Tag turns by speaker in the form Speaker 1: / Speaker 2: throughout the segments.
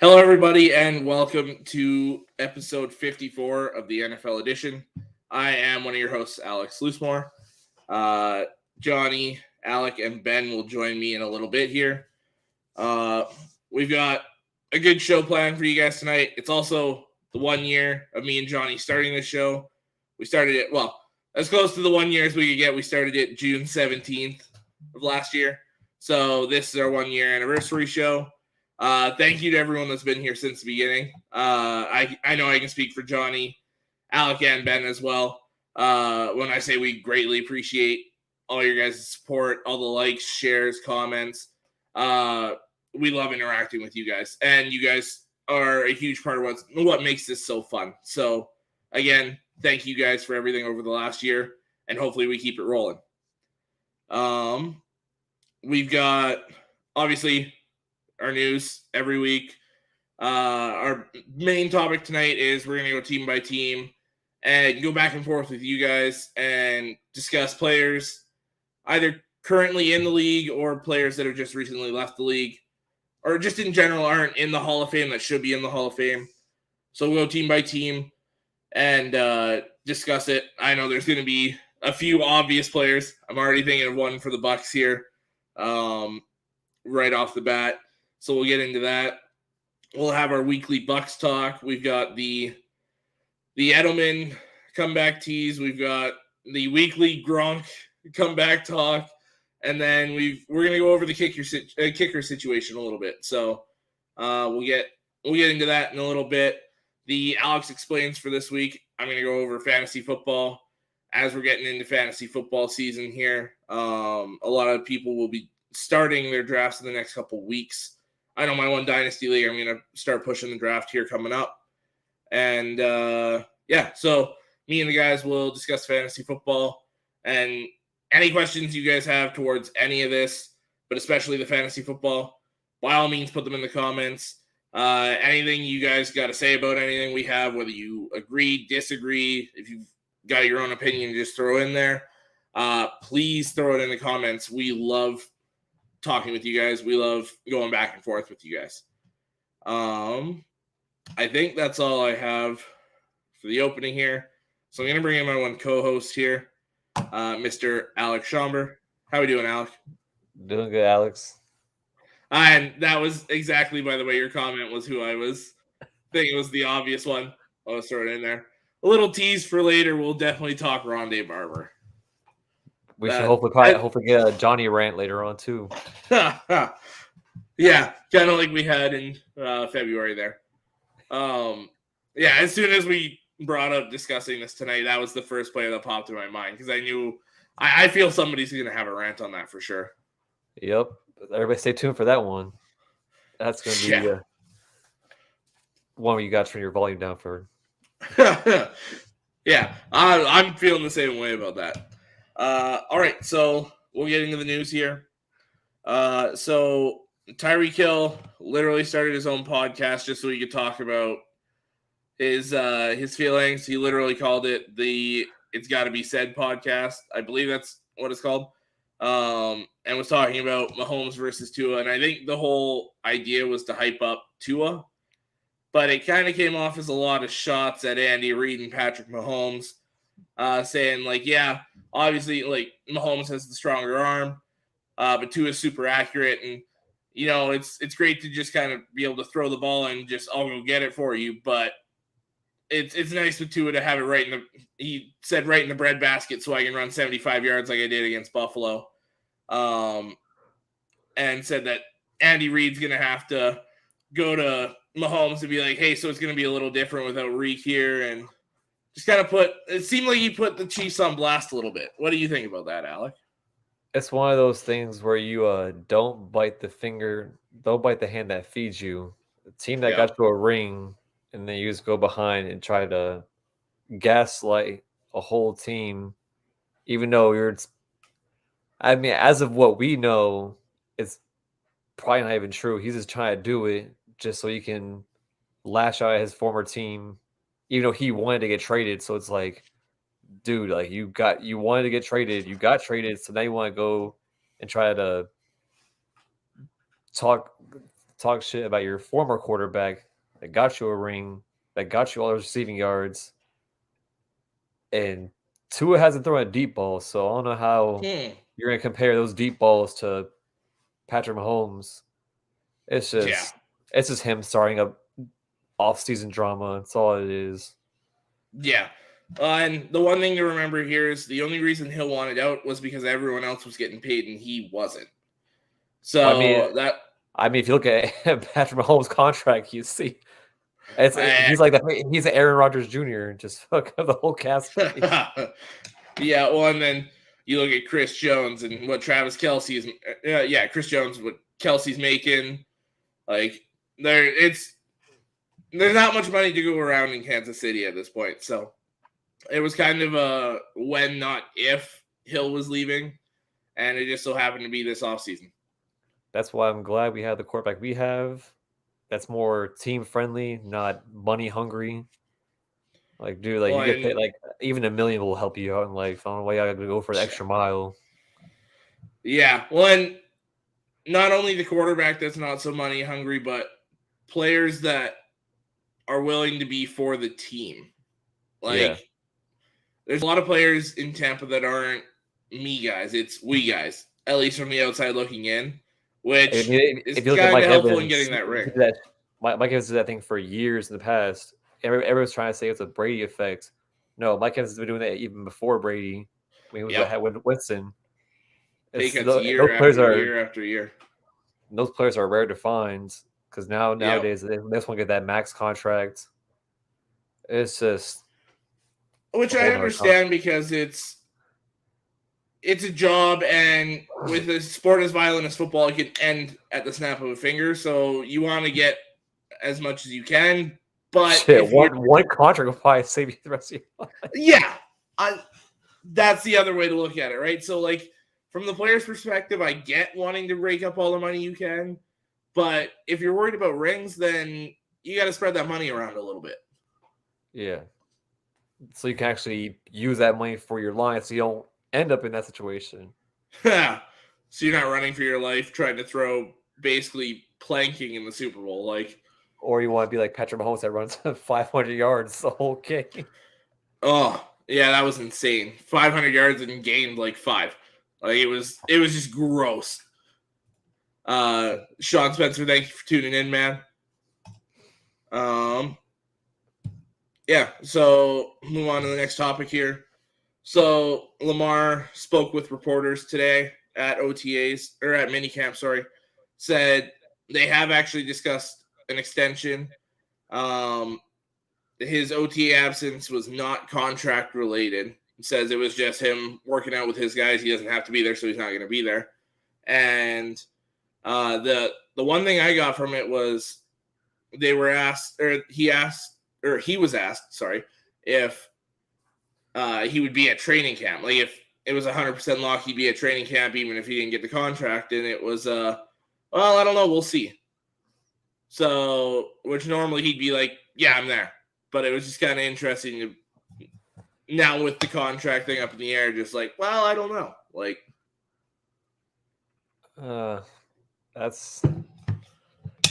Speaker 1: Hello, everybody, and welcome to episode 54 of the NFL edition. I am one of your hosts, Alex Loosemore. Johnny, Alec, and Ben will join me in a little bit here. We've got a good show planned for you guys tonight. It's also the 1 year of me and Johnny starting this show. We started it, as close to the 1 year as we could get. We started it June 17th of last year. So this is our 1 year anniversary show. Thank you to everyone that's been here since the beginning. I know I can speak for Johnny, Alec, and Ben as well. When I say we greatly appreciate all your guys' support, all the likes, shares, comments. We love interacting with you guys. And you guys are a huge part of what makes this so fun. So, again, thank you guys for everything over the last year. And hopefully we keep it rolling. We've got, obviously, our news every week. Our main topic tonight is we're going to go team by team and go back and forth with you guys and discuss players either currently in the league or players that have just recently left the league or just in general aren't in the Hall of Fame that should be in the Hall of Fame. So we'll go team by team and discuss it. I know there's going to be a few obvious players. I'm already thinking of one for the Bucs here right off the bat. So we'll get into that. We'll have our weekly Bucs talk. We've got the Edelman comeback tease. We've got the weekly Gronk comeback talk, and then we're gonna go over the kicker situation a little bit. So we'll get into that in a little bit. The Alex Explains for this week. I'm gonna go over fantasy football as we're getting into fantasy football season here. A lot of people will be starting their drafts in the next couple weeks. I know my one dynasty league, I'm going to start pushing the draft here coming up. And, so me and the guys will discuss fantasy football. And any questions you guys have towards any of this, but especially the fantasy football, by all means, put them in the comments. Anything you guys got to say about anything we have, whether you agree, disagree, if you've got your own opinion, just throw in there. Please throw it in the comments. We love talking with you guys. We love going back and forth with you guys. I think that's all I have for the opening here. So I'm going to bring in my one co-host here, Mr. Alex Schomber. How are we doing, Alec?
Speaker 2: Doing good, Alex.
Speaker 1: And that was exactly, by the way, your comment was who I was thinking was the obvious one. I'll throw it in there. A little tease for later. We'll definitely talk Rondé Barber.
Speaker 2: We should hopefully get a Johnny rant later on too.
Speaker 1: Yeah, kind of like we had in February there. As soon as we brought up discussing this tonight, that was the first player that popped in my mind because I knew I feel somebody's going to have a rant on that for sure.
Speaker 2: Yep. Everybody stay tuned for that one. That's going to be one where you got to turn your volume down for.
Speaker 1: Yeah, I'm feeling the same way about that. All right, so we'll get into the news here. So Tyreek Hill literally started his own podcast just so he could talk about his feelings. He literally called it the It's Gotta Be Said podcast. I believe that's what it's called. And was talking about Mahomes versus Tua. And I think the whole idea was to hype up Tua. But it kind of came off as a lot of shots at Andy Reid and Patrick Mahomes, saying, obviously, Mahomes has the stronger arm, but Tua is super accurate. And, it's great to just kind of be able to throw the ball and just, I'll go get it for you. But it's nice with Tua to have it he said right in the breadbasket so I can run 75 yards like I did against Buffalo. And said that Andy Reid's going to have to go to Mahomes to be like, hey, so it's going to be a little different without Reek here. And just kind of it seemed like he put the Chiefs on blast a little bit. What do you think about that, Alec?
Speaker 2: It's one of those things where you don't bite the hand that feeds you. The team that got you a ring, and then you just go behind and try to gaslight a whole team, even though as of what we know, it's probably not even true. He's just trying to do it just so he can lash out at his former team, even though he wanted to get traded. So it's like, dude, you wanted to get traded, you got traded, so now you want to go and try to talk talk shit about your former quarterback that got you a ring, that got you all those receiving yards, and Tua hasn't thrown a deep ball, so I don't know how you're going to compare those deep balls to Patrick Mahomes. It's just him starting up off-season drama. That's all it is.
Speaker 1: Yeah. And the one thing to remember here is the only reason Hill wanted out was because everyone else was getting paid and he wasn't. So
Speaker 2: if you look at Patrick Mahomes' contract, you see he's like he's Aaron Rodgers Jr. Just fuck up the whole cast.
Speaker 1: Yeah, well, and then you look at Chris Jones and what Travis Kelce's Chris Jones, what Kelce's making. Like there's not much money to go around in Kansas City at this point. So it was kind of a when, not if, Hill was leaving, and it just so happened to be this offseason.
Speaker 2: That's why I'm glad we have the quarterback we have. That's more team friendly, not money hungry. Like, dude, you get paid like even $1 million will help you out in life. I don't know why you gotta go for the extra mile.
Speaker 1: Yeah, well, and not only the quarterback that's not so money hungry, but players that are willing to be for the team. There's a lot of players in Tampa that aren't me guys. It's we guys, at least from the outside looking in, which is kind of helpful in getting that ring.
Speaker 2: Mike Evans did that thing for years in the past. Everyone's trying to say it's a Brady effect. No, Mike Evans has been doing that even before Brady. When he was with Winston.
Speaker 1: Year after year.
Speaker 2: Those players are rare to find because nowadays they just want to get that max contract. It's just,
Speaker 1: which I understand because it's a job, and with a sport as violent as football, it can end at the snap of a finger. So you want to get as much as you can, but
Speaker 2: one contract will probably save you the rest of your life.
Speaker 1: Yeah, that's the other way to look at it, right? So, from the player's perspective, I get wanting to rake up all the money you can, but if you're worried about rings, then you got to spread that money around a little bit.
Speaker 2: Yeah. So you can actually use that money for your line so you don't end up in that situation.
Speaker 1: So you're not running for your life trying to throw basically planking in the Super Bowl.
Speaker 2: Or you want to be like Patrick Mahomes that runs 500 yards the whole game.
Speaker 1: Oh, yeah, that was insane. 500 yards and gained 5. It was just gross. Sean Spencer, thank you for tuning in, man. Yeah, so move on to the next topic here. So Lamar spoke with reporters today at OTAs, or at minicamp, said they have actually discussed an extension. His OTA absence was not contract related. He says it was just him working out with his guys. He doesn't have to be there, so he's not going to be there. And the one thing I got from it was he was asked, if he would be at training camp. If it was 100% lock, he'd be at training camp even if he didn't get the contract. And it was, well, I don't know. We'll see. So, which normally he'd be like, yeah, I'm there. But it was just kind of interesting to, now with the contract thing up in the air, just well, I don't know.
Speaker 2: That's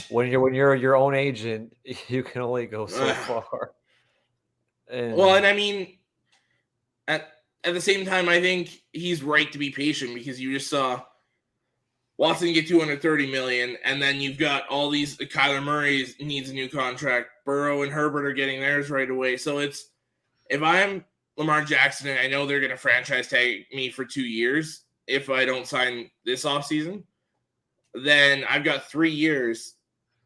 Speaker 2: when you're your own agent, you can only go so far.
Speaker 1: And I mean, at the same time, I think he's right to be patient because you just saw Watson get $230 million, and then you've got all these. Kyler Murray needs a new contract. Burrow and Herbert are getting theirs right away. So if I'm Lamar Jackson and I know they're going to franchise tag me for 2 years if I don't sign this offseason, then I've got 3 years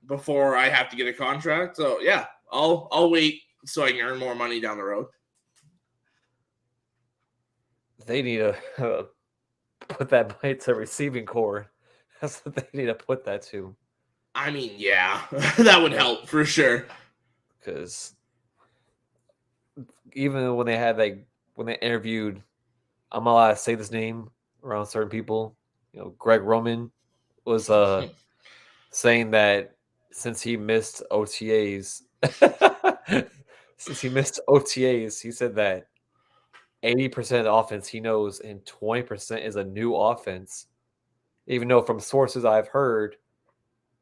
Speaker 1: before I have to get a contract. So yeah, I'll wait so I can earn more money down the road.
Speaker 2: They need to put that money to receiving core. That's what they need to put that to.
Speaker 1: I mean, yeah, that would help for sure.
Speaker 2: Because even when they when they interviewed, I'm not allowed to say this name around certain people. Greg Roman was saying that since he missed OTAs, he said that 80% of the offense he knows and 20% is a new offense. Even though from sources I've heard,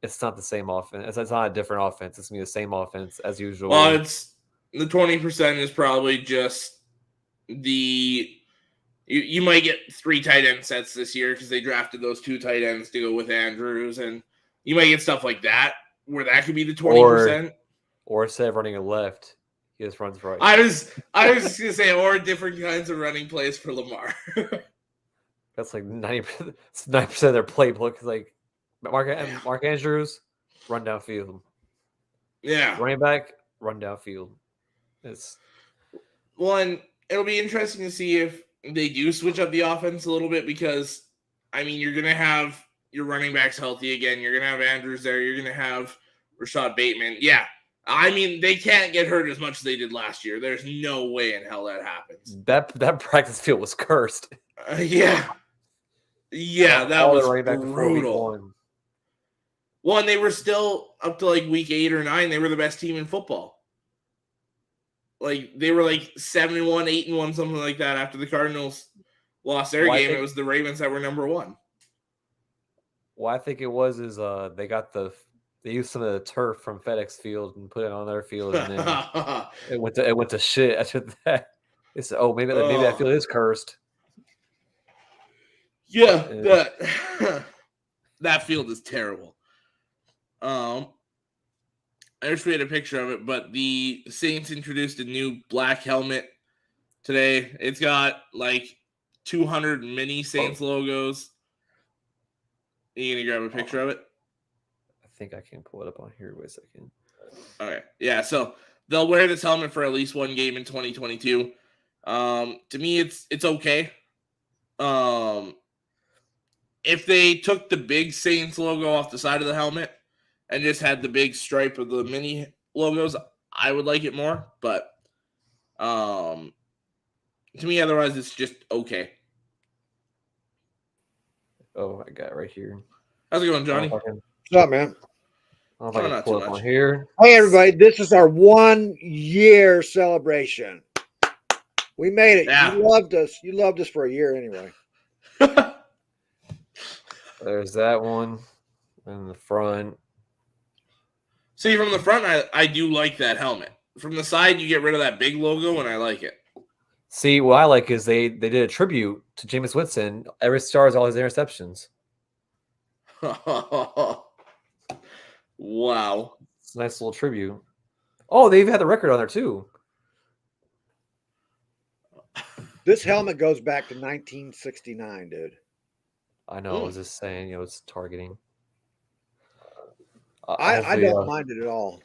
Speaker 2: it's not the same offense. It's not a different offense. It's going to be the same offense as usual.
Speaker 1: Well, it's the 20% is probably just you might get 3 tight end sets this year because they drafted those 2 tight ends to go with Andrews, and you might get stuff like that where that could be the 20%.
Speaker 2: Or instead of running a left, he just runs right.
Speaker 1: I was just gonna say, or different kinds of running plays for Lamar.
Speaker 2: That's like 90% of their playbook. Is like Mark Andrews, run downfield.
Speaker 1: Yeah.
Speaker 2: Running back, run downfield.
Speaker 1: And it'll be interesting to see if they do switch up the offense a little bit because, I mean, you're going to have your running backs healthy again. You're going to have Andrews there. You're going to have Rashad Bateman. Yeah. I mean, they can't get hurt as much as they did last year. There's no way in hell that happens.
Speaker 2: That practice field was cursed.
Speaker 1: Yeah. Yeah, that was brutal. Well, and they were still up to like week 8 or 9. They were the best team in football. Like they were like 7-1, 8-1, something like that. After the Cardinals lost their game, it was the Ravens that were number 1.
Speaker 2: What I think it was is they used some of the turf from FedEx Field and put it on their field, and then it went to shit after that. It's maybe that field is cursed.
Speaker 1: Yeah, that field is terrible. I just made a picture of it, but the Saints introduced a new black helmet today. It's got like 200 mini Saints logos. Are you gonna grab a picture of it?
Speaker 2: I think I can pull it up on here. Wait a second.
Speaker 1: Okay. Yeah, so they'll wear this helmet for at least one game in 2022. To me, it's okay. If they took the big Saints logo off the side of the helmet and just had the big stripe of the mini logos, I would like it more. But to me, otherwise, it's just okay.
Speaker 2: Oh, I got it right here.
Speaker 1: How's it going, Johnny?
Speaker 3: What's up, man?
Speaker 2: I don't know if I can pull it on here.
Speaker 3: Hey, everybody. This is our 1-year celebration. We made it. Yeah. You loved us. You loved us for a year anyway.
Speaker 2: There's that one in the front.
Speaker 1: See, from the front, I do like that helmet. From the side, you get rid of that big logo, and I like it.
Speaker 2: See, what I like is they did a tribute to Jameis Winston. Every stars all his interceptions.
Speaker 1: Wow.
Speaker 2: It's a nice little tribute. Oh, they've had the record on there, too.
Speaker 3: This helmet goes back to 1969, dude.
Speaker 2: I know. I was just saying, it's targeting.
Speaker 3: I don't mind it at all.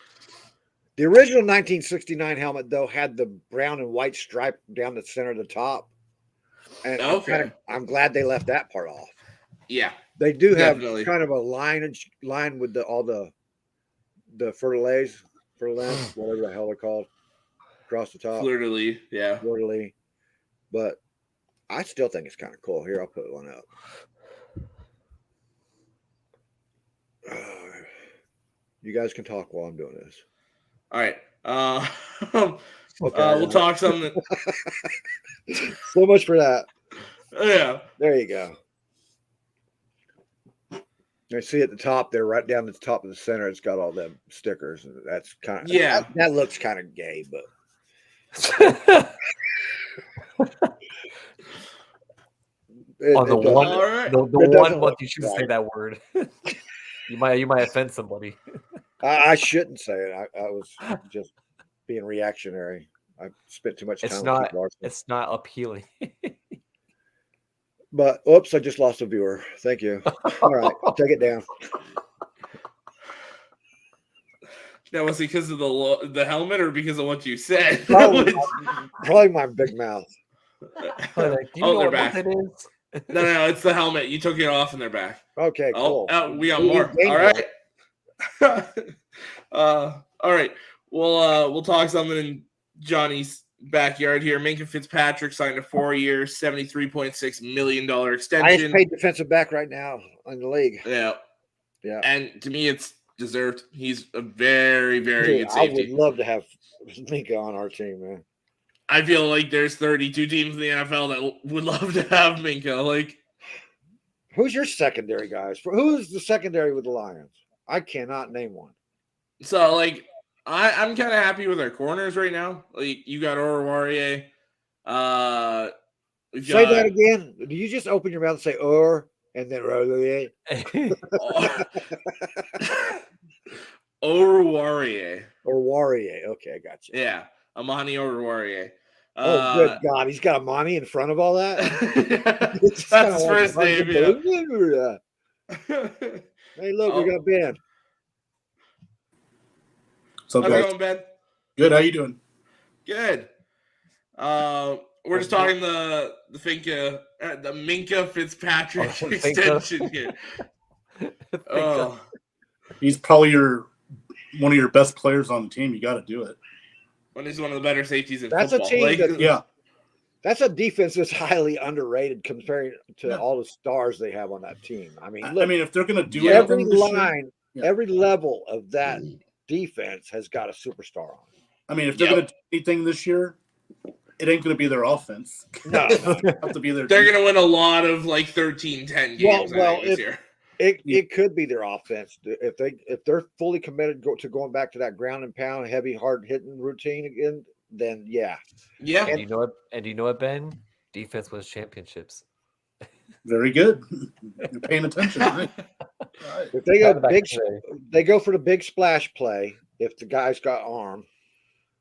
Speaker 3: The original 1969 helmet, though, had the brown and white stripe down the center of the top. And I'm glad they left that part off.
Speaker 1: Yeah.
Speaker 3: They do have kind of a line with all the fleur-de-lis, whatever the hell they're called, across the top.
Speaker 1: Fleur-de-lis, yeah.
Speaker 3: Fleur-de-lis. But I still think it's kind of cool. Here, I'll put one up. You guys can talk while I'm doing this.
Speaker 1: All right. We'll talk something.
Speaker 3: So much for that.
Speaker 1: Yeah.
Speaker 3: There you go. I see at the top there, right down at the top of the center, it's got all them stickers. That's kind of that looks kind of gay, but
Speaker 2: on the one month you shouldn't say that word. You might offend somebody.
Speaker 3: I shouldn't say it. I was just being reactionary. I spent too much time.
Speaker 2: It's not appealing.
Speaker 3: But oops, I just lost a viewer. Thank you. All right, take it down.
Speaker 1: Now, was it because of the helmet or because of what you said?
Speaker 3: Probably my big mouth.
Speaker 1: They're back. No, it's the helmet. You took it off and they're back.
Speaker 3: Okay, cool.
Speaker 1: We got more. All right. All right. We'll talk something in Johnny's backyard here. Minka Fitzpatrick signed a 4-year, $73.6 million extension.
Speaker 3: Highest paid defensive back right now in the league.
Speaker 1: Yeah. And to me, it's deserved. He's a very, very good safety.
Speaker 3: I would love to have Minka on our team, man.
Speaker 1: I feel like there's 32 teams in the NFL that would love to have Minka. Like,
Speaker 3: who's your secondary guys? Who is the secondary with the Lions? I cannot name one.
Speaker 1: So, like, I'm kind of happy with our corners right now. Like, you got Oruwariye.
Speaker 3: Say that again. Do you just open your mouth and say "or" and then Oruwariye?
Speaker 1: Oruwariye.
Speaker 3: Oruwariye. Okay, I got you.
Speaker 1: Yeah, Amani Oruwariye.
Speaker 3: Oh, good God. He's got Amani in front of all that?
Speaker 1: That's his first name, yeah.
Speaker 3: Hey, look, we got Ben.
Speaker 1: So how's it going, Ben?
Speaker 4: Good. How you doing?
Speaker 1: Good. We're just talking the Minka Fitzpatrick extension here. Oh,
Speaker 4: he's probably one of your best players on the team. You got to do it.
Speaker 1: When he's one of the better safeties in
Speaker 3: that's
Speaker 1: football.
Speaker 3: A team that's a defense that's highly underrated compared to all the stars they have on that team. I mean, look,
Speaker 4: if they're going to do
Speaker 3: every line, every level of that defense has got a superstar on it.
Speaker 4: I mean, if they're going to do anything this year, it ain't going to be their offense.
Speaker 3: No,
Speaker 4: have to be their.
Speaker 1: They're going to win a lot of like 13-10 games. This year.
Speaker 3: It could be their offense if they're fully committed to going back to that ground and pound, heavy, hard hitting routine again. Then yeah.
Speaker 2: And you know what, Ben? Defense wins championships.
Speaker 4: Very good. You're paying attention, right?
Speaker 3: If they go they go for the big splash play. If the guy's got arm,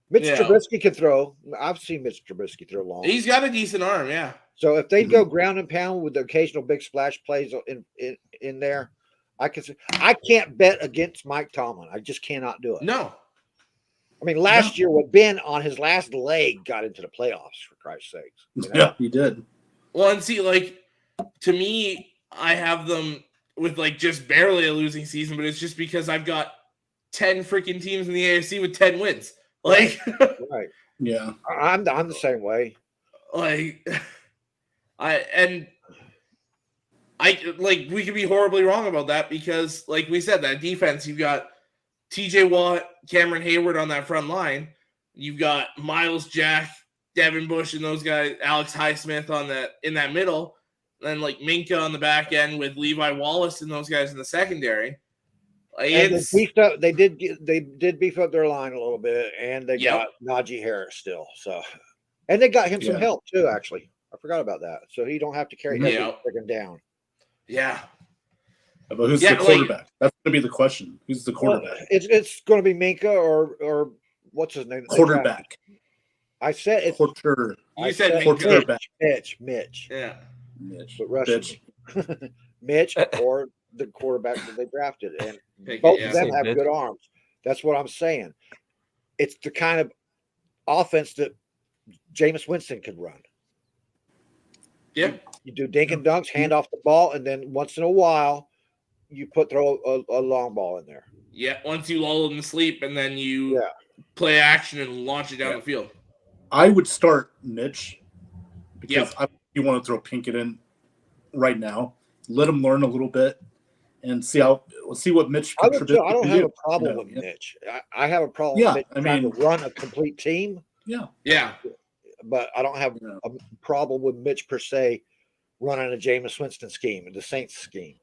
Speaker 3: Mitch Trubisky can throw. I've seen Mitch Trubisky throw long.
Speaker 1: He's got a decent arm, yeah.
Speaker 3: So if they go ground and pound with the occasional big splash plays in there, I can't bet against Mike Tomlin. I just cannot do it.
Speaker 1: No.
Speaker 3: I mean, last year, when Ben on his last leg got into the playoffs, for Christ's sakes.
Speaker 4: You know? Yeah, he did.
Speaker 1: Well, and see, like, to me, I have them with, like, just barely a losing season, but it's just because I've got 10 freaking teams in the AFC with 10 wins. Like,
Speaker 3: right.
Speaker 4: Yeah.
Speaker 3: I'm the same way.
Speaker 1: Like, we could be horribly wrong about that because, like we said, that defense, you've got TJ Watt, Cameron Hayward on that front line. You've got Miles Jack, Devin Bush, and those guys, Alex Highsmith in that middle. Then like Minka on the back end with Levi Wallace and those guys in the secondary. Like,
Speaker 3: they did beef up their line a little bit, and they got Najee Harris still. So, and they got him some help too. Actually, I forgot about that. So he don't have to carry everything down.
Speaker 1: Yeah.
Speaker 4: But who's the quarterback? That's going to be the question. Who's the quarterback?
Speaker 3: Well, it's going to be Minka or what's his name?
Speaker 4: Quarterback.
Speaker 3: I said it's
Speaker 4: Quarter.
Speaker 1: You said
Speaker 3: quarterback. Mitch.
Speaker 1: Yeah.
Speaker 4: Mitch.
Speaker 3: Mitch or the quarterback that they drafted, and both of them have good arms. That's what I'm saying. It's the kind of offense that Jameis Winston could run.
Speaker 1: Yeah.
Speaker 3: You do dink and dunks, hand off the ball, and then once in a while, you throw a long ball in there.
Speaker 1: Yeah, once you lull them to sleep, and then you play action and launch it down the field.
Speaker 4: I would start Mitch because you want to throw Pinkett in right now. Let him learn a little bit and see what Mitch contributes.
Speaker 3: I don't have a problem with Mitch. I have a problem with Mitch trying to run a complete team.
Speaker 1: Yeah.
Speaker 3: But I don't have a problem with Mitch per se running a Jameis Winston scheme, the Saints scheme.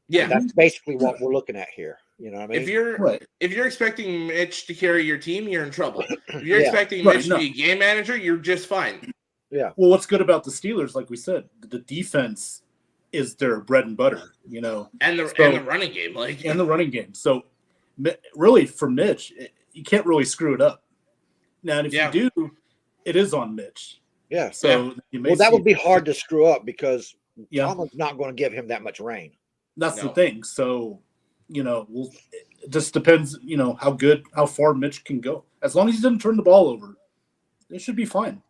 Speaker 1: Yeah.
Speaker 3: That's basically what we're looking at here. You know what I mean?
Speaker 1: If you're expecting Mitch to carry your team, you're in trouble. If you're expecting Mitch to be a game manager, you're just fine.
Speaker 3: Yeah.
Speaker 4: Well, what's good about the Steelers, like we said, the defense is their bread and butter, you know.
Speaker 1: And the running game.
Speaker 4: And the running game. So, really, for Mitch, you can't really screw it up. Now, and if you do, it is on Mitch.
Speaker 3: Yeah.
Speaker 4: So
Speaker 3: that would be hard to screw up because Tomlin's not going to give him that much rain.
Speaker 4: That's the thing. So, you know, it just depends, you know, how far Mitch can go. As long as he doesn't turn the ball over, it should be fine.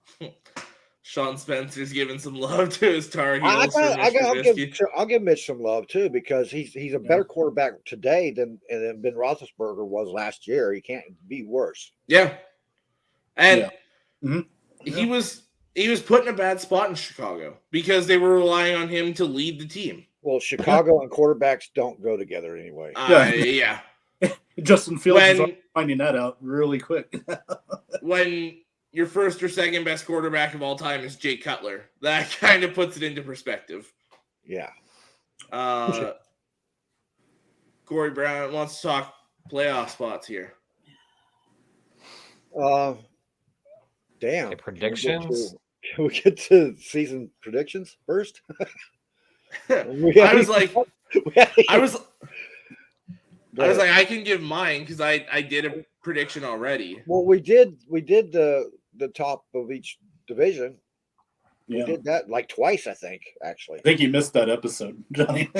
Speaker 1: Sean Spencer's giving some love to his Tar Heels.
Speaker 3: I'll give Mitch some love too because he's a better quarterback today than Ben Roethlisberger was last year. He can't be worse.
Speaker 1: Yeah, and he was put in a bad spot in Chicago because they were relying on him to lead the team.
Speaker 3: Well, Chicago and quarterbacks don't go together anyway.
Speaker 4: Justin Fields is finding that out really quick.
Speaker 1: When your first or second best quarterback of all time is Jay Cutler, that kind of puts it into perspective.
Speaker 3: Yeah.
Speaker 1: Corey Brown wants to talk playoff spots here.
Speaker 3: Damn.
Speaker 2: Okay, predictions?
Speaker 3: Can we get to season predictions first?
Speaker 1: I was like, I can give mine because I did a prediction already.
Speaker 3: Well, we did the top of each division. We did that like twice, I think, actually.
Speaker 4: I think you missed that episode, Johnny.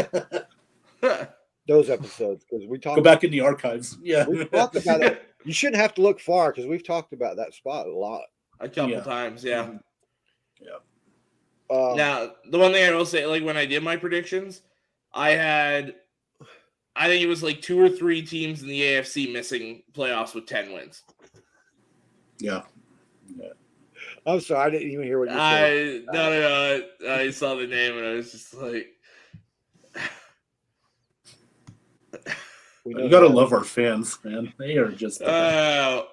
Speaker 3: Those episodes, because we talked.
Speaker 4: Go back in the archives. Yeah,
Speaker 3: we talked about it. You shouldn't have to look far because we've talked about that spot a lot,
Speaker 1: a couple times. Yeah.
Speaker 4: Yeah.
Speaker 1: Now, the one thing I will say, like when I did my predictions, I think it was like 2 or 3 teams in the AFC missing playoffs with 10 wins.
Speaker 4: Yeah.
Speaker 3: I'm sorry, I didn't even hear what you said.
Speaker 1: No. I saw the name and I was just like,
Speaker 4: you gotta love our fans, man. They are just.
Speaker 3: That's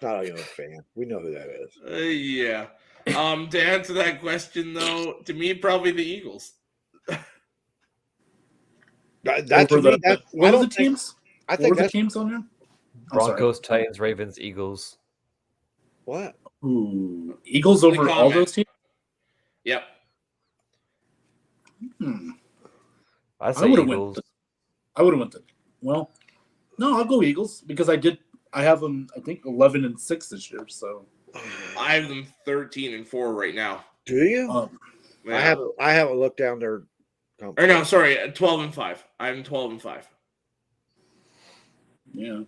Speaker 3: not even a fan. We know who that is.
Speaker 1: Yeah. To answer that question, though, to me, probably the Eagles.
Speaker 3: That's
Speaker 4: what are the teams?
Speaker 3: I think
Speaker 4: the teams on there.
Speaker 2: Broncos, Titans, Ravens, Eagles.
Speaker 3: What?
Speaker 4: Ooh, Eagles over all those teams?
Speaker 1: Yep.
Speaker 2: I'd say Eagles.
Speaker 4: I would have went. Well, no, I'll go Eagles because I have them. I think 11-6 this year. So
Speaker 1: I have them 13-4 right now.
Speaker 3: Do you?
Speaker 1: Yeah.
Speaker 3: I haven't looked down there.
Speaker 1: Or no, sorry, 12-5. I'm 12-5.
Speaker 4: Yeah.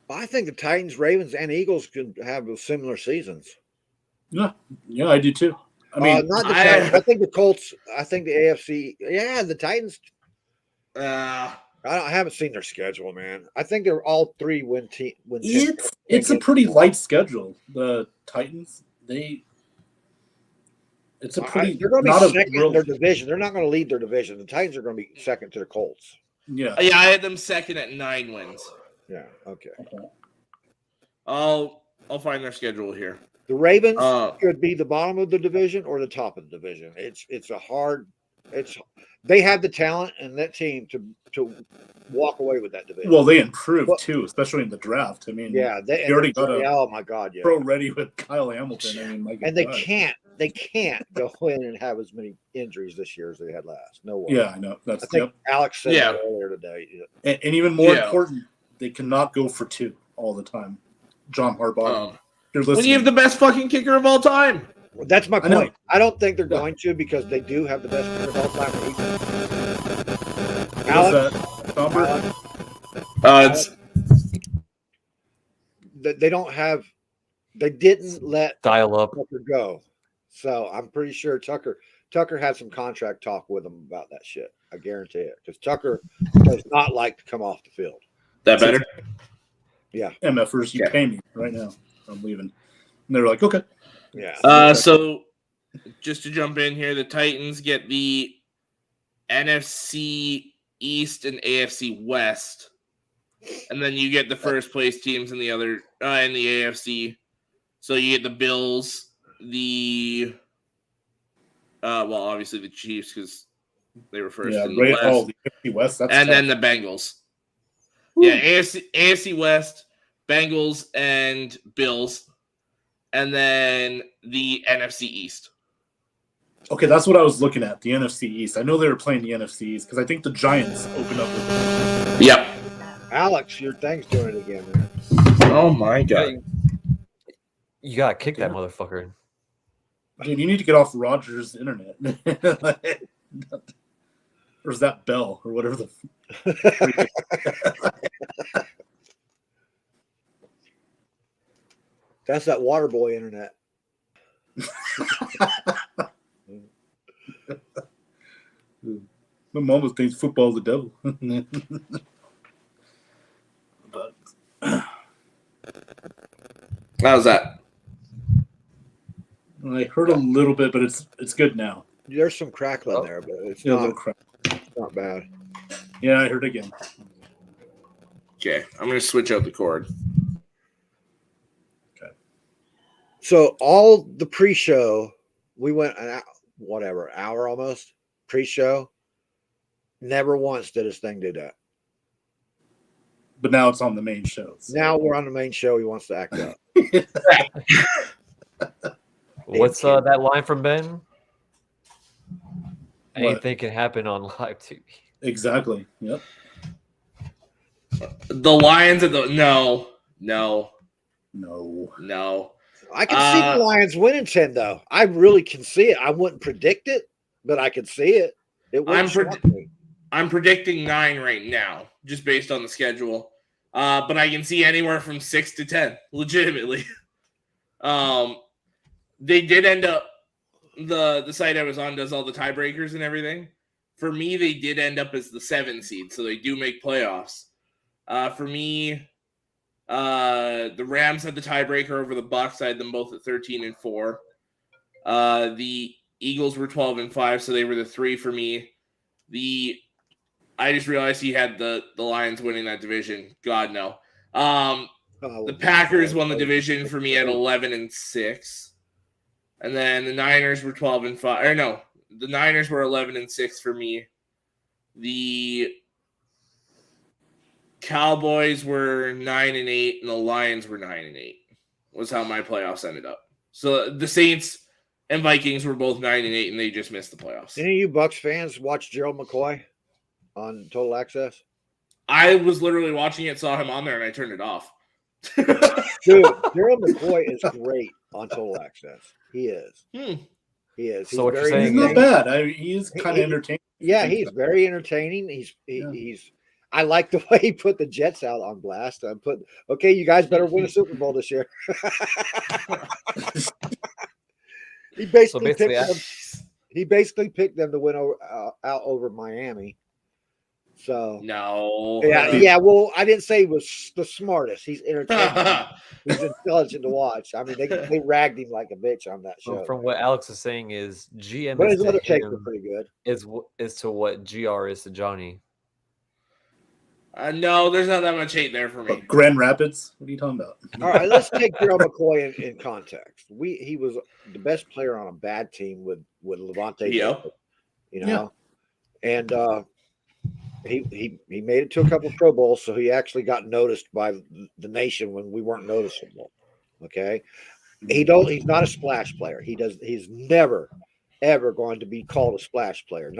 Speaker 3: I think the Titans, Ravens, and Eagles could have similar seasons.
Speaker 4: Yeah, I do too. I mean,
Speaker 3: not the Titans. I think the Colts. I think the AFC. Yeah, the Titans. I haven't seen their schedule, man. I think they're all 3 win team.
Speaker 4: It's a pretty light schedule. The Titans, it's a pretty.
Speaker 3: They're going to be second in their division. They're not going to lead their division. The Titans are going to be second to the Colts.
Speaker 4: Yeah.
Speaker 1: Yeah, I had them second at 9 wins.
Speaker 3: Yeah. Okay.
Speaker 1: I'll find their schedule here.
Speaker 3: The Ravens could be the bottom of the division or the top of the division. They have the talent and that team to walk away with that division.
Speaker 4: Well, they improved too, especially in the draft. I mean,
Speaker 3: they
Speaker 4: already got
Speaker 3: oh my God,
Speaker 4: pro ready with Kyle Hamilton. I mean,
Speaker 3: and they can't go in and have as many injuries this year as they had last. No way.
Speaker 4: Yeah, I know. I
Speaker 3: think Alex said that earlier today.
Speaker 4: And even more important, they cannot go for 2 all the time. John Harbaugh.
Speaker 1: When you have the best fucking kicker of all time.
Speaker 3: Well, that's my point. I don't think they're going to because they do have the best kicker of all time. They don't have. They didn't let
Speaker 2: dial up
Speaker 3: Tucker go, so I'm pretty sure Tucker had some contract talk with him about that shit. I guarantee it because Tucker does not like to come off the field.
Speaker 1: That better?
Speaker 3: Yeah.
Speaker 4: MFers, you pay me right now. I'm leaving. And they're like, okay.
Speaker 3: Yeah.
Speaker 1: So just to jump in here, the Titans get the NFC East and AFC West, and then you get the first place teams in the other in the AFC. So you get the Bills, obviously the Chiefs because they were first in the West,
Speaker 4: the AFC West,
Speaker 1: and then the Bengals. Woo. Yeah, AFC West, Bengals and Bills, and then the NFC East.
Speaker 4: Okay, that's what I was looking at, the NFC East. I know they were playing the NFC East because I think the Giants opened up with them.
Speaker 1: Yep.
Speaker 3: Alex, your thing's doing it again, man.
Speaker 1: Oh, my God.
Speaker 2: You got to kick that motherfucker.
Speaker 4: Dude, you need to get off Rogers' internet. Or is that Bell or whatever the...
Speaker 3: That's that Waterboy internet.
Speaker 4: My mom thinks football is the devil. But
Speaker 1: how's that?
Speaker 4: I heard a little bit, but it's good now.
Speaker 3: There's some crackling there, but it's not bad.
Speaker 4: Yeah, I heard again.
Speaker 1: Okay, I'm going to switch out the cord.
Speaker 4: Okay.
Speaker 3: So all the pre-show, we went an hour almost pre-show. Never once did his thing do that.
Speaker 4: But now it's on the main show.
Speaker 3: So. Now we're on the main show. He wants to act up.
Speaker 2: What's that line from Ben? Anything can happen on live TV.
Speaker 4: Exactly. Yep.
Speaker 1: The Lions at the no.
Speaker 3: I can see the Lions winning 10 though. I really can see it. I wouldn't predict it, but I can see it.
Speaker 1: I'm predicting 9 right now, just based on the schedule. But I can see anywhere from 6 to 10, legitimately. They did end up the site I was on does all the tiebreakers and everything. For me, they did end up as the 7 seed, so they do make playoffs. For me, the Rams had the tiebreaker over the Bucs. I had them both at 13-4. The Eagles were 12-5, so they were the 3 for me. I just realized he had the Lions winning that division. God no. The Packers won the division for me at 11-6, and then the Niners were 12-5. Or no, the Niners were 11-6 for me. The Cowboys were 9-8, and the Lions were 9-8. Was how my playoffs ended up. So the Saints and Vikings were both 9-8, and they just missed the playoffs.
Speaker 3: Any of you Bucs fans watch Gerald McCoy on Total Access?
Speaker 1: I was literally watching it, saw him on there, and I turned it off.
Speaker 3: Dude, Terrell McCoy is great on Total Access. He is. He is.
Speaker 2: So what you're saying?
Speaker 4: He's not bad. He is kind of entertaining.
Speaker 3: Yeah, he's very entertaining. He's. I like the way he put the Jets out on blast. I put, okay, you guys better win a Super Bowl this year. He basically picked them to win out over Miami. So
Speaker 1: no,
Speaker 3: yeah. Well, I didn't say he was the smartest. He's entertaining. He's intelligent to watch. I mean, they ragged him like a bitch on that show.
Speaker 2: From what Alex is saying is GM,
Speaker 3: but his other takes were pretty good.
Speaker 2: Is to what GR is to Johnny.
Speaker 1: No, there's not that much hate there for me.
Speaker 4: Grand Rapids? What are you talking about?
Speaker 3: All right, let's take Terrell McCoy in context. He was the best player on a bad team with Levante. And he made it to a couple of Pro Bowls, so he actually got noticed by the nation when we weren't noticeable. Okay, he's not a splash player. He's never ever going to be called a splash player.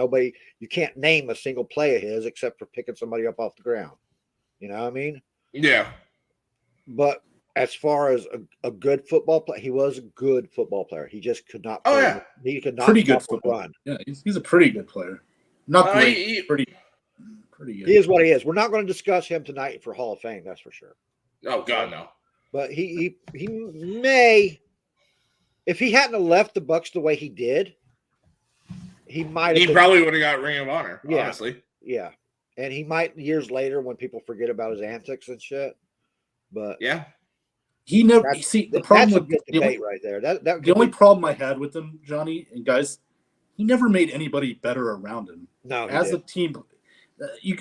Speaker 3: You can't name a single play of his except for picking somebody up off the ground. You know what I mean?
Speaker 1: Yeah.
Speaker 3: But as far as a good football player, he was a good football player. He just could not play.
Speaker 1: Oh, yeah.
Speaker 3: He could not
Speaker 4: pretty good football. Run. Yeah, he's a pretty good player. Not great, pretty good.
Speaker 3: He is what he is. We're not going to discuss him tonight for Hall of Fame, that's for sure.
Speaker 1: Oh, God, no.
Speaker 3: But he may, if he hadn't left the Bucs the way he did, he
Speaker 1: probably would have got Ring of Honor, honestly.
Speaker 3: Yeah. And he might years later when people forget about his antics and shit. But
Speaker 1: yeah.
Speaker 4: He never the problem with
Speaker 3: the debate right there.
Speaker 4: The only problem I had with him, Johnny and guys, he never made anybody better around him.
Speaker 3: No,
Speaker 4: as a team,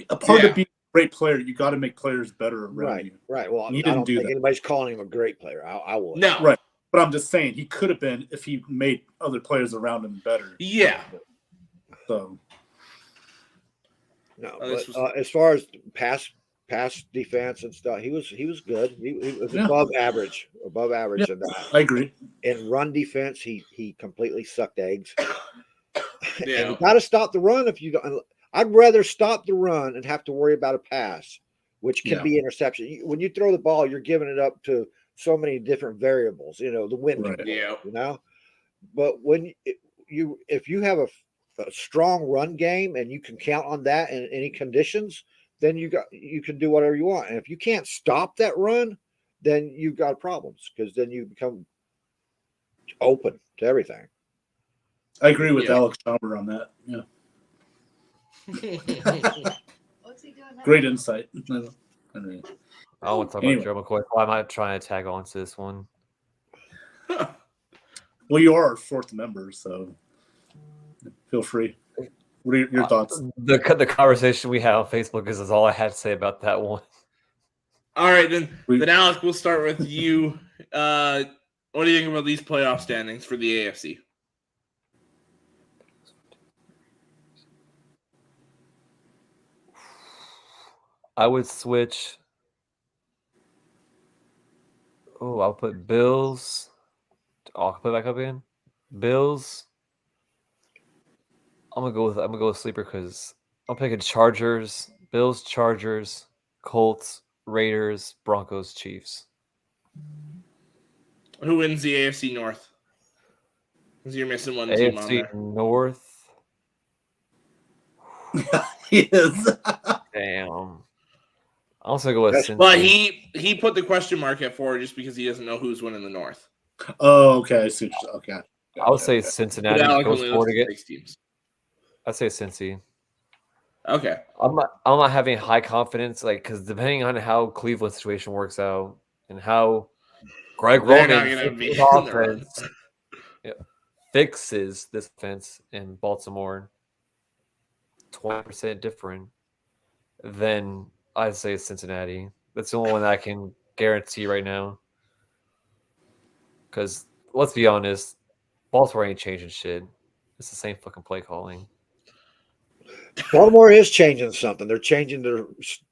Speaker 4: a part of being a great player, you got to make players better around you.
Speaker 3: Right. Well,
Speaker 4: he didn't do that.
Speaker 3: Anybody's calling him a great player. I would.
Speaker 1: No.
Speaker 4: Right. But I'm just saying he could have been if he made other players around him better.
Speaker 1: Yeah.
Speaker 4: So.
Speaker 3: No, but as far as pass defense and stuff, he was good. He was above average in that.
Speaker 4: I agree.
Speaker 3: In run defense, he completely sucked eggs.
Speaker 1: Yeah.
Speaker 3: And you got to stop the run if you don't. I'd rather stop the run and have to worry about a pass, which can be interception. When you throw the ball, you're giving it up to so many different variables. The wind.
Speaker 4: Right.
Speaker 1: Yeah.
Speaker 3: But if you have a strong run game and you can count on that in any conditions, then you can do whatever you want. And if you can't stop that run, then you've got problems because then you become open to everything.
Speaker 4: I agree with Alex Palmer on that. Yeah.
Speaker 5: What's he doing now?
Speaker 4: Great insight.
Speaker 2: I want to talk about Joe McCoy. I might try to tag on to this one.
Speaker 4: Well, you are our fourth member, so feel free. What are your thoughts?
Speaker 2: The conversation we had on Facebook is all I had to say about that one.
Speaker 1: All right, then Alex, we'll start with you. What do you think about these playoff standings for the AFC?
Speaker 2: I would switch. Oh, I'll put Bills. I'll put it back up again. Bills. I'm gonna go with sleeper because I'm picking Chargers, Bills, Chargers, Colts, Raiders, Broncos, Chiefs.
Speaker 1: Who wins the AFC North? Because you're missing one team on there.
Speaker 2: AFC North.
Speaker 4: Yes.
Speaker 2: Damn. I also go with Cincy.
Speaker 1: Well, he put the question mark at 4 just because he doesn't know who's winning the North.
Speaker 4: Oh, okay. Okay.
Speaker 2: I would say Cincinnati goes 4 to get 6 teams. I'd say Cincy.
Speaker 1: Okay.
Speaker 2: I'm not having high confidence, because depending on how Cleveland's situation works out and how Greg Roman fixes this offense in Baltimore 20% different, then I'd say Cincinnati. That's the only one that I can guarantee right now. Because let's be honest, Baltimore ain't changing shit. It's the same fucking play calling.
Speaker 3: Baltimore is changing something. They're changing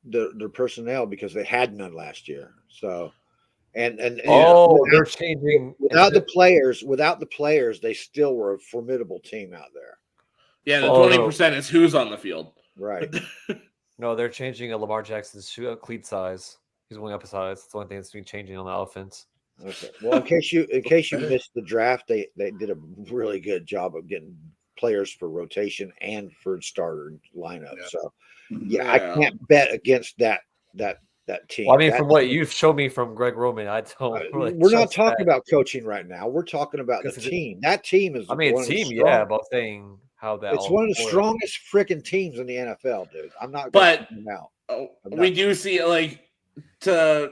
Speaker 3: their personnel because they had none last year. So, and
Speaker 2: they're changing
Speaker 3: without the players. Without the players, they still were a formidable team out there.
Speaker 1: Yeah, the 20% is who's on the field.
Speaker 3: Right.
Speaker 2: No, they're changing Lamar Jackson's cleat size. He's going up a size. That's the only thing that's been changing on the offense.
Speaker 3: Okay. Well, in case you missed the draft, they did a really good job of getting players for rotation and for starter lineup. Yeah. So, I can't bet against that team.
Speaker 2: Well, I mean, from what you've shown me from Greg Roman, I don't really.
Speaker 3: We're not talking about coaching right now. We're talking about the team. That team is.
Speaker 2: I mean, team, yeah, but saying how that.
Speaker 3: It's one of the strongest freaking teams in the NFL, dude. I'm not.
Speaker 1: But we do see, to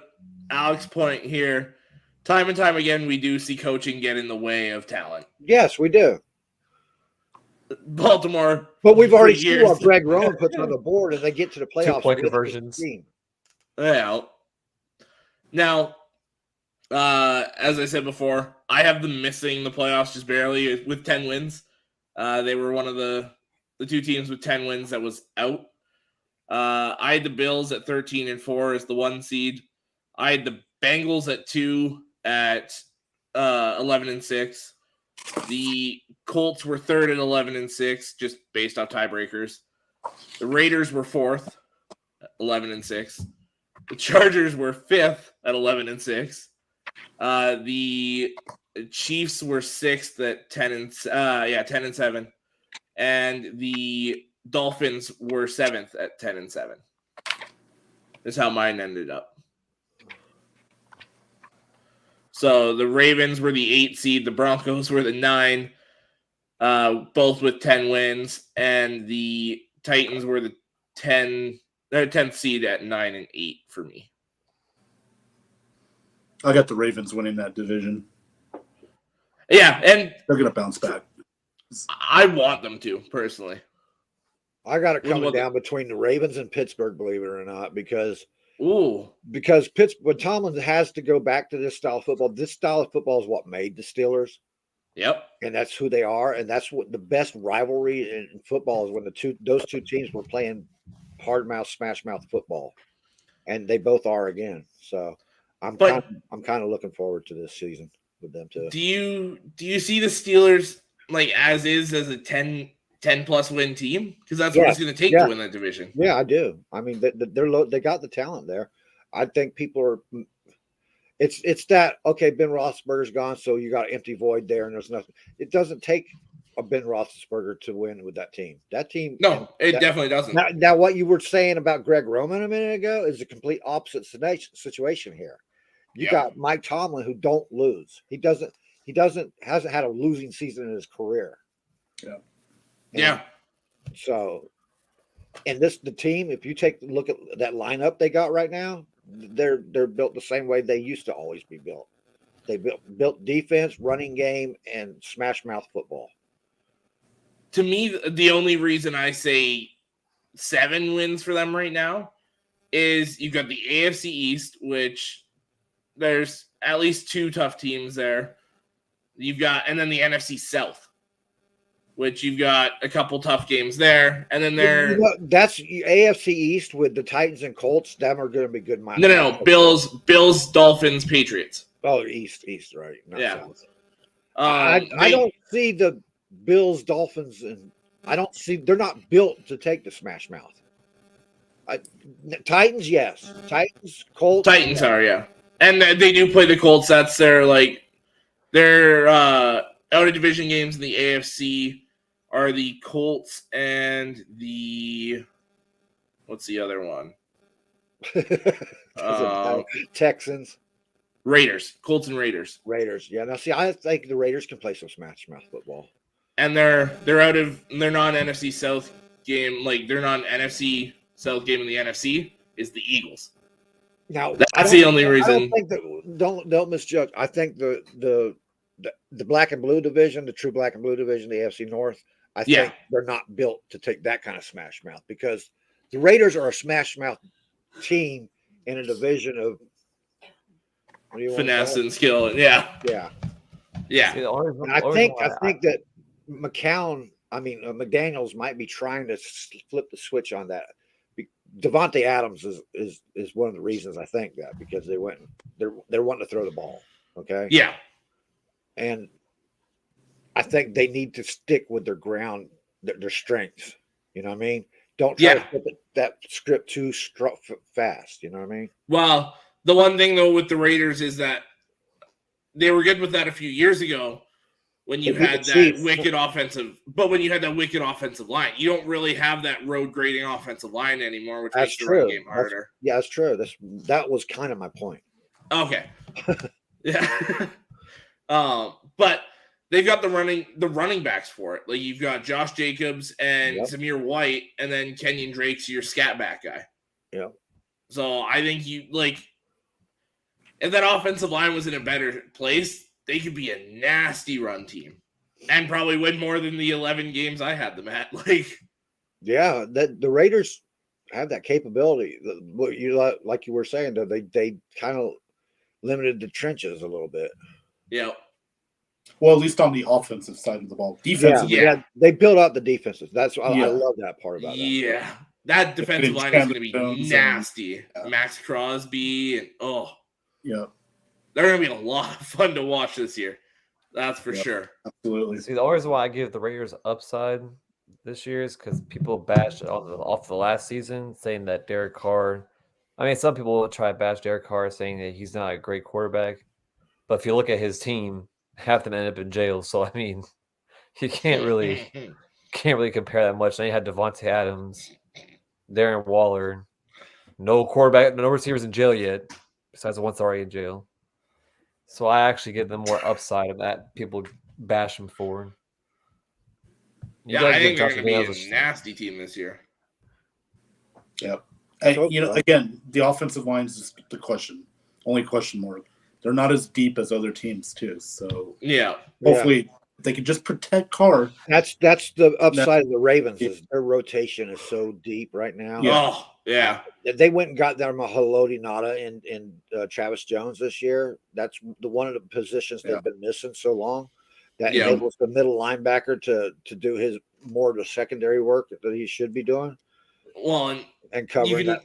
Speaker 1: Alex's point here, time and time again, we do see coaching get in the way of talent.
Speaker 3: Yes, we do.
Speaker 1: Baltimore,
Speaker 3: but we've already seen what Greg Roman puts on the board, and they get to the playoffs.
Speaker 2: 2-point conversions.
Speaker 1: Yeah. Now, as I said before, I have them missing the playoffs just barely with 10 wins. They were one of the 2 teams with 10 wins that was out. I had the Bills at 13-4 as the 1 seed. I had the Bengals at 2 at 11-6. The Colts were 3rd at 11-6, just based off tiebreakers. The Raiders were 4th, 11-6. The Chargers were 5th at 11-6. The Chiefs were 6th at 10-7, and the Dolphins were 7th at 10-7. That's how mine ended up. So the Ravens were the 8 seed, the Broncos were the 9, both with 10 wins, and the Titans were the 10th seed at 9-8 for me.
Speaker 4: I got the Ravens winning that division.
Speaker 1: Yeah, and
Speaker 4: they're going to bounce back.
Speaker 3: I
Speaker 1: want them to, personally.
Speaker 3: I got it coming down between the Ravens and Pittsburgh, believe it or not, because Tomlin has to go back to this style of football. This style of football is what made the Steelers.
Speaker 1: Yep.
Speaker 3: And that's who they are. And that's what the best rivalry in football is, when those two teams were playing hard mouth, smash mouth football. And they both are again. So I'm kind of looking forward to this season with them too. Do
Speaker 1: you see the Steelers as a 10 plus win team? Because that's what it's going to take to win that division.
Speaker 3: Yeah, I do. I mean, they got the talent there. I think people are. It's that okay. Ben Roethlisberger's gone, so you got an empty void there, and there's nothing. It doesn't take a Ben Roethlisberger to win with that team. That team.
Speaker 1: No, it definitely doesn't.
Speaker 3: Now, what you were saying about Greg Roman a minute ago is a complete opposite situation here. You got Mike Tomlin, who don't lose. He hasn't had a losing season in his career.
Speaker 1: Yeah.
Speaker 3: So, and the team, if you take a look at that lineup they got right now, they're built the same way they used to always be built. They built defense, running game, and smash mouth football.
Speaker 1: To me, the only reason I say 7 wins for them right now is you've got the AFC East, which there's at least 2 tough teams there. And then the NFC South, which you've got a couple tough games there, and then
Speaker 3: that's AFC East with the Titans and Colts. Them are going to be good.
Speaker 1: No. Bills, Dolphins, Patriots.
Speaker 3: Oh, East, right? Not
Speaker 1: yeah.
Speaker 3: South. I don't see the Bills, Dolphins, and I don't see they're not built to take the Smash Mouth. Titans, yes. Titans, Colts.
Speaker 1: Titans are, yeah. And they do play the Colts. That's their out of division games in the AFC are the Colts and what's the other one?
Speaker 3: Texans.
Speaker 1: Raiders. Colts and Raiders.
Speaker 3: Raiders. Yeah. Now see, I think the Raiders can play some Smash Mouth football.
Speaker 1: And they're not an NFC South game, they're not an NFC South game in the NFC is the Eagles.
Speaker 3: Now
Speaker 1: that's the only reason.
Speaker 3: I don't think don't misjudge. I think the black and blue division, the true black and blue division, the AFC North, I think they're not built to take that kind of smash mouth because the Raiders are a smash mouth team in a division of
Speaker 1: finesse and skill. Yeah.
Speaker 3: See, and I think that McDaniels might be trying to flip the switch on that. Devontae Adams is one of the reasons I think that because they're wanting to throw the ball. Okay.
Speaker 1: Yeah.
Speaker 3: And I think they need to stick with their ground, their strengths. You know what I mean? Don't try to flip that script too fast. You know what I mean?
Speaker 1: Well, the one thing though with the Raiders is that they were good with that a few years ago when you had that wicked offensive line. You don't really have that road grading offensive line anymore, which makes the run game harder.
Speaker 3: That's true. That was kind of my point.
Speaker 1: Okay. Yeah. But they've got the running backs for it. Like you've got Josh Jacobs and Zamir White, and then Kenyon Drake's your scat back guy.
Speaker 3: Yeah.
Speaker 1: So I think if that offensive line was in a better place, they could be a nasty run team and probably win more than the 11 games I had them at.
Speaker 3: Yeah, the Raiders have that capability. What like you were saying, though, they kind of limited the trenches a little bit.
Speaker 1: Yeah.
Speaker 4: Well, at least on the offensive side of the ball. Defensive.
Speaker 3: Yeah. They built out the defenses. I love that part about that.
Speaker 1: Yeah. That defensive line is going to be nasty. Max Crosby and they're going to be a lot of fun to watch this year. That's for sure.
Speaker 4: Absolutely.
Speaker 2: See, the only reason why I give the Raiders upside this year is because people bashed off the last season, saying that Derek Carr. I mean, some people will try to bash Derek Carr, saying that he's not a great quarterback. But if you look at his team, half them end up in jail. So I mean, you can't really compare that much. Then you had Devontae Adams, Darren Waller, no receivers in jail yet, besides the one's already in jail. So I actually give them more upside of that people bash him for.
Speaker 1: I think they're going to be a nasty team this year.
Speaker 4: Yep. Again, the offensive line is just the only question mark. They're not as deep as other teams too. So hopefully they can just protect Carr.
Speaker 3: That's the upside of the Ravens is their rotation is so deep right now.
Speaker 1: Oh yeah.
Speaker 3: They went and got their Haloti Nada and Travis Jones this year. That's one of the positions they've been missing so long. That enables the middle linebacker to do his more of the secondary work that he should be doing.
Speaker 1: Well,
Speaker 3: and covering that.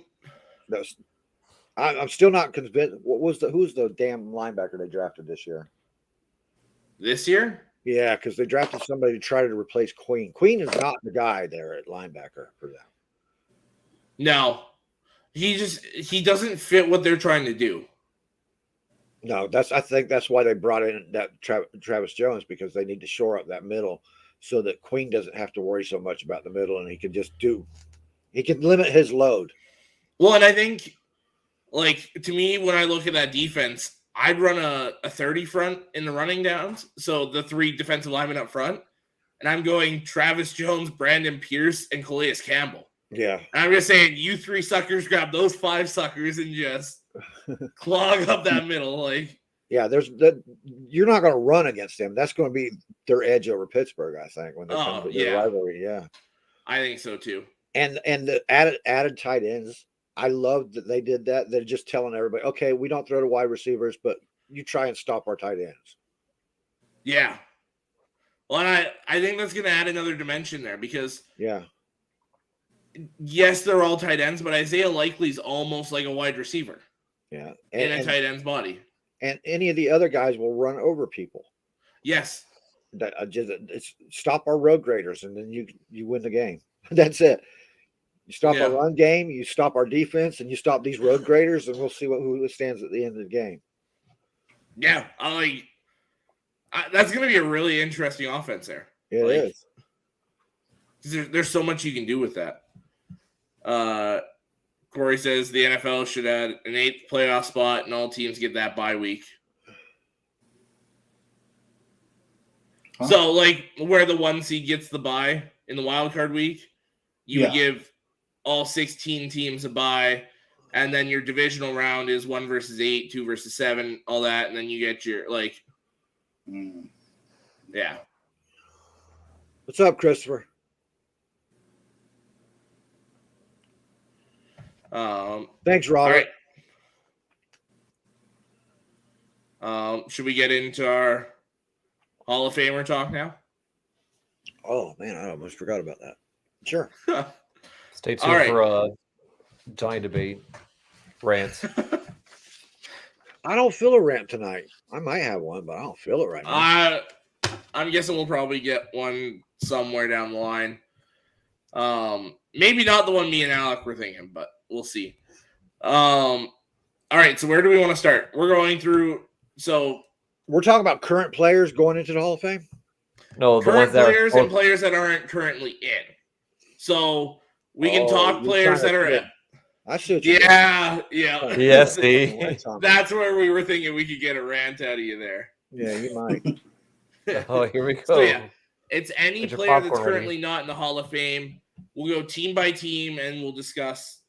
Speaker 3: I'm still not convinced. Who's the damn linebacker they drafted this year?
Speaker 1: This year?
Speaker 3: Yeah, because they drafted somebody to try to replace Queen. Queen is not the guy there at linebacker for them.
Speaker 1: No, he doesn't fit what they're trying to do.
Speaker 3: No, I think that's why they brought in that Travis Jones, because they need to shore up that middle so that Queen doesn't have to worry so much about the middle, and he can limit his load.
Speaker 1: Well, and I think, to me, when I look at that defense, I'd run a 30 front in the running downs, so the 3 defensive linemen up front, and I'm going Travis Jones, Brandon Pierce, and Calais Campbell.
Speaker 3: Yeah.
Speaker 1: And I'm just saying, you 3 suckers grab those 5 suckers and just clog up that middle.
Speaker 3: Yeah, you're not going to run against them. That's going to be their edge over Pittsburgh, I think, when they come to their rivalry. Yeah,
Speaker 1: I think so too.
Speaker 3: And the added tight ends, I love that they did that. They're just telling everybody, okay, we don't throw to wide receivers, but you try and stop our tight ends.
Speaker 1: Yeah. Well, and I think that's going to add another dimension there because yes, they're all tight ends, but Isaiah Likely's almost like a wide receiver.
Speaker 3: Yeah,
Speaker 1: in a tight end's body.
Speaker 3: And any of the other guys will run over people.
Speaker 1: Yes.
Speaker 3: That it's stop our road graders, and then you win the game. That's it. You stop our run game, you stop our defense, and you stop these road graders, and we'll see who stands at the end of the game.
Speaker 1: Yeah, that's going to be a really interesting offense there.
Speaker 3: It
Speaker 1: is. There's so much you can do with that. Corey says the NFL should add an 8th playoff spot, and all teams get that bye week. Huh? So, where the 1 seed gets the bye in the wild card week, you give all 16 teams a bye, and then your divisional round is 1 versus 8, 2 versus 7, all that, and then you get your yeah.
Speaker 3: What's up, Christopher? Thanks, Robert.
Speaker 1: All right. Should we get into our Hall of Famer talk now?
Speaker 3: Oh man, I almost forgot about that. Sure.
Speaker 2: Stay tuned for Johnny debate rants.
Speaker 3: I don't feel a rant tonight. I might have one, but I don't feel it right now.
Speaker 1: I'm guessing we'll probably get one somewhere down the line. Maybe not the one me and Alec were thinking, but we'll see. All right, so where do we want to start? We're going through. So
Speaker 3: we're talking about current players going into the Hall of Fame.
Speaker 2: No, the
Speaker 1: current players and players that aren't currently in. So we can talk players that are in.
Speaker 3: I see what
Speaker 1: you're doing.
Speaker 2: Yeah, see?
Speaker 1: That's where we were thinking we could get a rant out of you there.
Speaker 3: Yeah, you might.
Speaker 2: Oh, here we go.
Speaker 1: So yeah, it's any player that's currently not in the Hall of Fame. We'll go team by team, and we'll discuss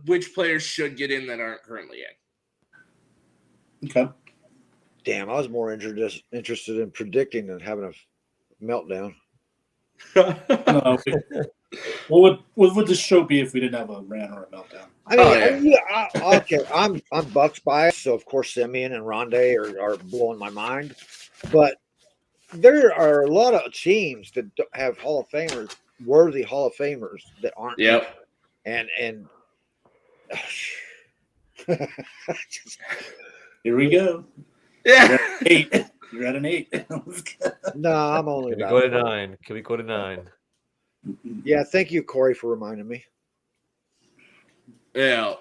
Speaker 1: which players should get in that aren't currently in.
Speaker 4: Okay.
Speaker 3: Damn, I was more interested in predicting than having a meltdown.
Speaker 4: What would this show be if we didn't have a rant or a meltdown?
Speaker 3: I mean, okay, I'm Bucs biased, so of course Simeon and Rondé are blowing my mind, but there are a lot of teams that have Hall of Famers, worthy Hall of Famers that aren't.
Speaker 1: Yep.
Speaker 3: And
Speaker 4: here we go.
Speaker 1: Yeah.
Speaker 4: You're at an 8.
Speaker 3: No, I'm only.
Speaker 2: Can we go to 9? Can we go to 9?
Speaker 3: Yeah, thank you, Corey, for reminding me.
Speaker 1: Yeah.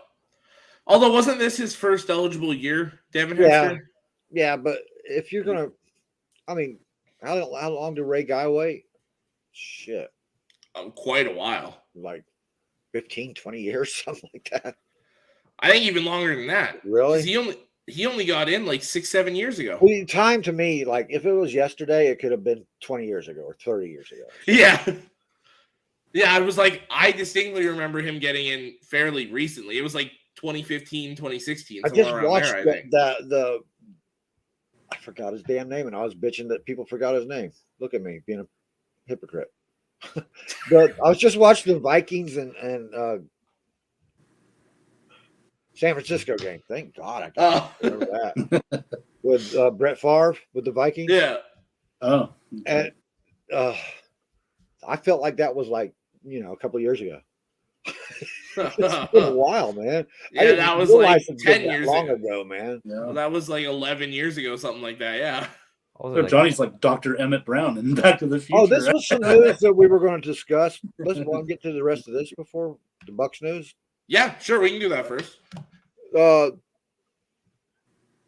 Speaker 1: Although, wasn't this his first eligible year, Devin Hester?
Speaker 3: Yeah, but if you're gonna, I mean, how long did Ray Guy wait? Shit.
Speaker 1: Quite a while.
Speaker 3: Like 15, 20 years, something like that.
Speaker 1: I think even longer than that.
Speaker 3: Really?
Speaker 1: He only got in like 6-7 years ago.
Speaker 3: Well, time to me, like if it was yesterday, it could have been 20 years ago or 30 years ago.
Speaker 1: Yeah. Yeah, I was like, I distinctly remember him getting in fairly recently. It was like 2015, 2016.
Speaker 3: I just watched the I forgot his damn name, and I was bitching that people forgot his name. Look at me being a hypocrite. But I was just watching the Vikings and San Francisco game. Thank God I remember that. With Brett Favre with the Vikings.
Speaker 1: Yeah.
Speaker 4: Oh.
Speaker 3: And I felt like that was like, a couple of years ago. It's been a while, man.
Speaker 1: Yeah, that was like 10 years
Speaker 3: ago, man.
Speaker 1: Yeah. Well, that was like 11 years ago, something like that. Yeah.
Speaker 4: So Johnny's like Dr. Emmett Brown in Back to the Future.
Speaker 3: Oh, this was some news that we were going to discuss. Let's get to the rest of this before the Bucs news.
Speaker 1: Yeah, sure. We can do that first.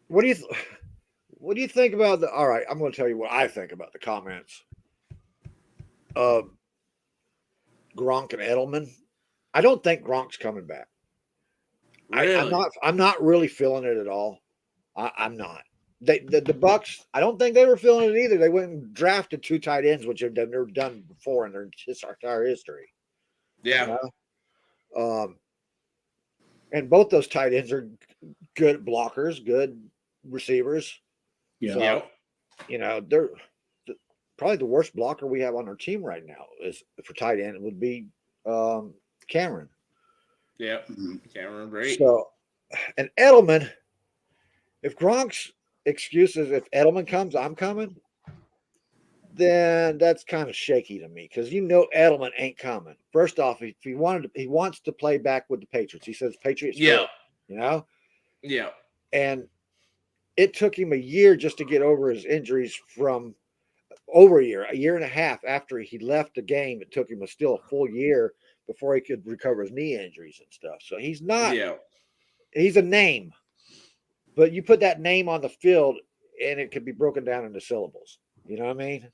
Speaker 3: What do you think about all right, I'm going to tell you what I think about the comments of Gronk and Edelman. I don't think Gronk's coming back.
Speaker 1: Really?
Speaker 3: I'm not really feeling it at all. I'm not. The Bucs, I don't think they were feeling it either. They went and drafted 2 tight ends, which they've never done before in their entire history.
Speaker 1: Yeah.
Speaker 3: And both those tight ends are good blockers, good receivers.
Speaker 4: Yeah.
Speaker 3: So, they're probably the worst blocker we have on our team right now is for tight end would be Cameron.
Speaker 1: Yeah. Cameron, great.
Speaker 3: So, and Edelman, if Gronk's excuse is if Edelman comes, I'm coming. then that's kind of shaky to me because Edelman ain't coming. First off, if he wants to play back with the Patriots. He says Patriots.
Speaker 1: Yeah.
Speaker 3: First,
Speaker 1: Yeah.
Speaker 3: And it took him a year just to get over his injuries from over a year and a half after he left the game. It took him still a full year before he could recover his knee injuries and stuff. So he's not. Yeah. He's a name, but you put that name on the field and it could be broken down into syllables. You know what I mean?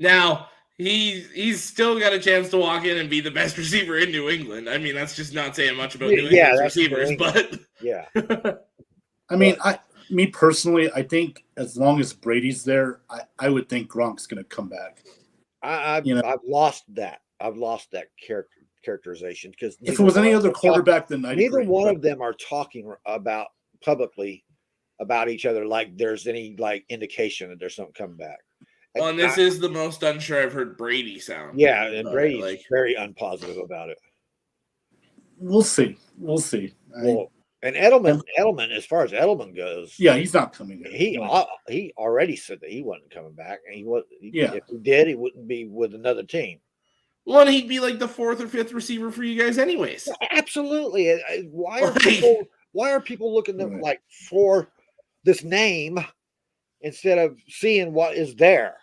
Speaker 1: Now, he's still got a chance to walk in and be the best receiver in New England. I mean, that's just not saying much about New England's receivers, but
Speaker 3: yeah.
Speaker 4: I mean, me personally, I think as long as Brady's there, I would think Gronk's going to come back.
Speaker 3: I've lost that. I've lost that characterization because
Speaker 4: if it was any other quarterback, then
Speaker 3: neither one of them are talking about publicly about each other like there's any indication that there's something coming back.
Speaker 1: Well, and this is the most unsure I've heard Brady sound.
Speaker 3: Yeah, and Brady's very unpositive about it.
Speaker 4: We'll see.
Speaker 3: And Edelman, as far as Edelman goes,
Speaker 4: yeah, he's not coming in.
Speaker 3: He already said that he wasn't coming back, and if he did, he wouldn't be with another team.
Speaker 1: Well, and he'd be like the fourth or fifth receiver for you guys, anyways.
Speaker 3: Absolutely. Why are people looking for this name instead of seeing what is there?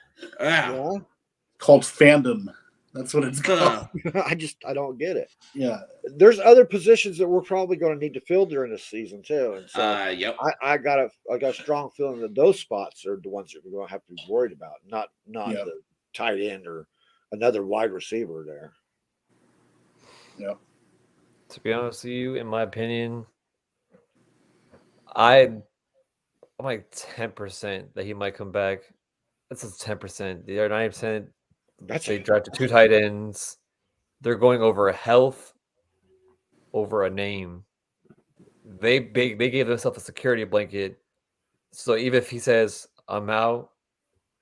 Speaker 4: Called fandom. That's what it's called.
Speaker 3: I don't get it.
Speaker 4: Yeah.
Speaker 3: There's other positions that we're probably going to need to fill during this season too. And so
Speaker 1: yep.
Speaker 3: I got a strong feeling that those spots are the ones that we're going to have to be worried about, not the tight end or another wide receiver there.
Speaker 4: Yeah.
Speaker 2: To be honest with you, in my opinion, I'm like 10% that he might come back. That's 10%. The other 9%. They drafted 2 tight ends. They're going over health, over a name. They gave themselves a security blanket. So even if he says, I'm out,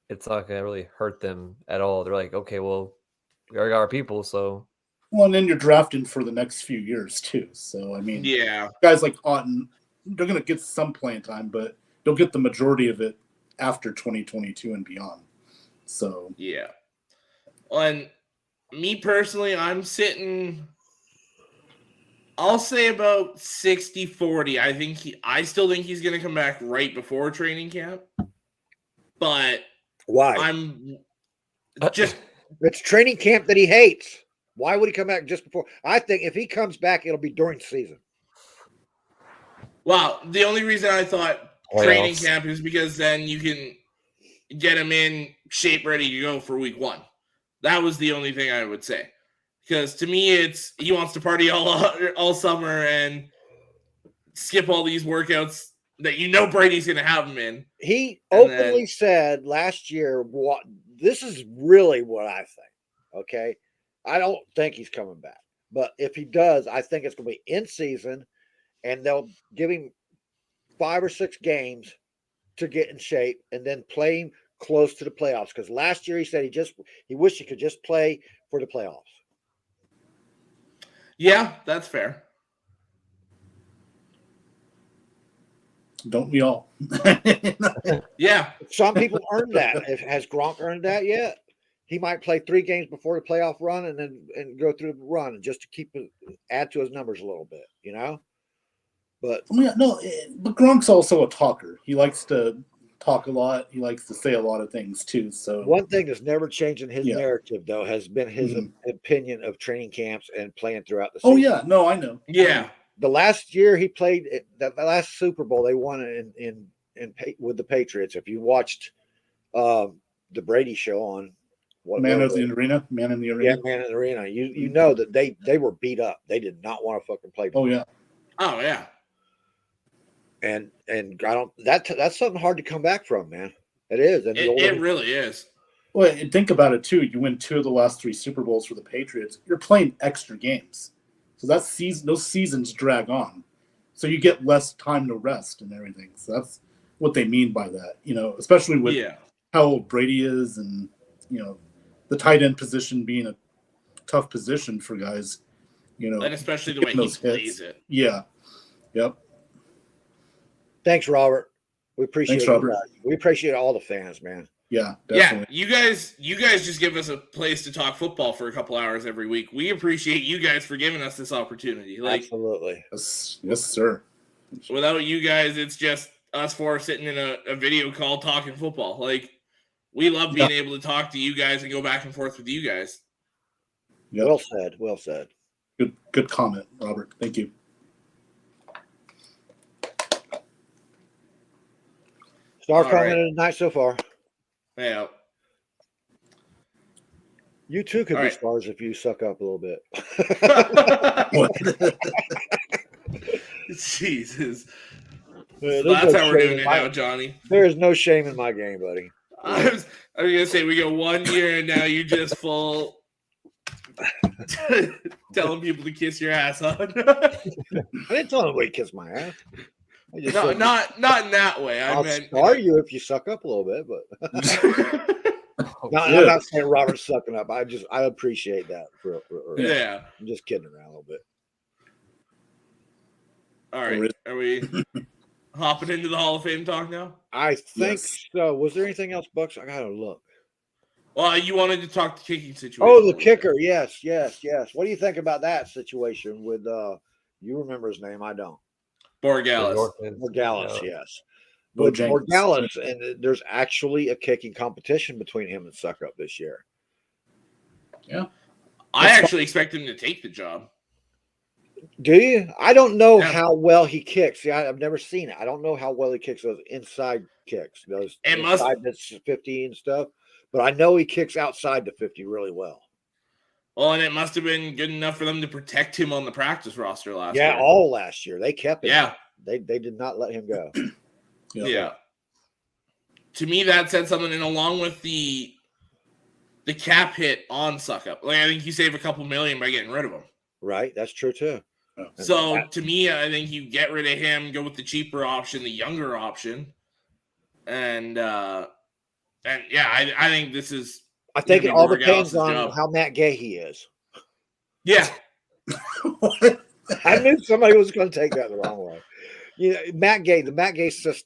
Speaker 2: it's not going to really hurt them at all. They're like, okay, well, we already got our people, so.
Speaker 4: Well, and then you're drafting for the next few years, too. So, I mean, guys like Otten, they're going to get some playing time, but they'll get the majority of it after 2022 and beyond. So.
Speaker 1: Yeah. And me personally, I'm sitting, I'll say about 60-40. I still think he's going to come back right before training camp. But
Speaker 3: why?
Speaker 1: I'm just
Speaker 3: it's training camp that he hates. Why would he come back just before? I think if he comes back, it'll be during season.
Speaker 1: Well, the only reason I thought training camp is because then you can get him in shape, ready to go for week 1. That was the only thing I would say. Because to me, it's he wants to party all summer and skip all these workouts that Brady's going to have him in.
Speaker 3: He openly said last year, this is really what I think, okay? I don't think he's coming back. But if he does, I think it's going to be in season, and they'll give him 5 or 6 games to get in shape and then play him close to the playoffs. Because last year he said he wished he could just play for the playoffs.
Speaker 1: Yeah, that's fair.
Speaker 4: Don't we all?
Speaker 1: Yeah.
Speaker 3: Some people earned that. Has Gronk earned that yet? He might play 3 games before the playoff run and go through the run just to add to his numbers a little bit, But
Speaker 4: but Gronk's also a talker. He likes to talk a lot. He likes to say a lot of things too. So
Speaker 3: one thing that's never changed in his narrative, though, has been his opinion of training camps and playing throughout the season.
Speaker 4: Oh yeah, no, I know.
Speaker 1: Yeah,
Speaker 3: the last year he played, the last Super Bowl they won in with the Patriots. If you watched the Brady show on
Speaker 4: Man in the Arena,
Speaker 3: yeah, Man in the Arena, you know that they were beat up. They did not want to fucking play.
Speaker 4: Oh yeah.
Speaker 1: Oh yeah.
Speaker 3: And I don't that's something hard to come back from, man. It is. And
Speaker 1: it really is.
Speaker 4: Well, and think about it too. You win 2 of the last 3 Super Bowls for the Patriots. You're playing extra games, so those seasons drag on. So you get less time to rest and everything. So that's what they mean by that. Especially with how old Brady is, and the tight end position being a tough position for guys.
Speaker 1: And especially the way he plays it.
Speaker 4: Yeah. Yep.
Speaker 3: Thanks, Robert. We appreciate
Speaker 4: Robert.
Speaker 3: We appreciate all the fans, man.
Speaker 4: Yeah, definitely.
Speaker 1: Yeah, you guys just give us a place to talk football for a couple hours every week. We appreciate you guys for giving us this opportunity.
Speaker 3: Absolutely.
Speaker 4: Yes, sir.
Speaker 1: Without you guys, it's just us four sitting in a video call talking football. We love being able to talk to you guys and go back and forth with you guys.
Speaker 3: Yep. Well said. Well said.
Speaker 4: Good comment, Robert. Thank you.
Speaker 3: Star comment of the night so far.
Speaker 1: Yeah.
Speaker 3: You too could be stars if you suck up a little bit.
Speaker 1: Jesus. That's how we're doing it now, Johnny.
Speaker 3: There is no shame in my game, buddy.
Speaker 1: I was gonna say we go 1 year and now you just full telling people to kiss your ass on.
Speaker 3: I didn't tell anybody to kiss my ass.
Speaker 1: No, not in that way.
Speaker 3: I'll star you if you suck up a little bit, but I'm not saying Robert's sucking up. I appreciate that.
Speaker 1: Yeah.
Speaker 3: I'm just kidding around a little bit.
Speaker 1: All right. Are we hopping into the Hall of Fame talk now?
Speaker 3: I think so. Was there anything else, Bucs? I gotta look.
Speaker 1: Well, you wanted to talk the kicking situation.
Speaker 3: Oh, the kicker. Yes. What do you think about that situation with you remember his name? I don't.
Speaker 1: Borgalis,
Speaker 3: yes. But Borgalis, and there's actually a kicking competition between him and Suckup this year.
Speaker 4: Yeah.
Speaker 1: I actually expect him to take the job.
Speaker 3: Do you? I don't know how well he kicks. See, I've never seen it. I don't know how well he kicks those inside kicks, those inside the 50 and stuff. But I know he kicks outside the 50 really well.
Speaker 1: Well, and it must have been good enough for them to protect him on the practice roster last year.
Speaker 3: Yeah, all last year. They kept him.
Speaker 1: Yeah.
Speaker 3: They did not let him go.
Speaker 1: Yeah. To me, that said something, and along with the cap hit on Suckup. I think you save a couple million by getting rid of him.
Speaker 3: Right. That's true, too.
Speaker 1: So, to me, I think you get rid of him, go with the cheaper option, the younger option. And I think this is...
Speaker 3: I think it all depends on how Matt Gahey is.
Speaker 1: Yeah.
Speaker 3: I knew somebody was going to take that the wrong way. The Matt Gay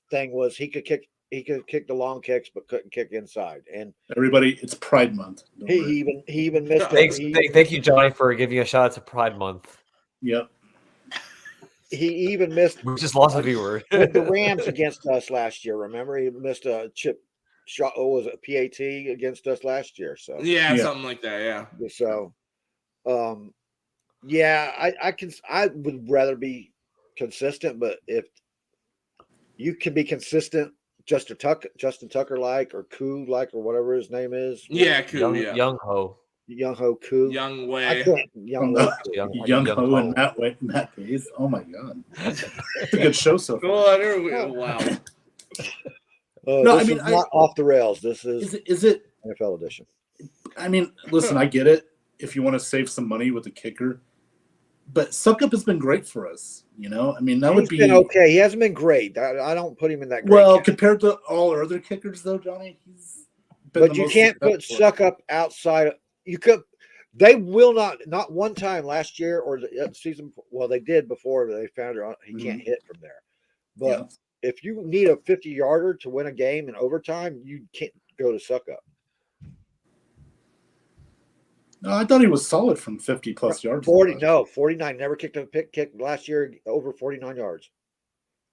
Speaker 3: thing was he could kick the long kicks but couldn't kick inside. And
Speaker 4: everybody, it's Pride Month.
Speaker 3: He even missed
Speaker 2: it. Thank you, Johnny, for giving a shout out to Pride Month.
Speaker 4: Yep.
Speaker 3: He even missed.
Speaker 2: We just lost a viewer.
Speaker 3: The Rams against us last year. Remember, he missed a chip shot. Oh, was it PAT against us last year? So
Speaker 1: something like that. Yeah.
Speaker 3: So, I would rather be consistent, but if you can be consistent, Justin Tucker like, or Koo like, or whatever his name is.
Speaker 1: Yeah, Koo.
Speaker 2: Young Ho
Speaker 3: Koo.
Speaker 1: Young Way.
Speaker 4: Young Ho and Matt Gaze. Oh my God, it's a good show so far.
Speaker 1: Wow.
Speaker 3: No, this is not off the rails. This is
Speaker 4: it
Speaker 3: NFL edition.
Speaker 4: I mean, listen, I get it. If you want to save some money with the kicker, but Suckup has been great for us. I mean, he's been
Speaker 3: okay. He hasn't been great. I don't put him in that great
Speaker 4: category. Compared to all our other kickers, though, Johnny,
Speaker 3: but you can't put Suckup outside. You could. They will not one time last year or the season. Well, they did before they found out he can't hit from there. But if you need a 50-yarder to win a game in overtime, you can't go to Suckup.
Speaker 4: No, I thought he was solid from 50-plus yards.
Speaker 3: 49. Never kicked a kick last year over 49 yards.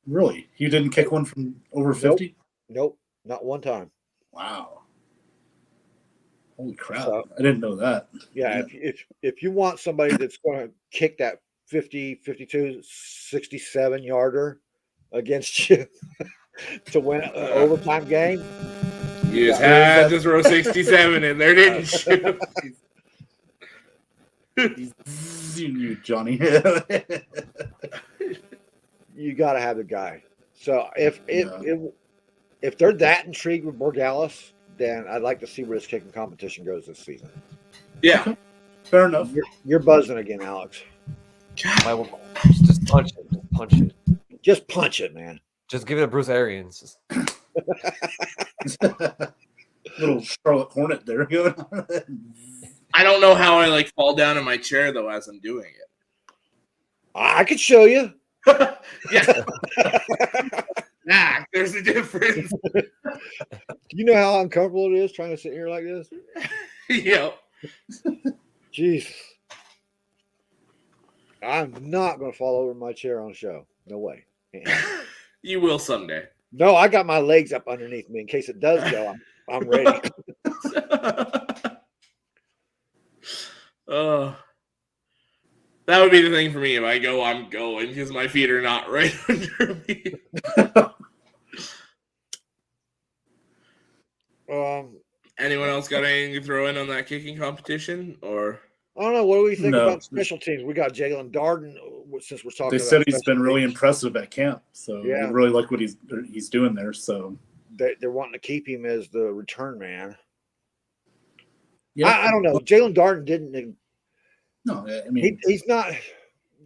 Speaker 4: Really? You didn't kick one from over 50?
Speaker 3: Nope, not one time.
Speaker 4: Wow. Holy crap. I didn't know that.
Speaker 3: Yeah. If you want somebody that's going to kick that 50, 52, 67-yarder against you to win an overtime game,
Speaker 1: you just had to throw 67 in there, didn't you?
Speaker 4: You, Johnny.
Speaker 3: You got to have the guy. So if they're that intrigued with Borgalis, then I'd like to see where this kicking competition goes this season.
Speaker 1: Yeah,
Speaker 4: fair enough.
Speaker 3: You're buzzing again, Alex.
Speaker 2: Just punch it. Just punch it.
Speaker 3: Just punch it, man.
Speaker 2: Just give it to Bruce Arians.
Speaker 4: Little Charlotte Hornet there going on.
Speaker 1: I don't know how I fall down in my chair though as I'm doing it.
Speaker 3: I could show you.
Speaker 1: Yeah. There's a difference.
Speaker 3: You know how uncomfortable it is trying to sit here like this?
Speaker 1: Yeah.
Speaker 3: Jesus. I'm not going to fall over my chair on the show. No way.
Speaker 1: You will someday.
Speaker 3: No, I got my legs up underneath me in case it does go. I'm ready.
Speaker 1: That would be the thing for me. If I go, I'm going because my feet are not right under me. Anyone else got anything to throw in on that kicking competition? Or
Speaker 3: I don't know. What do we think about special teams? We got Jalen Darden. Since we're talking,
Speaker 4: they said he's been really impressive at camp, so they really like what he's doing there. So
Speaker 3: they're wanting to keep him as the return man. Yeah, I don't know. Jalen Darden didn't.
Speaker 4: No, I mean
Speaker 3: he's not.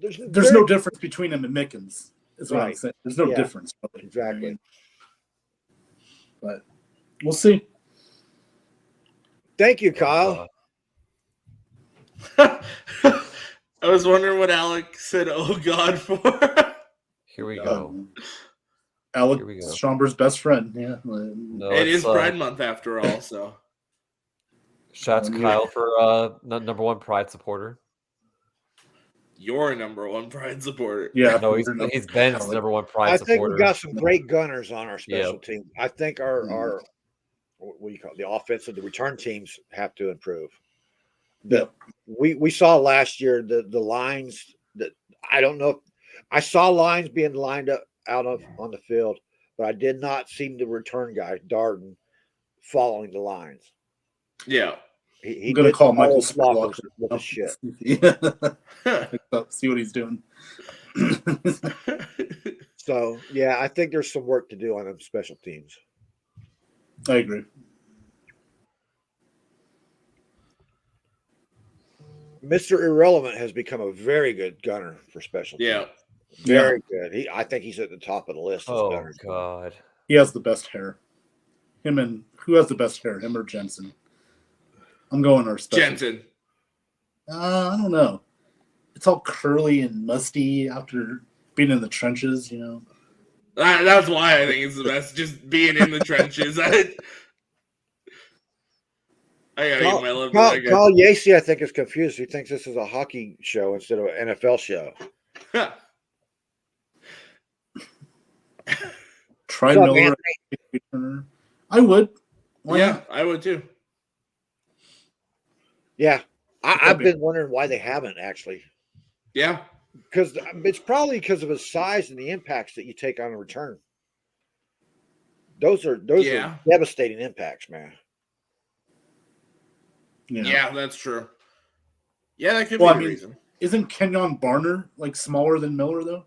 Speaker 4: There's no difference between him and Mickens. Is what I'm saying. There's no difference. Really.
Speaker 3: Exactly.
Speaker 4: I mean, but we'll see.
Speaker 3: Thank you, Kyle.
Speaker 1: I was wondering what Alec said, "Oh God," for.
Speaker 2: Here we go.
Speaker 4: Alec Schomburg's best friend. Yeah.
Speaker 1: No, it is Pride Month after all, so.
Speaker 2: Shouts Kyle for number one Pride supporter.
Speaker 1: Your number one Pride supporter.
Speaker 2: Yeah. No, he's Ben's number one Pride supporter.
Speaker 3: I think we got some great gunners on our special team. I think our what do you call it? The offensive, the return teams have to improve. We saw last year the lines that I don't know. I saw lines being lined up on the field, but I did not see the return guy Darden following the lines.
Speaker 1: Yeah,
Speaker 4: I'm gonna call Michael Spurlock
Speaker 3: with the shit.
Speaker 4: See what he's doing.
Speaker 3: So yeah, I think there's some work to do on them special teams.
Speaker 4: I agree.
Speaker 3: Mr. Irrelevant has become a very good gunner for special teams.
Speaker 1: Yeah.
Speaker 3: Very good. I think he's at the top of the list.
Speaker 2: Oh, God.
Speaker 4: He has the best hair. Who has the best hair? Him or Jensen? I'm going our special.
Speaker 1: Jensen.
Speaker 4: I don't know. It's all curly and musty after being in the trenches, you know.
Speaker 1: That's why I think it's the best. Just being in the trenches. I gotta get my love.
Speaker 3: Carl Yacey, I think, is confused. He thinks this is a hockey show instead of an NFL show.
Speaker 4: Try Miller. I would.
Speaker 1: Yeah, I would too.
Speaker 3: Yeah, I've been wondering why they haven't actually.
Speaker 1: Yeah,
Speaker 3: because it's probably because of his size and the impacts that you take on a return. Those are devastating impacts, man.
Speaker 1: Yeah, that's true. Yeah, that could be the reason.
Speaker 4: Isn't Kenyon Barner like smaller than Miller though?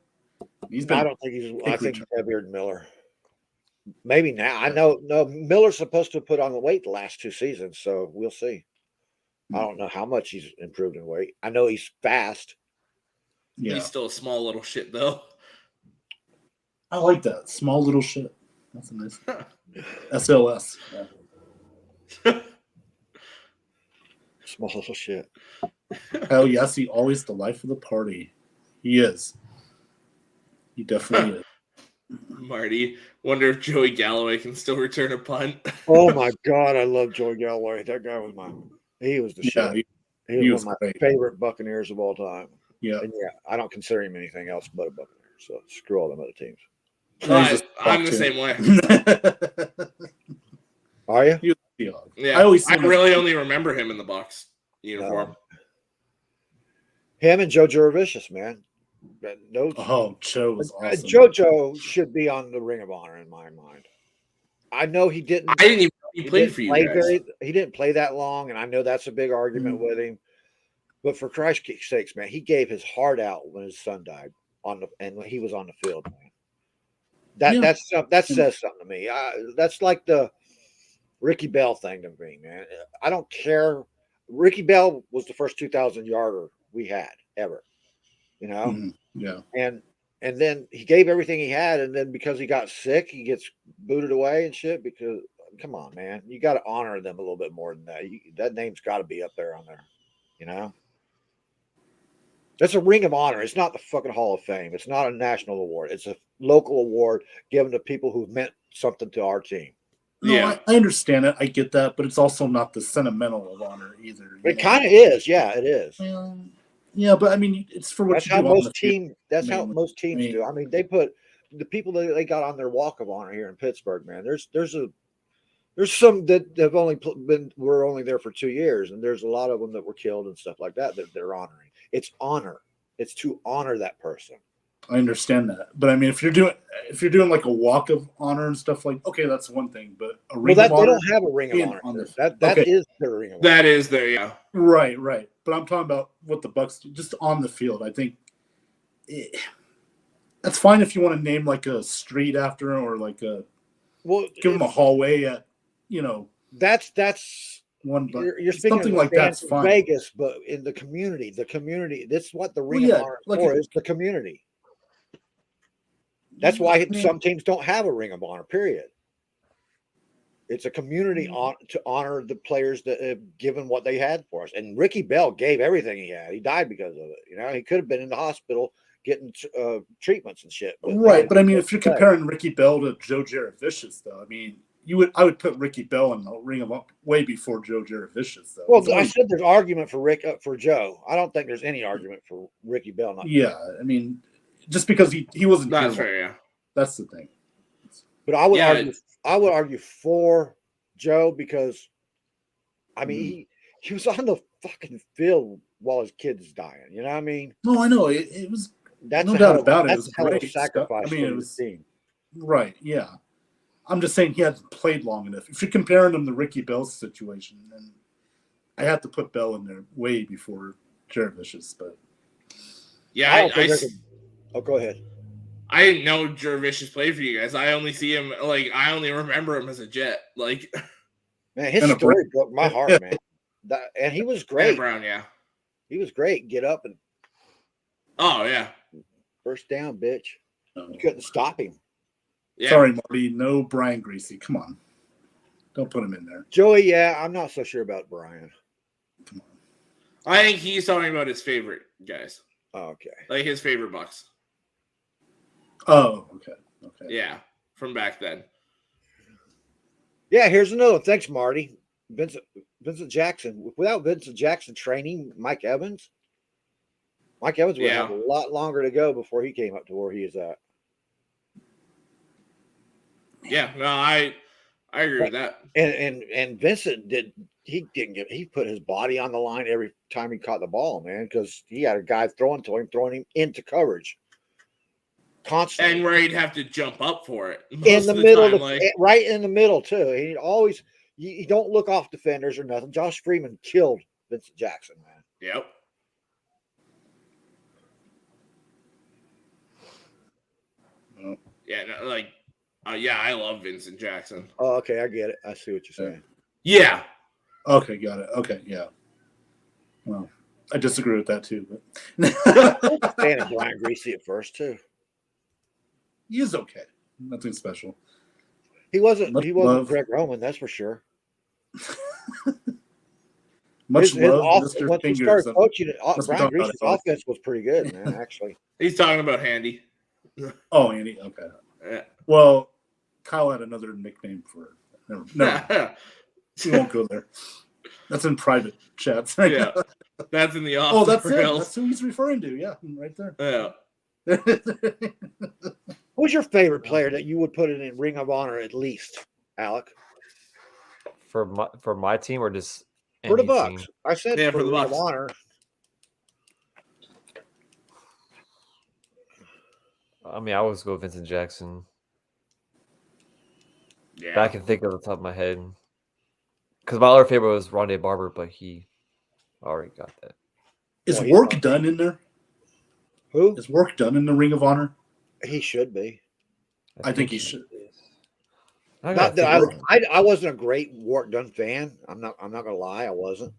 Speaker 3: I don't think he's. I think he's heavier than Miller. Maybe now. I know. No, Miller's supposed to put on the weight the last 2 seasons, so we'll see. I don't know how much he's improved in weight. I know he's fast.
Speaker 1: Yeah. He's still a small little shit, though.
Speaker 4: I like that. Small little shit. That's a nice SLS. Yeah.
Speaker 3: Small little shit.
Speaker 4: Hell yes, he always the life of the party. He is. He definitely is.
Speaker 1: Marty, wonder if Joey Galloway can still return a punt.
Speaker 3: Oh my God, I love Joey Galloway. That guy was he was the shit. He was one of my favorite Buccaneers of all time.
Speaker 4: Yeah.
Speaker 3: And I don't consider him anything else but a Buccaneer. So screw all them other teams.
Speaker 1: I'm the same way.
Speaker 3: Are you?
Speaker 1: Yeah. I really only remember him in the Bucs uniform.
Speaker 3: Him and Joe Jurevicius, man.
Speaker 4: Joe was awesome.
Speaker 3: JoJo should be on the Ring of Honor in my mind. I know he didn't.
Speaker 1: I didn't even know he played for you guys.
Speaker 3: He didn't play that long, and I know that's a big argument with him. But for Christ's sakes, man, he gave his heart out when his son died and when he was on the field, man. That says something to me. That's like the Ricky Bell thing to me, man. I don't care. Ricky Bell was the first 2,000 yarder we had ever. You know?
Speaker 4: Mm-hmm. Yeah.
Speaker 3: And then he gave everything he had, and then because he got sick, he gets booted away and shit. Because come on, man, you got to honor them a little bit more than that. That name's got to be up there on there. You know, that's a Ring of Honor. It's not the fucking Hall of Fame. It's not a national award. It's a local award given to people who've meant something to our team.
Speaker 4: No, I understand it. I get that, but it's also not the sentimental of honor either.
Speaker 3: It kind of is. Yeah, it is.
Speaker 4: Yeah, but I mean, it's for what
Speaker 3: that's
Speaker 4: you
Speaker 3: how
Speaker 4: do.
Speaker 3: That's how most teams do. I mean, they put the people that they got on their walk of honor here in Pittsburgh. Man, there's some that have were only there for 2 years, and there's a lot of them that were killed and stuff like that they're honoring. It's honor. It's to honor that person.
Speaker 4: I understand that, but I mean, if you're doing like a walk of honor and stuff like, okay, that's one thing. But a ring of honor,
Speaker 3: they don't have a ring of honor. That is their ring of honor.
Speaker 1: That is their
Speaker 4: Right. But I'm talking about what the Bucs do, just on the field. I think that's fine if you want to name like a street after him or like give him a hallway at
Speaker 3: That's
Speaker 4: one. But
Speaker 3: you're speaking
Speaker 4: something like that's fine.
Speaker 3: Vegas, but in the community, this is what the ring of honor is the community. That's why some teams don't have a ring of honor, period. It's a community to honor the players that have given what they had for us. And Ricky Bell gave everything he had. He died because of it. He could have been in the hospital getting treatments and shit.
Speaker 4: But I mean, if you're comparing Ricky Bell to Joe Jaravicious, though, I mean, I would put Ricky Bell in the ring of honor way before Joe Jaravicious, though.
Speaker 3: Well, I said there's argument for Joe. I don't think there's any argument for Ricky Bell.
Speaker 4: I mean, just because he wasn't.
Speaker 1: That's fair, yeah.
Speaker 4: That's the thing.
Speaker 3: But I would argue for Joe because, I mean, he was on the fucking field while his kid's dying. You know what I mean?
Speaker 4: No, I know it was.
Speaker 3: That's
Speaker 4: no doubt about it. It was
Speaker 3: a
Speaker 4: great
Speaker 3: sacrifice.
Speaker 4: I mean, it was right. Yeah, I'm just saying he hasn't played long enough. If you're comparing him to Ricky Bell's situation, then I have to put Bell in there way before Jaravicious. But
Speaker 1: yeah,
Speaker 3: go ahead.
Speaker 1: I didn't know Jaravicious played for you guys. I only see him I only remember him as a Jet. Man,
Speaker 3: his story broke my heart, man. And he was great.
Speaker 1: And Brown, yeah,
Speaker 3: he was great. Get up and first down, bitch. You couldn't stop him.
Speaker 1: Yeah.
Speaker 4: Sorry, Marty. No Brian Greasy. Come on, don't put him in there.
Speaker 3: Joey, yeah, I'm not so sure about Brian.
Speaker 4: Come on.
Speaker 1: I think he's talking about his favorite guys.
Speaker 3: Oh, okay,
Speaker 1: like his favorite Bucs.
Speaker 4: Oh, okay.
Speaker 1: Yeah, from back then.
Speaker 3: Yeah, here's another one. Thanks, Marty. Vincent Jackson. Without Vincent Jackson training Mike Evans would have a lot longer to go before he came up to where he is at.
Speaker 1: Yeah, no, I agree with that.
Speaker 3: And Vincent he put his body on the line every time he caught the ball, man, because he had a guy throwing him into coverage. Constantly.
Speaker 1: And where he'd have to jump up for it
Speaker 3: in the middle, right in the middle too. He always you don't look off defenders or nothing. Josh Freeman killed Vincent Jackson, man.
Speaker 1: Yep. Yeah, I love Vincent Jackson.
Speaker 3: Oh, okay, I get it. I see what you're saying.
Speaker 1: Yeah.
Speaker 4: Okay, got it. Okay, yeah. Well, I disagree with that too, but
Speaker 3: fan of Brian Greasy at first too.
Speaker 4: He is okay. Nothing special.
Speaker 3: He wasn't Greg Roman, that's for sure.
Speaker 4: Much love, Mr.
Speaker 3: Once he started coaching, Brian Greasy's offense was pretty good, man, actually.
Speaker 1: He's talking about Handy.
Speaker 4: Oh, Andy. Okay.
Speaker 1: Yeah.
Speaker 4: Well, Kyle had another nickname for it. No. We won't go there. That's in private chats.
Speaker 1: Yeah. That's in the office.
Speaker 4: Oh, that's it. That's who he's referring to. Yeah, right there.
Speaker 1: Yeah.
Speaker 3: Who's your favorite player that you would put in Ring of Honor at least, Alec?
Speaker 2: For my team or just
Speaker 3: for the Bucs?
Speaker 2: Team?
Speaker 3: I said for the Ring of Honor.
Speaker 2: I mean, I always go Vincent Jackson.
Speaker 1: Yeah.
Speaker 2: But I can think of the top of my head. Because my other favorite was Rondé Barber, but he already got that.
Speaker 4: Is work done in there?
Speaker 3: Who?
Speaker 4: Is work done in the Ring of Honor?
Speaker 3: He should be.
Speaker 4: I think he should.
Speaker 3: Not that I wasn't a great Work Done fan. I'm not gonna lie, I wasn't.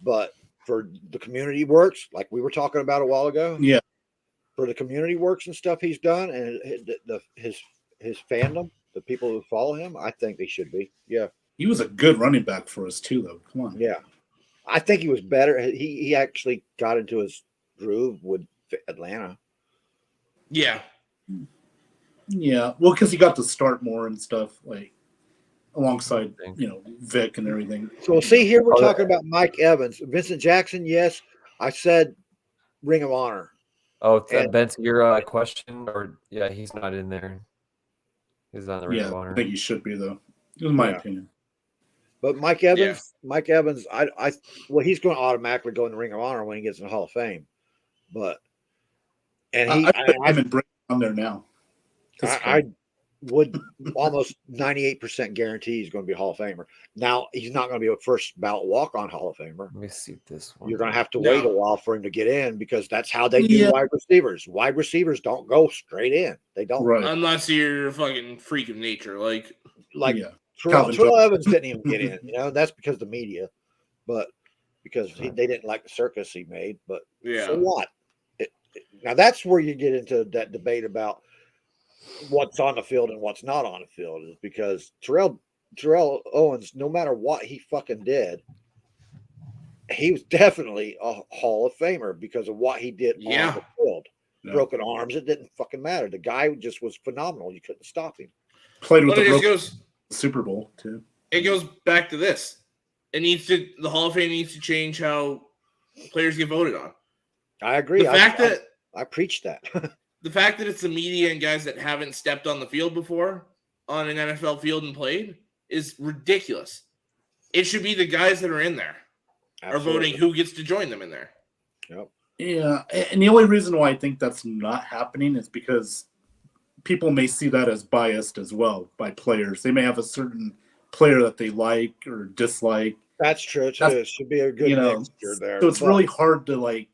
Speaker 3: But for the community works, like we were talking about a while ago.
Speaker 4: Yeah.
Speaker 3: For the community works and stuff he's done, and his fandom, the people who follow him, I think they should be. Yeah.
Speaker 4: He was a good running back for us too, though. Come on.
Speaker 3: Yeah. I think he was better. He actually got into his groove with Atlanta.
Speaker 1: Yeah.
Speaker 4: Yeah. Well, because he got to start more and stuff. Like, alongside Vic and everything.
Speaker 3: So see here, we're talking about Mike Evans, Vincent Jackson. Yes, I said Ring of Honor.
Speaker 2: Oh, Ben's your question, or he's not in there. He's on the Ring of Honor.
Speaker 4: I think he should be though, in my opinion.
Speaker 3: But Mike Evans, he's going to automatically go in the Ring of Honor when he gets in the Hall of Fame. But
Speaker 4: I put him and bring him on there now.
Speaker 3: I would almost 98% guarantee he's going to be a Hall of Famer. Now he's not going to be a first ballot walk-on Hall of Famer.
Speaker 2: Let me see this one.
Speaker 3: You're going to have to wait a while for him to get in because that's how they do wide receivers. Wide receivers don't go straight in. They don't,
Speaker 1: unless you're a fucking freak of nature, like
Speaker 3: Terrell Owens didn't even get in. That's because of the media, but because they didn't like the circus he made. But so what? Now that's where you get into that debate about what's on the field and what's not on the field, is because Terrell Owens, no matter what he fucking did, he was definitely a Hall of Famer because of what he did on the field. Broken arms, it didn't fucking matter. The guy just was phenomenal. You couldn't stop him.
Speaker 4: Played with the Super Bowl too.
Speaker 1: It goes back to this. The Hall of Fame needs to change how players get voted on.
Speaker 3: I agree. I preach that.
Speaker 1: The fact that it's the media and guys that haven't stepped on the field before on an NFL field and played is ridiculous. It should be the guys that are in there are voting who gets to join them in there.
Speaker 3: Yep.
Speaker 4: Yeah, and the only reason why I think that's not happening is because people may see that as biased as well by players. They may have a certain player that they like or dislike.
Speaker 3: That's true too. It should be a good mixture there.
Speaker 4: So it's really hard to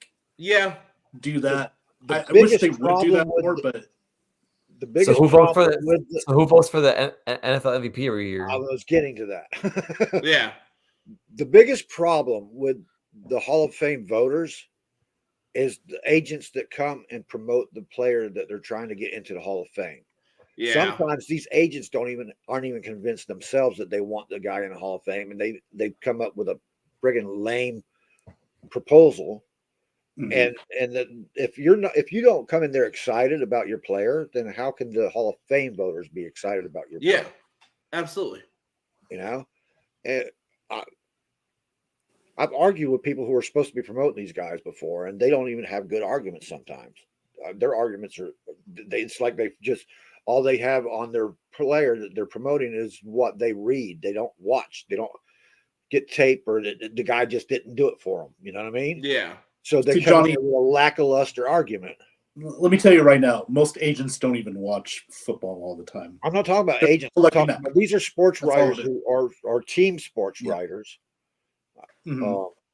Speaker 4: do that. I wish they would do that more, but
Speaker 3: the biggest
Speaker 2: who votes for the NFL MVP every year?
Speaker 3: I was getting to that.
Speaker 1: Yeah.
Speaker 3: The biggest problem with the Hall of Fame voters is the agents that come and promote the player that they're trying to get into the Hall of Fame. Yeah. Sometimes these agents aren't even convinced themselves that they want the guy in the Hall of Fame, and they come up with a friggin' lame proposal. Mm-hmm. And if you don't come in there excited about your player, then how can the Hall of Fame voters be excited about your player?
Speaker 1: Yeah, absolutely.
Speaker 3: And I've argued with people who are supposed to be promoting these guys before, and they don't even have good arguments sometimes. Their arguments it's like all they have on their player that they're promoting is what they read. They don't watch. They don't get tape, or the guy just didn't do it for them. You know what I mean?
Speaker 1: Yeah.
Speaker 3: So they come in with a lackluster argument.
Speaker 4: Let me tell you right now, most agents don't even watch football all the time.
Speaker 3: I'm not talking about agents. These are sports writers who are team sports writers. Mm-hmm.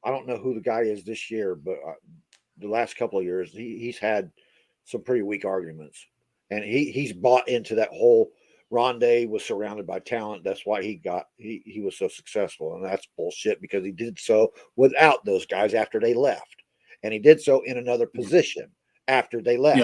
Speaker 3: I don't know who the guy is this year, but the last couple of years, he's had some pretty weak arguments. And he's bought into that whole Rondé was surrounded by talent. That's why he was so successful. And that's bullshit because he did so without those guys after they left. And he did so in another position after they left. Yeah.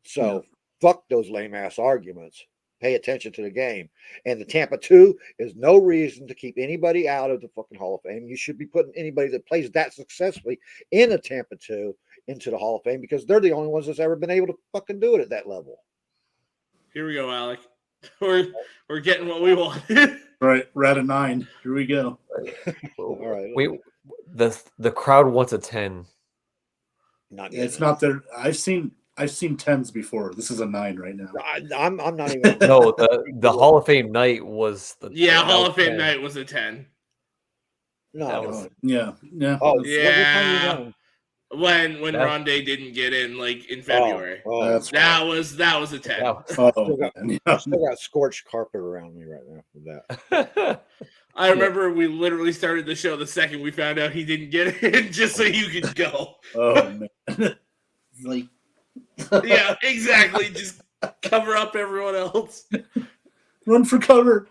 Speaker 3: So fuck those lame ass arguments. Pay attention to the game. And the Tampa 2 is no reason to keep anybody out of the fucking Hall of Fame. You should be putting anybody that plays that successfully in a Tampa 2 into the Hall of Fame because they're the only ones that's ever been able to fucking do it at that level.
Speaker 1: Here we go, Alec. We're getting what we want.
Speaker 4: Right, we're at a 9. Here we go.
Speaker 3: All right.
Speaker 2: The crowd wants a 10.
Speaker 4: It's not there. I've seen 10s before. This is a 9 right now.
Speaker 3: I'm not even.
Speaker 2: No, the Hall of Fame night was
Speaker 1: Hall of Fame night was a 10.
Speaker 3: No.
Speaker 4: Yeah.
Speaker 3: Oh
Speaker 1: yeah. When Rondé didn't get in in February. That was a 10.
Speaker 3: Still got scorched carpet around me right now for that.
Speaker 1: I remember we literally started the show the second we found out he didn't get in just so you could go.
Speaker 4: Oh man.
Speaker 1: Yeah, exactly. Just cover up everyone else.
Speaker 4: Run for cover.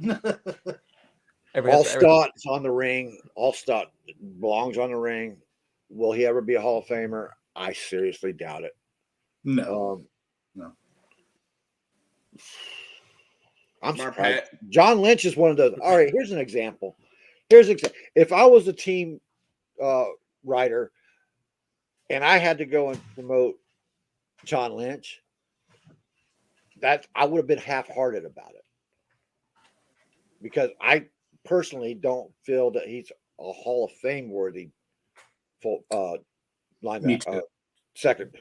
Speaker 3: Allstott's on the ring. Allstott belongs on the ring. Will he ever be a Hall of Famer? I seriously doubt it.
Speaker 4: No.
Speaker 3: I'm surprised. John Lynch is one of those. All right, here's an example. If I was a team writer and I had to go and promote John Lynch, I would have been half-hearted about it. because I personally don't feel that he's a Hall of Fame worthy linebacker. Second,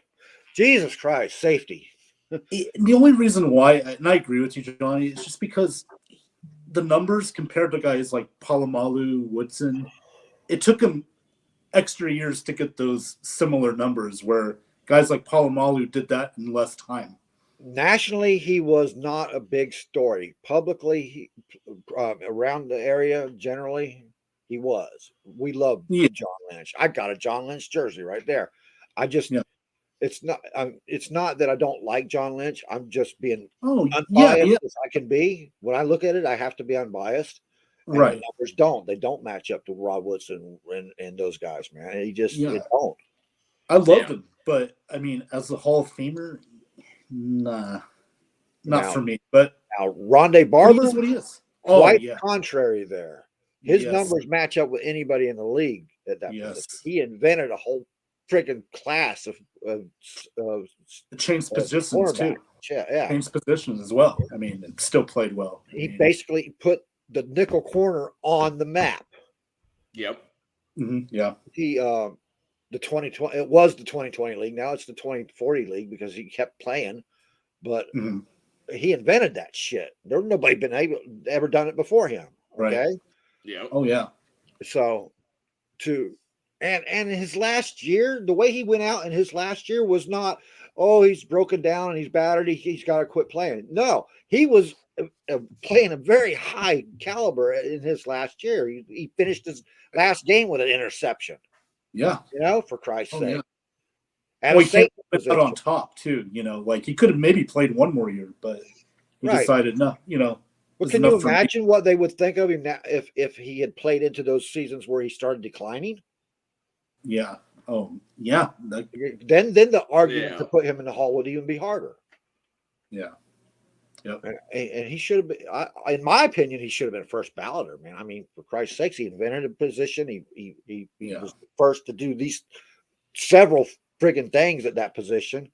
Speaker 3: Jesus Christ, safety.
Speaker 4: The only reason why, and I agree with you, Johnny, is just because the numbers compared to guys like Palomalu, Woodson, it took him extra years to get those similar numbers where guys like Palomalu did that in less time.
Speaker 3: Nationally, he was not a big story. Publicly, around the area, generally, he was. We love John Lynch. I got a John Lynch jersey right there. I just, it's not that I don't like John Lynch. I'm just being unbiased as I can be. When I look at it, I have to be unbiased. And
Speaker 4: right.
Speaker 3: The numbers they don't match up to Rod Woodson and those guys, man. It don't.
Speaker 4: I loved him, but I mean, as a Hall of Famer, nah, not for me. But
Speaker 3: now, Rondé Barber
Speaker 4: is what he is.
Speaker 3: Quite contrary there. His numbers match up with anybody in the league at that position. He invented a whole freaking class of
Speaker 4: changed positions too.
Speaker 3: Yeah,
Speaker 4: changed positions as well. I mean, it still played well.
Speaker 3: He basically put the nickel corner on the map.
Speaker 1: Yep.
Speaker 4: Mm-hmm. Yeah.
Speaker 3: He the 2020 it was the 2020 league. Now it's the 2040 league because he kept playing, but he invented that shit. There's nobody ever done it before him. Okay.
Speaker 4: Right.
Speaker 1: Yeah.
Speaker 4: Oh yeah.
Speaker 3: So and his last year, the way he went out in his last year was not, he's broken down and he's battered. He's got to quit playing. No, he was playing a very high caliber in his last year. He finished his last game with an interception.
Speaker 4: Yeah.
Speaker 3: For Christ's sake.
Speaker 4: Yeah.
Speaker 3: And
Speaker 4: he can't put that on top too, like he could have maybe played one more year, but he decided no,
Speaker 3: But can you imagine what they would think of him now if he had played into those seasons where he started declining?
Speaker 4: Yeah. Oh, yeah.
Speaker 3: Then the argument to put him in the Hall would even be harder.
Speaker 4: Yeah. Yep.
Speaker 3: And he should have been, in my opinion, he should have been a first balloter, man. I mean, for Christ's sakes, he invented a position. He was the first to do these several friggin' things at that position.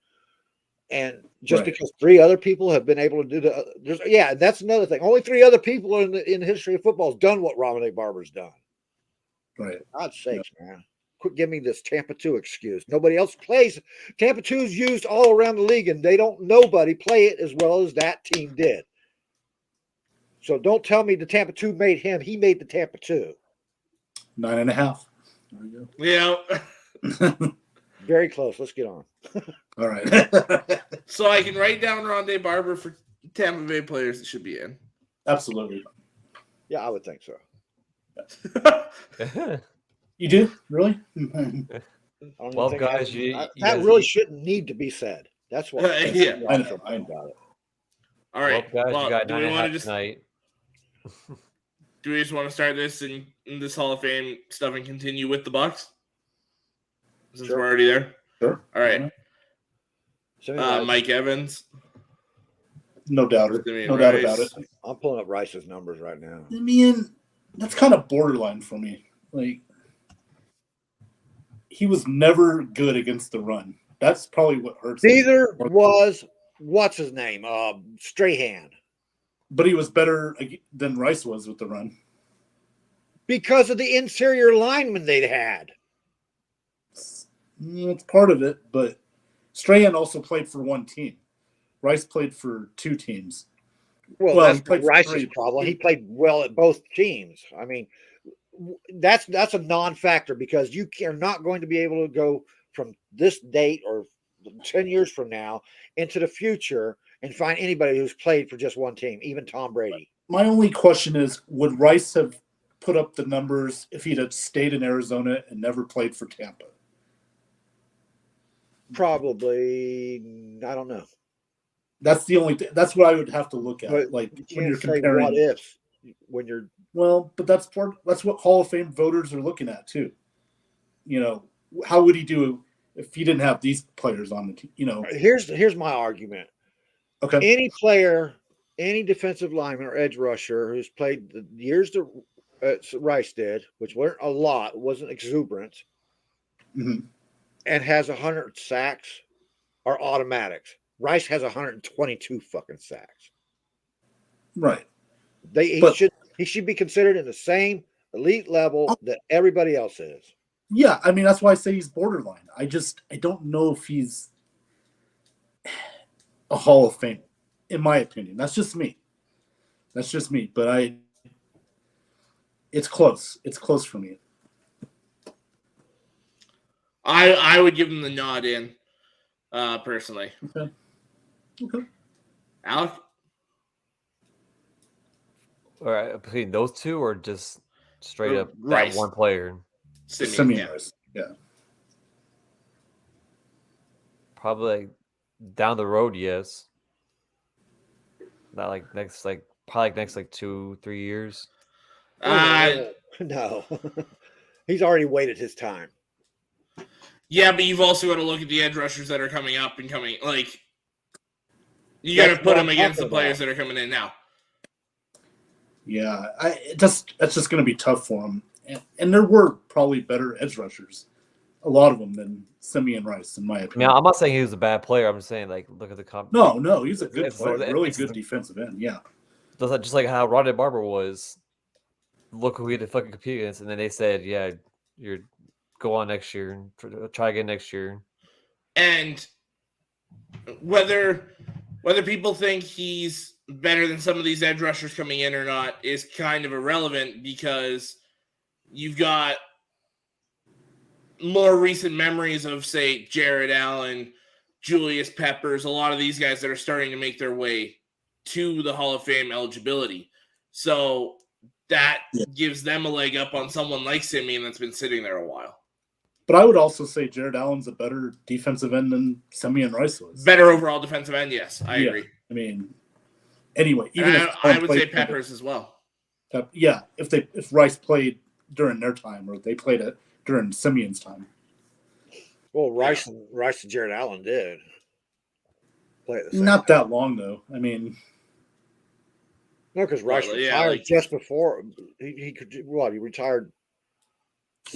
Speaker 3: And just because 3 other people have been able to do that's another thing. Only 3 other people in the history of football has done what Rondé Barber's done.
Speaker 4: Right.
Speaker 3: For God's sakes, man. Quit giving me this Tampa 2 excuse. Nobody else plays. Tampa 2 is used all around the league, and nobody play it as well as that team did. So don't tell me the Tampa 2 made him. He made the Tampa 2.
Speaker 4: 9.5. There we
Speaker 1: go. Yeah.
Speaker 3: Very close. Let's get on.
Speaker 4: All right.
Speaker 1: So I can write down Rondé Barber for Tampa Bay players that should be in.
Speaker 4: Absolutely.
Speaker 3: Yeah, I would think so.
Speaker 4: You do? Really?
Speaker 2: Well, guys,
Speaker 3: that really shouldn't need to be said. That's what
Speaker 4: I know about it.
Speaker 1: All right.
Speaker 2: Well, guys, you got 9.5 tonight.
Speaker 1: Do we just want to start this in this Hall of Fame stuff and continue with the Bucs? Since we're already there?
Speaker 4: Sure.
Speaker 1: All right. Mike Evans.
Speaker 4: No doubt. No doubt about it.
Speaker 3: I'm pulling up Rice's numbers right now.
Speaker 4: I mean, that's kind of borderline for me. Like, he was never good against the run. That's probably what hurts.
Speaker 3: Neither was, what's his name? Strahan.
Speaker 4: But he was better than Rice was with the run.
Speaker 3: Because of the interior linemen they'd had.
Speaker 4: It's part of it, but Strahan also played for one team. Rice played for 2 teams.
Speaker 3: Well that's Rice's problem. He played well at both teams. I mean, that's a non-factor because you are not going to be able to go from this date or 10 years from now into the future and find anybody who's played for just one team, even Tom Brady.
Speaker 4: My only question is, would Rice have put up the numbers if he'd have stayed in Arizona and never played for Tampa?
Speaker 3: Probably, I don't know.
Speaker 4: That's the only thing. That's what I would have to look at.
Speaker 3: But
Speaker 4: like
Speaker 3: when
Speaker 4: you're comparing.
Speaker 3: What if? When you're
Speaker 4: but that's what Hall of Fame voters are looking at too. How would he do if he didn't have these players on the team?
Speaker 3: Here's my argument.
Speaker 4: Okay.
Speaker 3: Any player, any defensive lineman or edge rusher who's played the years that Rice did, which weren't a lot, wasn't exuberant, and has 100 sacks, are automatics. Rice has 122 fucking sacks.
Speaker 4: Right.
Speaker 3: He He should be considered in the same elite level that everybody else is.
Speaker 4: Yeah, I mean, that's why I say he's borderline. I don't know if he's a Hall of Fame, in my opinion. That's just me. But it's close. It's close for me.
Speaker 1: I would give him the nod in, personally.
Speaker 4: Okay.
Speaker 1: Alec?
Speaker 2: All right, between those two or just straight up
Speaker 1: Rice.
Speaker 2: that one player?
Speaker 4: Simeon Rice. Yeah.
Speaker 2: Probably like down the road, yes. Not like next, like probably next 2-3 years.
Speaker 3: No. He's already waited his time.
Speaker 1: Yeah, but you've also got to look at the edge rushers that are coming up and coming. Like, you got to put them against the players that are coming in now.
Speaker 4: Yeah, that's just going to be tough for him. And there were probably better edge rushers, a lot of them, than Simeon Rice, in my opinion.
Speaker 2: Now, I'm not saying he was a bad player. I'm just saying, like, look at the comp.
Speaker 4: No, he's a good player, really good defensive end. Yeah,
Speaker 2: just like how Rodney Barber was. Look who he had to fucking compete against, and then they said, "Yeah, you're go on next year and try again next year."
Speaker 1: And whether people think he's better than some of these edge rushers coming in or not is kind of irrelevant, because you've got more recent memories of, say, Jared Allen, Julius Peppers, a lot of these guys that are starting to make their way to the Hall of Fame eligibility. So that gives them a leg up on someone like Simeon that's been sitting there a while.
Speaker 4: But I would also say Jared Allen's a better defensive end than Simeon Rice was.
Speaker 1: Better overall defensive end, yes. I agree.
Speaker 4: I mean, anyway,
Speaker 1: even I would say Peppers as well.
Speaker 4: Yeah, if Rice played during their time, or they played it during Simeon's time.
Speaker 3: Well, Rice and Jared Allen did play at the same
Speaker 4: Not
Speaker 3: time.
Speaker 4: that long, though. I mean,
Speaker 3: no, because Rice retired just before he could. What, he retired?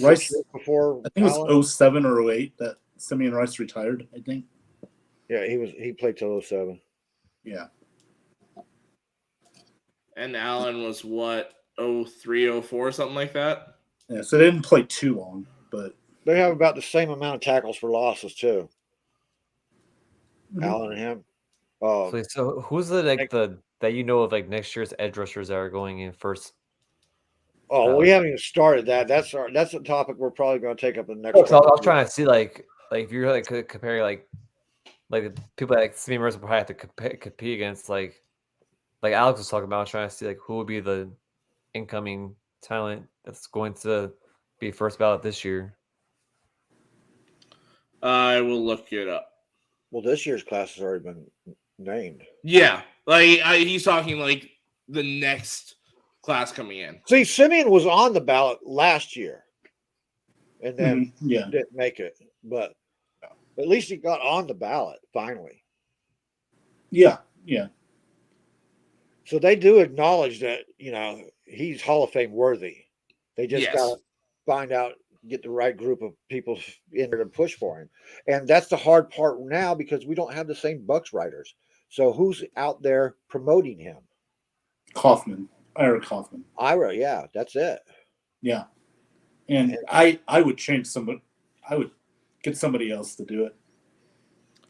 Speaker 4: Rice
Speaker 3: before.
Speaker 4: I think it was 07 or 08 that Simeon Rice retired. I think.
Speaker 3: Yeah, he played till 07.
Speaker 4: Yeah.
Speaker 1: And Allen was what, 03, 04, something like that?
Speaker 4: Yeah, so they didn't play too long, but
Speaker 3: they have about the same amount of tackles for losses too. Mm-hmm. Allen and him.
Speaker 2: So who's the that you know of next year's edge rushers that are going in first?
Speaker 3: Oh, we haven't even started that. That's a topic we're probably going to take up in the next.
Speaker 2: So I was trying to see if you're comparing the people that Simeon Rice will probably have to compete against like Alex was talking about. I was trying to see who would be the incoming talent that's going to be first ballot this year.
Speaker 1: I will look it up.
Speaker 3: Well, this year's class has already been named.
Speaker 1: Yeah, he's talking the next class coming in.
Speaker 3: See, Simeon was on the ballot last year, and then didn't make it. But at least he got on the ballot finally.
Speaker 4: Yeah.
Speaker 3: So they do acknowledge that he's Hall of Fame worthy. They just got to find out, get the right group of people in there to push for him, and that's the hard part now because we don't have the same Bucs writers. So who's out there promoting him?
Speaker 4: Ira Kaufman.
Speaker 3: Yeah, that's it.
Speaker 4: Yeah, and I would change somebody. I would get somebody else to do it.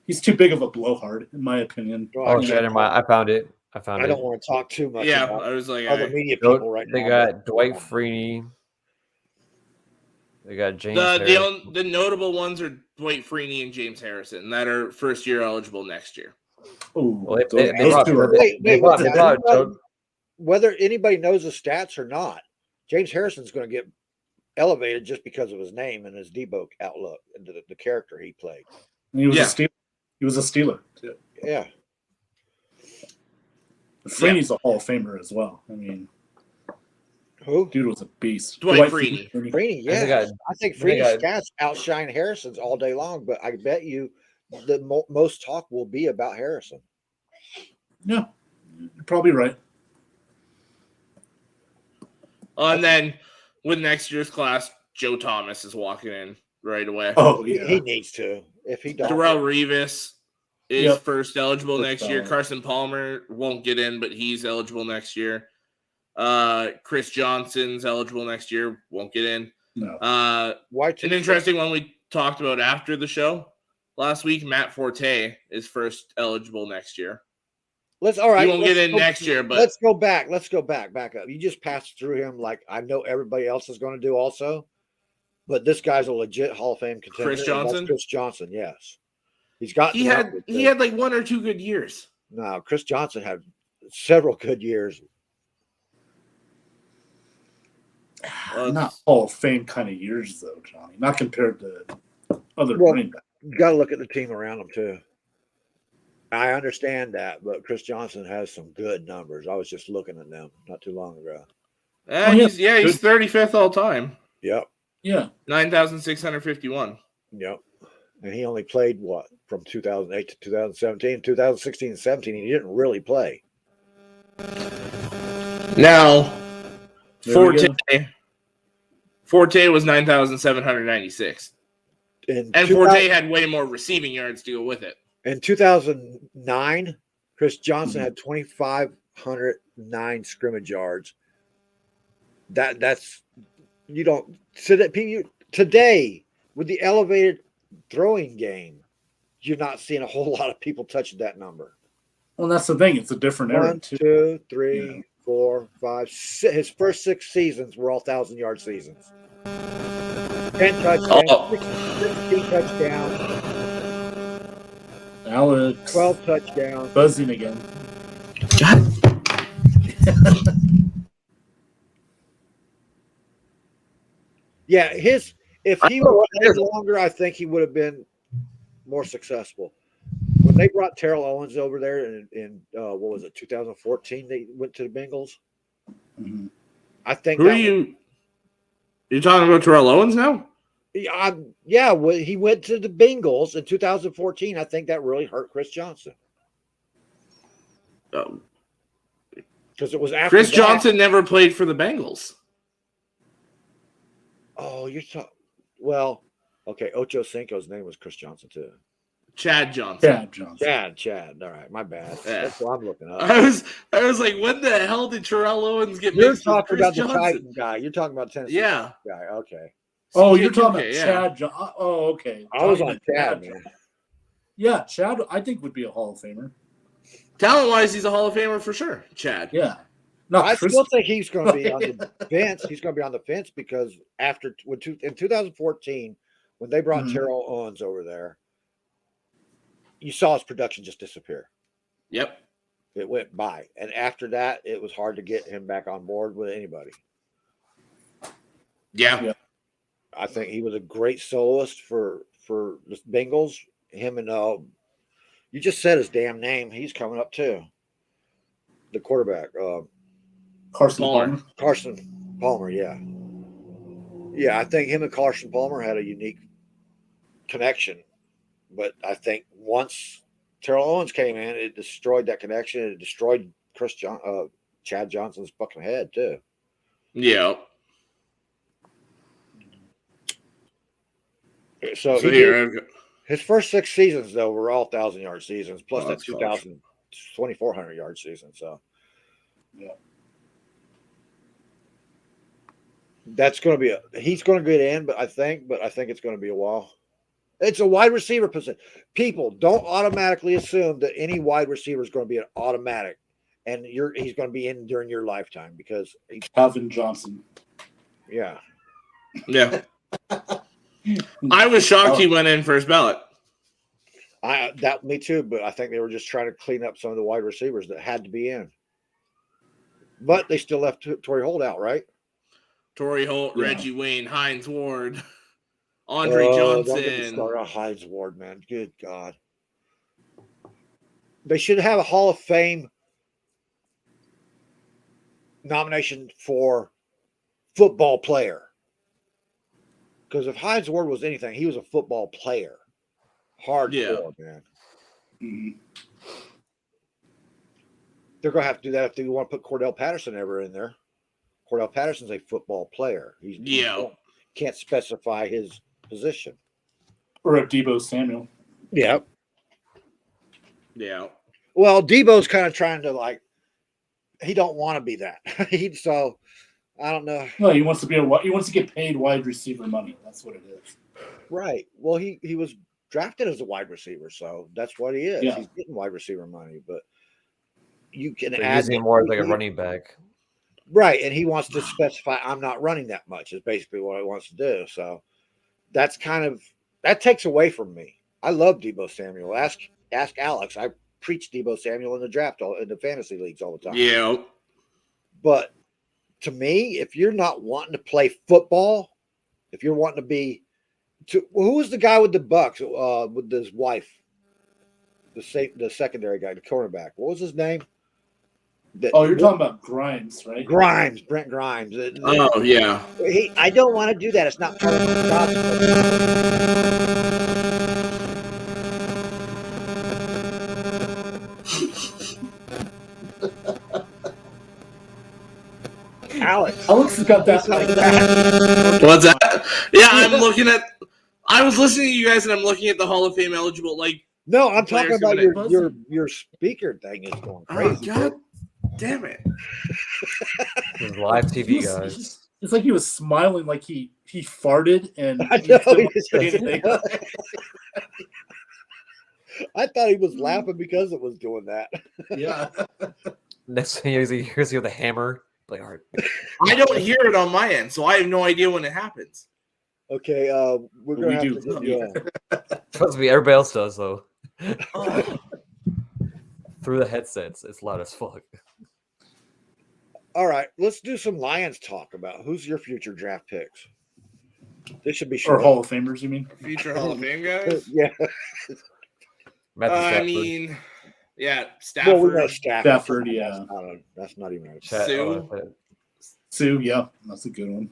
Speaker 4: He's too big of a blowhard, in my opinion.
Speaker 2: I found it. I
Speaker 3: don't want to talk too much.
Speaker 1: Yeah, I was like,
Speaker 3: other media people right
Speaker 2: now. They got Dwight Freeney. They got James.
Speaker 1: The notable ones are Dwight Freeney and James Harrison that are first year eligible next year.
Speaker 3: Whether anybody knows the stats or not, James Harrison's going to get elevated just because of his name and his Debo outlook and the character he played.
Speaker 4: And he was a Steeler. He was a Steeler too.
Speaker 3: Yeah.
Speaker 4: Freeney's a Hall of Famer as well. I mean,
Speaker 3: who?
Speaker 4: Dude was a beast.
Speaker 1: Dwight Freeney.
Speaker 3: Freeney, yeah. I think Freeney's stats outshine Harrison's all day long, but I bet you the most talk will be about Harrison.
Speaker 4: Yeah, you're probably right.
Speaker 1: And then with next year's class, Joe Thomas is walking in right away.
Speaker 4: Oh, yeah.
Speaker 3: He needs to. If he doesn't.
Speaker 1: Terrell Owens is first eligible next year. Carson Palmer won't get in, but he's eligible next year. Chris Johnson's eligible next year. Won't get in.
Speaker 4: No.
Speaker 1: An interesting one we talked about after the show last week. Matt Forte is first eligible next year. He won't get in next year, but
Speaker 3: let's go back. Back up. You just passed through him like I know everybody else is going to do also, but this guy's a legit Hall of Fame contender.
Speaker 1: Chris Johnson.
Speaker 3: That's Chris Johnson, yes. He had
Speaker 1: like 1 or 2 good years.
Speaker 3: No, Chris Johnson had several good years.
Speaker 4: Not Hall of Fame kind of years though, Johnny. Not compared to other running backs.
Speaker 3: You got to look at the team around him too. I understand that, but Chris Johnson has some good numbers. I was just looking at them not too long ago.
Speaker 1: He's 35th all time.
Speaker 3: Yep.
Speaker 4: Yeah.
Speaker 1: 9,651.
Speaker 3: Yep. And he only played from 2008 to 2017, 2016 and 17. He didn't really play.
Speaker 1: Now, Forte was 9,796. And Forte had way more receiving yards to go with it.
Speaker 3: In 2009, Chris Johnson had 2,509 scrimmage yards. That's you don't today with the elevated throwing game, you're not seeing a whole lot of people touching that number.
Speaker 4: Well, that's the thing. It's a different era.
Speaker 3: 1, 2, 3, 4, 5, 6. His first 6 seasons were all 1,000-yard seasons. 10 touchdowns, 16 touchdowns.
Speaker 4: Alex.
Speaker 3: 12 touchdowns.
Speaker 4: Buzzing again.
Speaker 3: Yeah, if he would have played longer, I think he would have been more successful. When they brought Terrell Owens over there in what was it, 2014, they went to the Bengals.
Speaker 4: Mm-hmm.
Speaker 3: I think.
Speaker 1: Who are you? You're talking about Terrell Owens now?
Speaker 3: Yeah, when he went to the Bengals in 2014, I think that really hurt Chris Johnson. Because it was after
Speaker 1: Chris Johnson never played for the Bengals.
Speaker 3: Oh, you're talking. Well, okay. Ocho Cinco's name was Chris Johnson too.
Speaker 1: Chad Johnson.
Speaker 3: Chad. All right, my bad. Yeah. That's what I'm looking up.
Speaker 1: I was like, when the hell did Terrell Owens get?
Speaker 3: You're talking about the Titan guy. You're talking about Tennessee.
Speaker 1: Yeah.
Speaker 3: Guy. Okay.
Speaker 4: Oh, you're talking about Chad. Oh, okay.
Speaker 3: I was on Chad, man.
Speaker 4: Yeah, Chad. I think would be a Hall of Famer.
Speaker 1: Talent-wise, he's a Hall of Famer for sure. Chad.
Speaker 4: Yeah.
Speaker 3: I still think he's going to be on the fence. He's going to be on the fence because in 2014, when they brought Terrell Owens over there, you saw his production just disappear.
Speaker 1: Yep.
Speaker 3: It went by. And after that, it was hard to get him back on board with anybody.
Speaker 1: Yeah.
Speaker 3: I think he was a great soloist for the Bengals. Him and you just said his damn name. He's coming up too. The quarterback.
Speaker 4: Carson
Speaker 3: Palmer, yeah. Yeah, I think him and Carson Palmer had a unique connection. But I think once Terrell Owens came in, it destroyed that connection. It destroyed Chad Johnson's fucking head too.
Speaker 1: Yeah.
Speaker 3: So his first 6 seasons though were all 1,000-yard seasons, plus that 2,400-yard season. So
Speaker 4: yeah.
Speaker 3: That's going to be he's going to get in, but I think it's going to be a while. It's a wide receiver position. People don't automatically assume that any wide receiver is going to be an automatic, and he's going to be in during your lifetime because
Speaker 4: Calvin Johnson.
Speaker 3: Yeah.
Speaker 1: I was shocked he went in first ballot.
Speaker 3: Me too, but I think they were just trying to clean up some of the wide receivers that had to be in. But they still left Torrey Holt out, right?
Speaker 1: Torrey Holt, Reggie Wayne, Hines Ward, Andre Johnson.
Speaker 3: Don't get me started on Hines Ward, man. Good God. They should have a Hall of Fame nomination for football player. Because if Hines Ward was anything, he was a football player. Hardcore, man.
Speaker 4: Mm-hmm.
Speaker 3: They're going to have to do that if they want to put Cordell Patterson ever in there. Cordell Patterson's a football player. He can't specify his position.
Speaker 4: Or a Deebo Samuel.
Speaker 3: Yeah.
Speaker 1: Yeah.
Speaker 3: Well, Debo's kind of trying to he don't want to be that. So I don't know.
Speaker 4: No, he wants to get paid wide receiver money. That's what it is.
Speaker 3: Right. Well, he was drafted as a wide receiver, so that's what he is.
Speaker 4: Yeah.
Speaker 3: He's getting wide receiver money, but you can
Speaker 2: They're
Speaker 3: add
Speaker 2: using him more as like a running back.
Speaker 3: Right, and he wants to specify I'm not running that much is basically what he wants to do. So that's that takes away from me. I love Deebo Samuel. Ask Alex. I preach Deebo Samuel in the draft in the fantasy leagues all the time.
Speaker 1: Yeah.
Speaker 3: But to me, if you're not wanting to play football, if you're wanting to be who was the guy with the Bucs with his wife? The secondary guy, the cornerback. What was his name?
Speaker 4: You're talking about Grimes, right?
Speaker 3: Grimes, Brent Grimes.
Speaker 1: Oh, yeah.
Speaker 3: I don't want to do that. It's not part of my job. Alex
Speaker 4: has got that.
Speaker 1: What's that? Yeah, I was listening to you guys, and I'm looking at the Hall of Fame eligible.
Speaker 3: No, I'm talking about your speaker thing is going crazy.
Speaker 1: Oh, God damn it!
Speaker 2: Live TV guys.
Speaker 4: It's like he was smiling, like he farted, and
Speaker 3: I thought he was laughing because it was doing that.
Speaker 4: Yeah.
Speaker 2: Next thing he hears you with a hammer. Like, all right.
Speaker 1: I don't hear it on my end, so I have no idea when it happens.
Speaker 3: Okay, we're gonna have to do.
Speaker 2: Trust me, everybody else does though. Through the headsets, it's loud as fuck.
Speaker 3: All right, let's do some Lions talk about who's your future draft picks. This should be short.
Speaker 4: Or Hall of Famers, you mean?
Speaker 1: Future Hall of Fame guys?
Speaker 3: Yeah.
Speaker 1: I mean, yeah, Stafford.
Speaker 3: Well, we know
Speaker 4: Stafford, yeah.
Speaker 3: That's not even a
Speaker 1: Sue,
Speaker 4: yeah, that's a good one.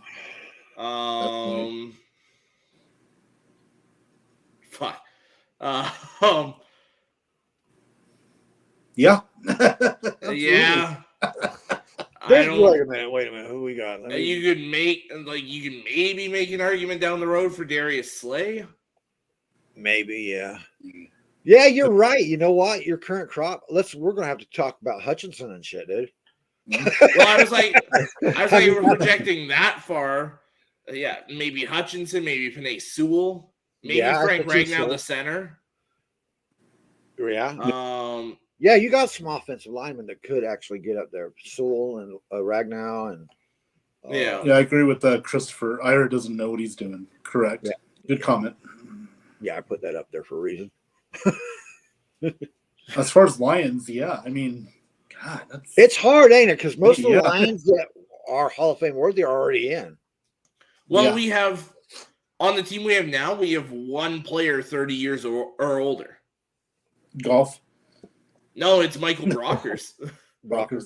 Speaker 1: Fuck.
Speaker 4: Yeah.
Speaker 1: Yeah.
Speaker 3: Wait a minute. Who we got?
Speaker 1: You could maybe make an argument down the road for Darius Slay.
Speaker 3: Maybe, yeah. Yeah, you're right. You know what? Your current crop. We're gonna have to talk about Hutchinson and shit, dude.
Speaker 1: Well, I was like, we're projecting that far. Yeah, maybe Hutchinson, maybe Penei Sewell, maybe Frank Ragnow, the center.
Speaker 3: Yeah. Yeah, you got some offensive linemen that could actually get up there. Sewell and Ragnow and
Speaker 4: yeah, I agree with that. Christopher Ira doesn't know what he's doing. Correct. Yeah. Good comment.
Speaker 3: Yeah, I put that up there for a reason.
Speaker 4: As far as Lions, yeah, I mean, God,
Speaker 3: it's hard, ain't it? Because most of the Lions that are Hall of Fame worthy are already in.
Speaker 1: Well, we have on the team we have now, we have one player 30 years or older.
Speaker 4: Golf.
Speaker 1: No, it's Michael Brockers.
Speaker 3: Brockers.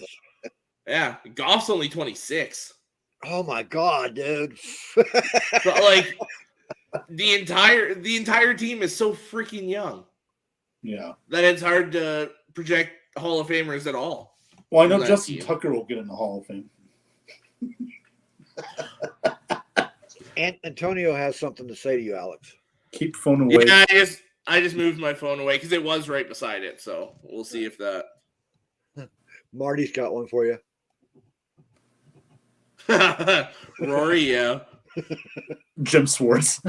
Speaker 1: Yeah, Goff's only 26.
Speaker 3: Oh my God, dude!
Speaker 1: But the entire team is so freaking young.
Speaker 4: Yeah,
Speaker 1: that it's hard to project Hall of Famers at all.
Speaker 4: Well, I know Justin Tucker will get in the Hall of Fame.
Speaker 3: And Antonio has something to say to you, Alex.
Speaker 4: Keep phone away.
Speaker 1: Yeah, I just moved my phone away because it was right beside it. So we'll see if that.
Speaker 3: Marty's got one for you.
Speaker 1: Rory, yeah.
Speaker 4: Jim Swartz.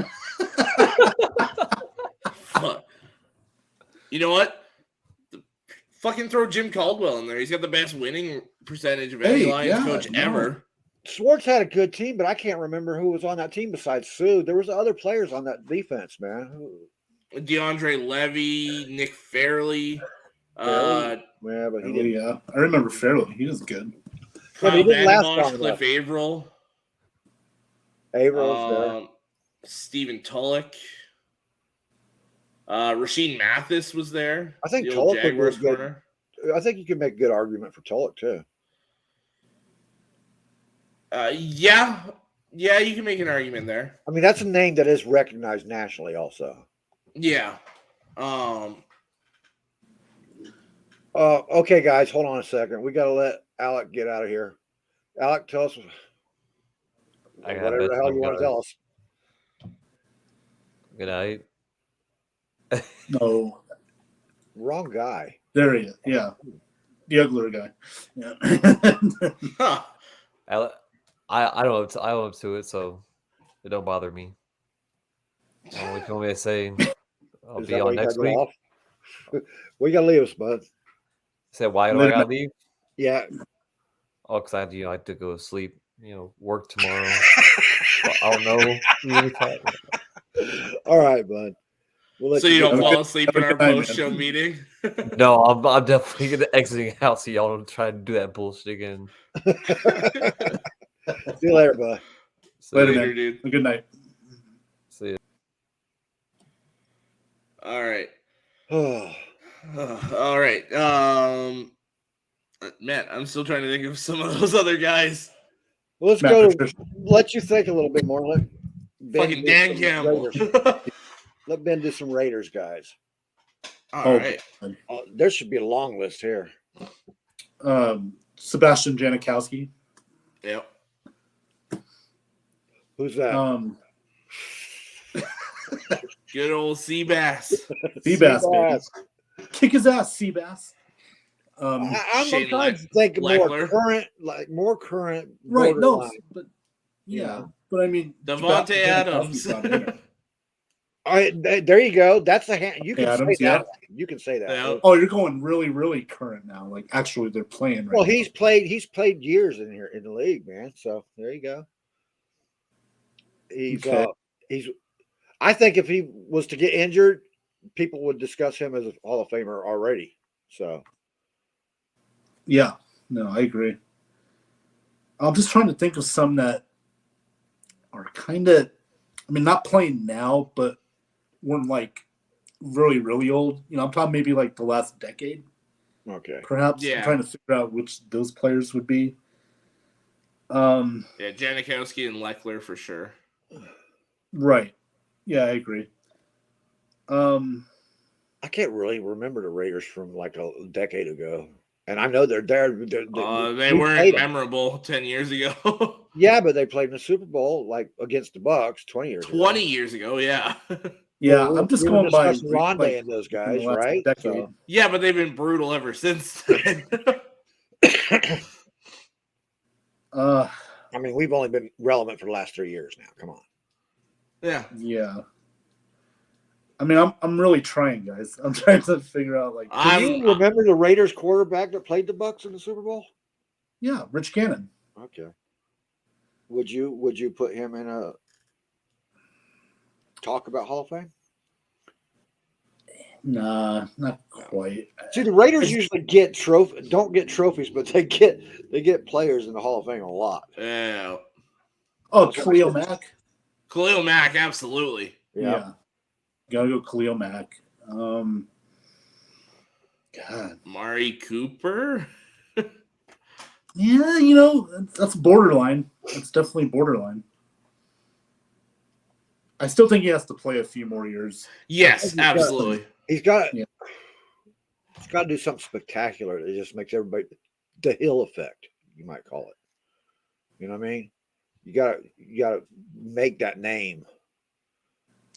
Speaker 1: You know what? Fucking throw Jim Caldwell in there. He's got the best winning percentage of any Lions coach ever.
Speaker 3: Schwartz had a good team, but I can't remember who was on that team besides Sue. There was other players on that defense, man.
Speaker 1: DeAndre Levy, Nick Fairley.
Speaker 3: But
Speaker 4: I remember Fairley. He was good.
Speaker 3: Kyle he didn't last long
Speaker 1: Cliff Averill.
Speaker 3: Averill's there.
Speaker 1: Stephen Tulloch. Rasheed Mathis was there.
Speaker 3: I think Tulloch was good. I think you can make a good argument for Tulloch too.
Speaker 1: Yeah, you can make an argument there.
Speaker 3: I mean, that's a name that is recognized nationally, also.
Speaker 1: Yeah.
Speaker 3: Okay, guys, hold on a second. We got to let Alec get out of here. Alec, tell us whatever the hell you want to tell us.
Speaker 2: Good night.
Speaker 4: No.
Speaker 3: Wrong guy.
Speaker 4: There he is. Yeah. the uglier guy. Yeah.
Speaker 1: Huh.
Speaker 2: I don't up to it, so it don't bother me. What you want me to say? I'll be on next week.
Speaker 3: We gotta leave us, bud.
Speaker 2: Say why do I gotta leave?
Speaker 3: Yeah.
Speaker 2: Oh, because I have to go to sleep. Work tomorrow. I don't know.
Speaker 3: All right, bud.
Speaker 1: So you don't fall asleep in our post-show meeting?
Speaker 2: No, I'm definitely gonna exiting out so y'all don't try to do that bullshit again.
Speaker 3: See you later, bud.
Speaker 4: Later, dude. Good night.
Speaker 2: See you.
Speaker 1: All right. All right. Man, I'm still trying to think of some of those other guys.
Speaker 3: Well, let's go. Let you think a little bit more. Let
Speaker 1: fucking Dan Campbell.
Speaker 3: Let Ben do some Raiders guys.
Speaker 1: All right.
Speaker 3: There should be a long list here.
Speaker 4: Sebastian Janikowski.
Speaker 1: Yep.
Speaker 3: Who's that?
Speaker 1: Good old Seabass.
Speaker 4: Seabass, baby. Kick his ass, Seabass.
Speaker 3: I'm trying to think more current.
Speaker 4: Right, no, but but I mean,
Speaker 1: Devontae Adams.
Speaker 3: All right, there you go. That's the hand. You can
Speaker 4: Adams,
Speaker 3: say that. You can say that.
Speaker 1: Yeah.
Speaker 4: Oh, you're going really, really current now. Like actually, they're playing. Right
Speaker 3: well,
Speaker 4: now.
Speaker 3: He's played years in here in the league, man. So there you go. He's. I think if he was to get injured, people would discuss him as a Hall of Famer already. So.
Speaker 4: Yeah, no, I agree. I'm just trying to think of some that are kind of, I mean, not playing now, but weren't like really, really old. I'm talking maybe like the last decade.
Speaker 3: Okay.
Speaker 4: Perhaps.
Speaker 1: Yeah.
Speaker 4: I'm trying to figure out which those players would be.
Speaker 1: Yeah, Janikowski and Leckler for sure.
Speaker 4: Right. Yeah, I agree.
Speaker 3: I can't really remember the Raiders from like a decade ago. And I know they're there.
Speaker 1: They weren't memorable 10 years ago.
Speaker 3: Yeah, but they played in the Super Bowl like against the Bucs 20 years ago.
Speaker 1: 20 years ago, yeah.
Speaker 4: Yeah, I'm just going by
Speaker 3: Rondé and those guys, right?
Speaker 1: So. Yeah, but they've been brutal ever since then.
Speaker 3: I mean, we've only been relevant for the last 3 years now. Come on.
Speaker 1: Yeah.
Speaker 4: Yeah. I mean, I'm really trying, guys. I'm trying to figure out like.
Speaker 3: Do you remember the Raiders quarterback that played the Bucs in the Super Bowl?
Speaker 4: Yeah, Rich Gannon.
Speaker 3: Okay. Would you put him in a talk about Hall of Fame?
Speaker 4: Nah, not quite.
Speaker 3: See, the Raiders usually don't get trophies, but they get players in the Hall of Fame a lot.
Speaker 1: Yeah.
Speaker 4: Oh, Khalil Mack.
Speaker 1: Khalil Mack, absolutely.
Speaker 4: Yeah. Gotta go Khalil Mack. God.
Speaker 1: Mari Cooper.
Speaker 4: Yeah, that's borderline. That's definitely borderline. I still think he has to play a few more years.
Speaker 1: Yes, absolutely.
Speaker 3: He's got to do something spectacular that just makes everybody the Hill effect, you might call it. You know what I mean? You gotta make that name.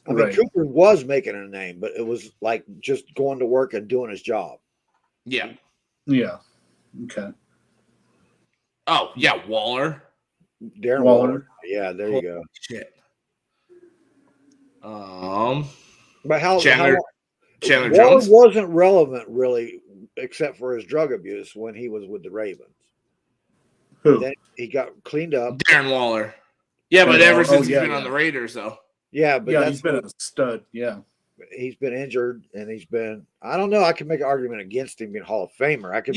Speaker 3: I mean, Cooper was making a name, but it was like just going to work and doing his job.
Speaker 1: Yeah.
Speaker 4: Yeah. Okay.
Speaker 1: Oh, yeah, Waller.
Speaker 3: Darren Waller. Yeah, there you go.
Speaker 1: Shit.
Speaker 3: But Chandler
Speaker 1: Jones
Speaker 3: wasn't relevant really, except for his drug abuse when he was with the Ravens.
Speaker 4: Who?
Speaker 3: Then he got cleaned up.
Speaker 1: Darren Waller. Yeah, but ever since he's been on the Raiders, though.
Speaker 3: Yeah, but
Speaker 4: he's been a stud. Yeah,
Speaker 3: he's been injured, and he's been. I don't know. I can make an argument against him being Hall of Famer. I could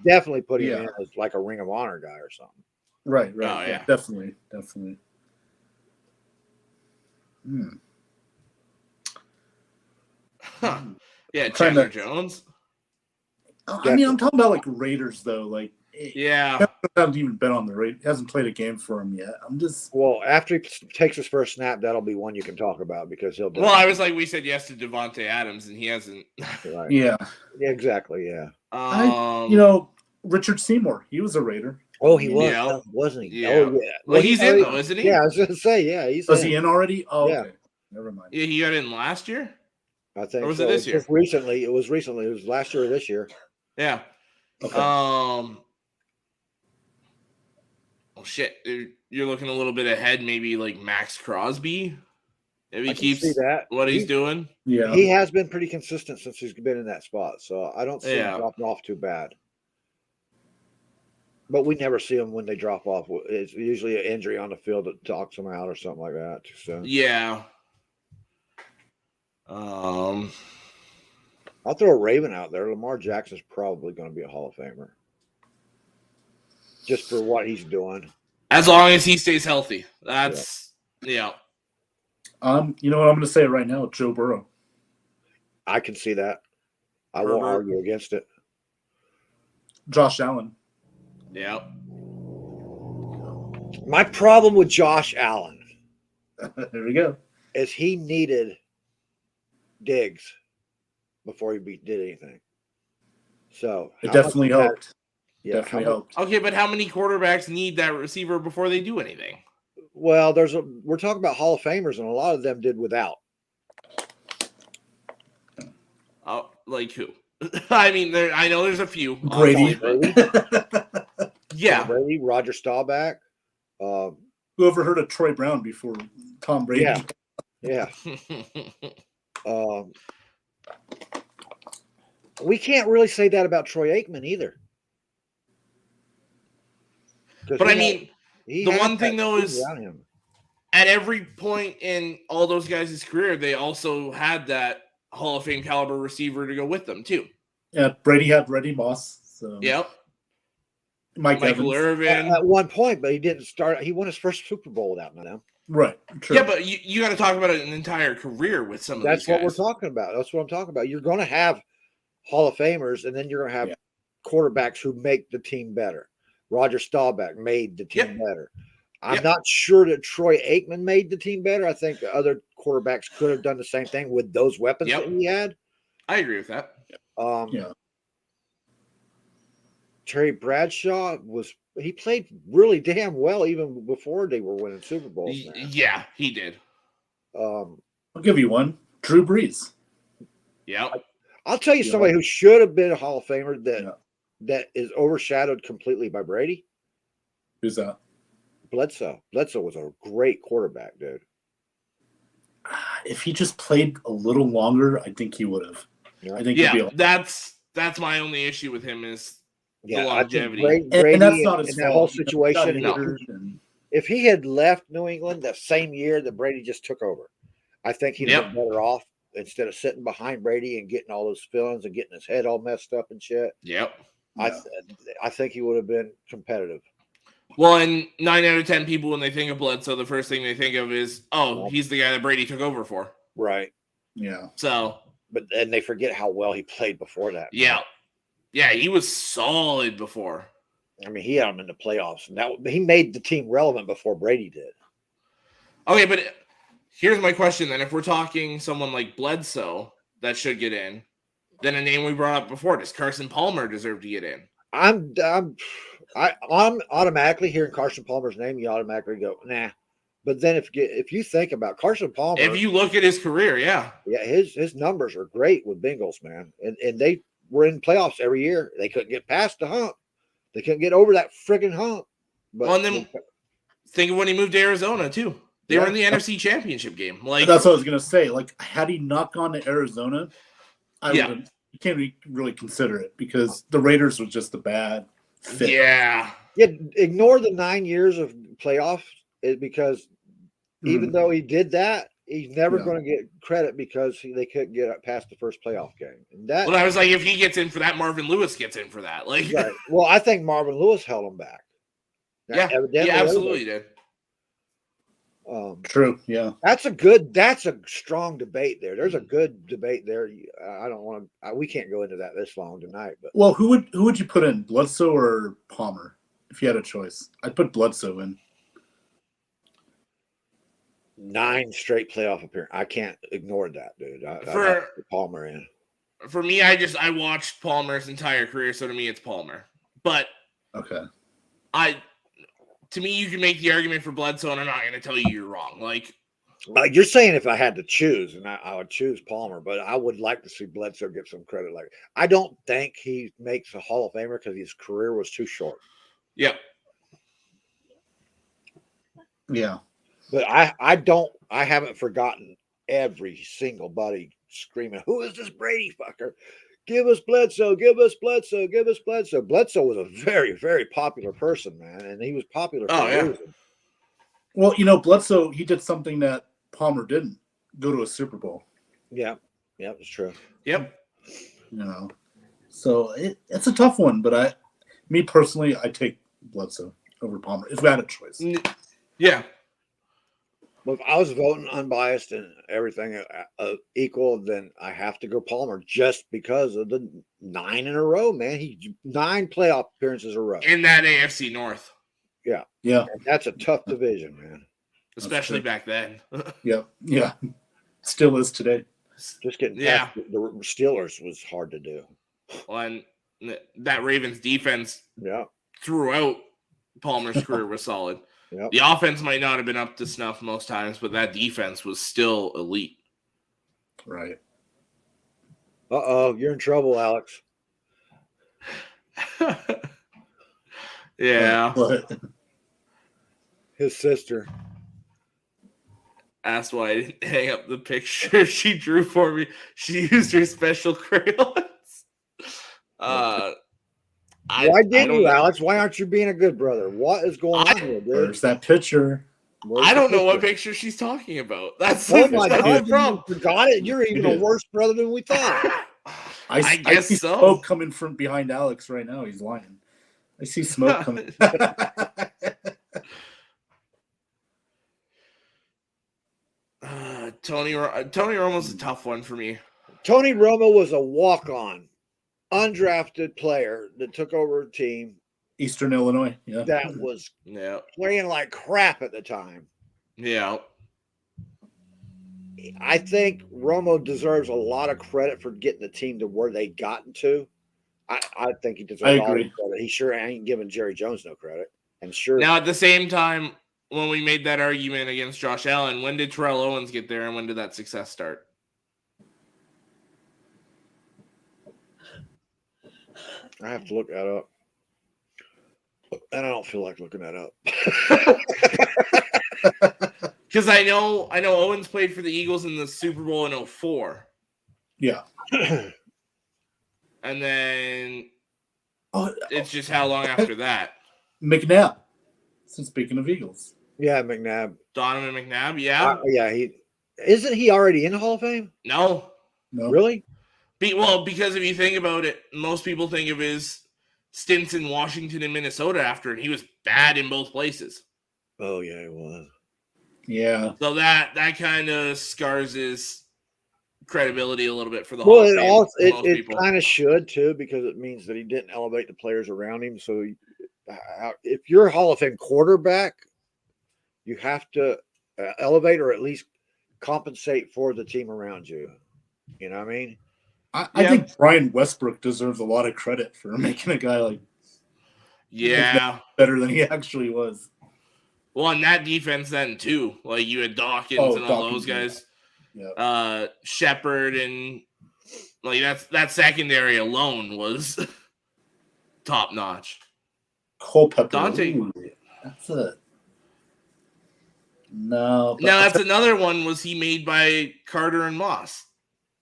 Speaker 3: definitely put him in as like a Ring of Honor guy or something.
Speaker 4: Right. Oh, yeah, definitely.
Speaker 1: Huh. Yeah, Chandler Jones.
Speaker 4: I mean, I'm talking about like Raiders though. Like,
Speaker 1: he
Speaker 4: hasn't even been on the Raiders. Hasn't played a game for him yet.
Speaker 3: After he takes his first snap, that'll be one you can talk about because he'll.
Speaker 1: Well, I was like, we said yes to Devontae Adams, and he hasn't.
Speaker 3: Right.
Speaker 4: Yeah.
Speaker 3: Exactly. Yeah.
Speaker 4: Richard Seymour. He was a Raider.
Speaker 3: Oh, he was, wasn't he?
Speaker 1: Yeah.
Speaker 3: Oh, yeah.
Speaker 1: Well, he's in though, isn't he?
Speaker 3: Yeah, I was going to say, yeah, he's.
Speaker 4: Was he in already? Oh, yeah. Okay. Never mind.
Speaker 1: Yeah, he got in last year.
Speaker 3: I think.
Speaker 1: Or was it this year?
Speaker 3: Recently. It was recently. It was last year or this year.
Speaker 1: Yeah.
Speaker 4: Okay.
Speaker 1: Oh shit! You're looking a little bit ahead. Maybe like Max Crosby. If he keeps what he's doing.
Speaker 3: Yeah, he has been pretty consistent since he's been in that spot. So I don't see him dropping off too bad. But we never see them when they drop off. It's usually an injury on the field that talks them out or something like that. So.
Speaker 1: Yeah.
Speaker 3: I'll throw a Raven out there. Lamar Jackson's probably going to be a Hall of Famer. Just for what he's doing.
Speaker 1: As long as he stays healthy. That's, yeah.
Speaker 4: You know what I'm going to say right now? Joe Burrow.
Speaker 3: I can see that. I won't argue against it.
Speaker 4: Josh Allen.
Speaker 1: Yeah.
Speaker 3: My problem with Josh Allen.
Speaker 4: There we go.
Speaker 3: Is he needed Diggs before he did anything. So
Speaker 4: it definitely helped.
Speaker 3: Yeah,
Speaker 4: definitely helped.
Speaker 1: Okay, but how many quarterbacks need that receiver before they do anything?
Speaker 3: Well, we're talking about Hall of Famers, and a lot of them did without.
Speaker 1: Oh, like who? I mean, I know there's a few.
Speaker 4: Brady.
Speaker 1: Yeah.
Speaker 3: Brady, Roger Staubach.
Speaker 4: Whoever heard of Troy Brown before Tom Brady?
Speaker 3: Yeah. We can't really say that about Troy Aikman either.
Speaker 1: But I mean, the one thing though is at every point in all those guys' career, they also had that Hall of Fame caliber receiver to go with them too.
Speaker 4: Yeah, Brady had Randy Moss. So.
Speaker 1: Yep.
Speaker 4: Michael
Speaker 1: Irvin
Speaker 3: at one point, but he didn't start. He won his first Super Bowl without them.
Speaker 4: Right. True.
Speaker 1: Yeah, but you got to talk about an entire career with some of these guys.
Speaker 3: That's what we're talking about. That's what I'm talking about. You're going to have Hall of Famers, and then you're going to have quarterbacks who make the team better. Roger Staubach made the team better. I'm not sure that Troy Aikman made the team better. I think other quarterbacks could have done the same thing with those weapons that he had.
Speaker 1: I agree with that.
Speaker 3: Terry Bradshaw he played really damn well even before they were winning Super Bowls.
Speaker 1: Yeah, he did.
Speaker 4: I'll give you one. Drew Brees.
Speaker 1: Yeah.
Speaker 3: I'll tell you somebody who should have been a Hall of Famer that is overshadowed completely by Brady.
Speaker 4: Who's that?
Speaker 3: Bledsoe. Bledsoe was a great quarterback, dude.
Speaker 4: If he just played a little longer, I think he would have.
Speaker 1: I think that's my only issue with him is the longevity.
Speaker 3: Brady
Speaker 4: and that's not his
Speaker 3: that whole situation. If he had left New England the same year that Brady just took over, I think he'd have been better off instead of sitting behind Brady and getting all those feelings and getting his head all messed up and shit.
Speaker 1: Yep.
Speaker 3: I think he would have been competitive.
Speaker 1: Well, and 9 out of 10 people, when they think of Bledsoe, the first thing they think of is, he's the guy that Brady took over for.
Speaker 3: Right.
Speaker 4: Yeah.
Speaker 1: So.
Speaker 3: But then they forget how well he played before that.
Speaker 1: Yeah. Yeah, he was solid before.
Speaker 3: I mean, he had him in the playoffs, and he made the team relevant before Brady did.
Speaker 1: Okay, but here's my question then. If we're talking someone like Bledsoe that should get in, then a name we brought up before, does Carson Palmer deserve to get in?
Speaker 3: I'm automatically hearing Carson Palmer's name, you automatically go, nah. But then if you think about Carson Palmer,
Speaker 1: if you look at his career,
Speaker 3: his numbers are great with Bengals, man, and they were in playoffs every year. They couldn't get past the hump. They couldn't get over that friggin' hump. But
Speaker 1: and then think of when he moved to Arizona too. They were in the NFC Championship game. Like
Speaker 4: that's what I was gonna say. Like, had he not gone to Arizona, you can't really consider it because the Raiders was just a bad fit.
Speaker 1: Yeah.
Speaker 3: Ignore the 9 years of playoffs because even though he did that, he's never going to get credit because they couldn't get past the first playoff game. And
Speaker 1: I was like, if he gets in for that, Marvin Lewis gets in for that. Like,
Speaker 3: right. Well, I think Marvin Lewis held him back.
Speaker 1: He absolutely did.
Speaker 4: True. Yeah.
Speaker 3: That's a strong debate there. There's a good debate there. I don't want to. We can't go into that this long tonight. But
Speaker 4: who would you put in, Bledsoe or Palmer, if you had a choice? I'd put Bledsoe in.
Speaker 3: 9 straight playoff appearances. I can't ignore that, dude. I put Palmer in.
Speaker 1: For me, I watched Palmer's entire career, so to me, it's Palmer. But
Speaker 4: okay,
Speaker 1: to me, you can make the argument for Bledsoe, and I'm not going to tell you you're wrong. Like,
Speaker 3: You're saying if I had to choose, and I would choose Palmer, but I would like to see Bledsoe get some credit. Like, I don't think he makes a Hall of Famer because his career was too short.
Speaker 1: Yep.
Speaker 4: Yeah.
Speaker 3: But I haven't forgotten every single buddy screaming, "Who is this Brady fucker? Give us Bledsoe, give us Bledsoe, give us Bledsoe." Bledsoe was a very, very popular person, man, and he was popular for a reason.
Speaker 4: Well, Bledsoe, he did something that Palmer didn't, go to a Super Bowl.
Speaker 3: Yeah, it's true.
Speaker 1: Yep.
Speaker 4: So it's a tough one, but me personally, I take Bledsoe over Palmer if we had a choice.
Speaker 1: Yeah.
Speaker 3: Well, if I was voting unbiased and everything equal, then I have to go Palmer just because of the 9 in a row, man. 9 playoff appearances in a row.
Speaker 1: In that AFC North.
Speaker 3: Yeah.
Speaker 4: Yeah.
Speaker 3: And that's a tough division, man.
Speaker 1: Especially back then.
Speaker 4: Yeah. Still is today.
Speaker 3: Just getting past the Steelers was hard to do.
Speaker 1: And that Ravens defense throughout Palmer's career was solid.
Speaker 3: Yep.
Speaker 1: The offense might not have been up to snuff most times, but that defense was still elite.
Speaker 4: Right.
Speaker 3: Uh-oh, you're in trouble, Alex.
Speaker 1: Yeah.
Speaker 3: His sister
Speaker 1: asked why I didn't hang up the picture she drew for me. She used her special crayons.
Speaker 3: Why didn't you, Alex? Why aren't you being a good brother? What is going on here, dude?
Speaker 4: Where's that picture?
Speaker 1: I don't know what picture she's talking about. That's
Speaker 3: my God,
Speaker 1: the problem.
Speaker 3: You forgot it. You're even a worse brother than we thought.
Speaker 1: I guess
Speaker 4: see
Speaker 1: so.
Speaker 4: Smoke coming from behind Alex right now. He's lying. I see smoke coming.
Speaker 1: Tony Romo's a tough one for me.
Speaker 3: Tony Romo was a walk-on, undrafted player that took over a team.
Speaker 4: Eastern Illinois. Yeah.
Speaker 3: That was playing like crap at the time.
Speaker 1: Yeah.
Speaker 3: I think Romo deserves a lot of credit for getting the team to where they gotten to. I think he deserves all the credit. He sure ain't giving Jerry Jones no credit. And sure.
Speaker 1: Now, at the same time, when we made that argument against Josh Allen, when did Terrell Owens get there and when did that success start?
Speaker 3: I have to look that up. And I don't feel like looking that up.
Speaker 1: Because I know Owens played for the Eagles in the Super Bowl in 2004.
Speaker 4: Yeah.
Speaker 1: And then it's just how long after that?
Speaker 4: McNabb. Since speaking of Eagles.
Speaker 3: Yeah, McNabb.
Speaker 1: Donovan McNabb, yeah.
Speaker 3: Isn't he already in the Hall of Fame?
Speaker 1: No.
Speaker 3: Really?
Speaker 1: Because if you think about it, most people think of his stints in Washington and Minnesota after, and he was bad in both places.
Speaker 3: Oh, yeah, he was.
Speaker 4: Yeah.
Speaker 1: So that kind of scars his credibility a little bit for the Hall of Fame.
Speaker 3: It kind of should, too, because it means that he didn't elevate the players around him. So if you're a Hall of Fame quarterback, you have to elevate or at least compensate for the team around you. You know what I mean?
Speaker 4: I think Brian Westbrook deserves a lot of credit for making a guy like better than he actually was.
Speaker 1: Well, and that defense then too, like you had Dawkins and all those guys, Shepard, and like that secondary alone was top notch.
Speaker 4: Culpepper,
Speaker 1: Dante,
Speaker 4: that's it. No,
Speaker 1: now that's another one. Was he made by Carter and Moss?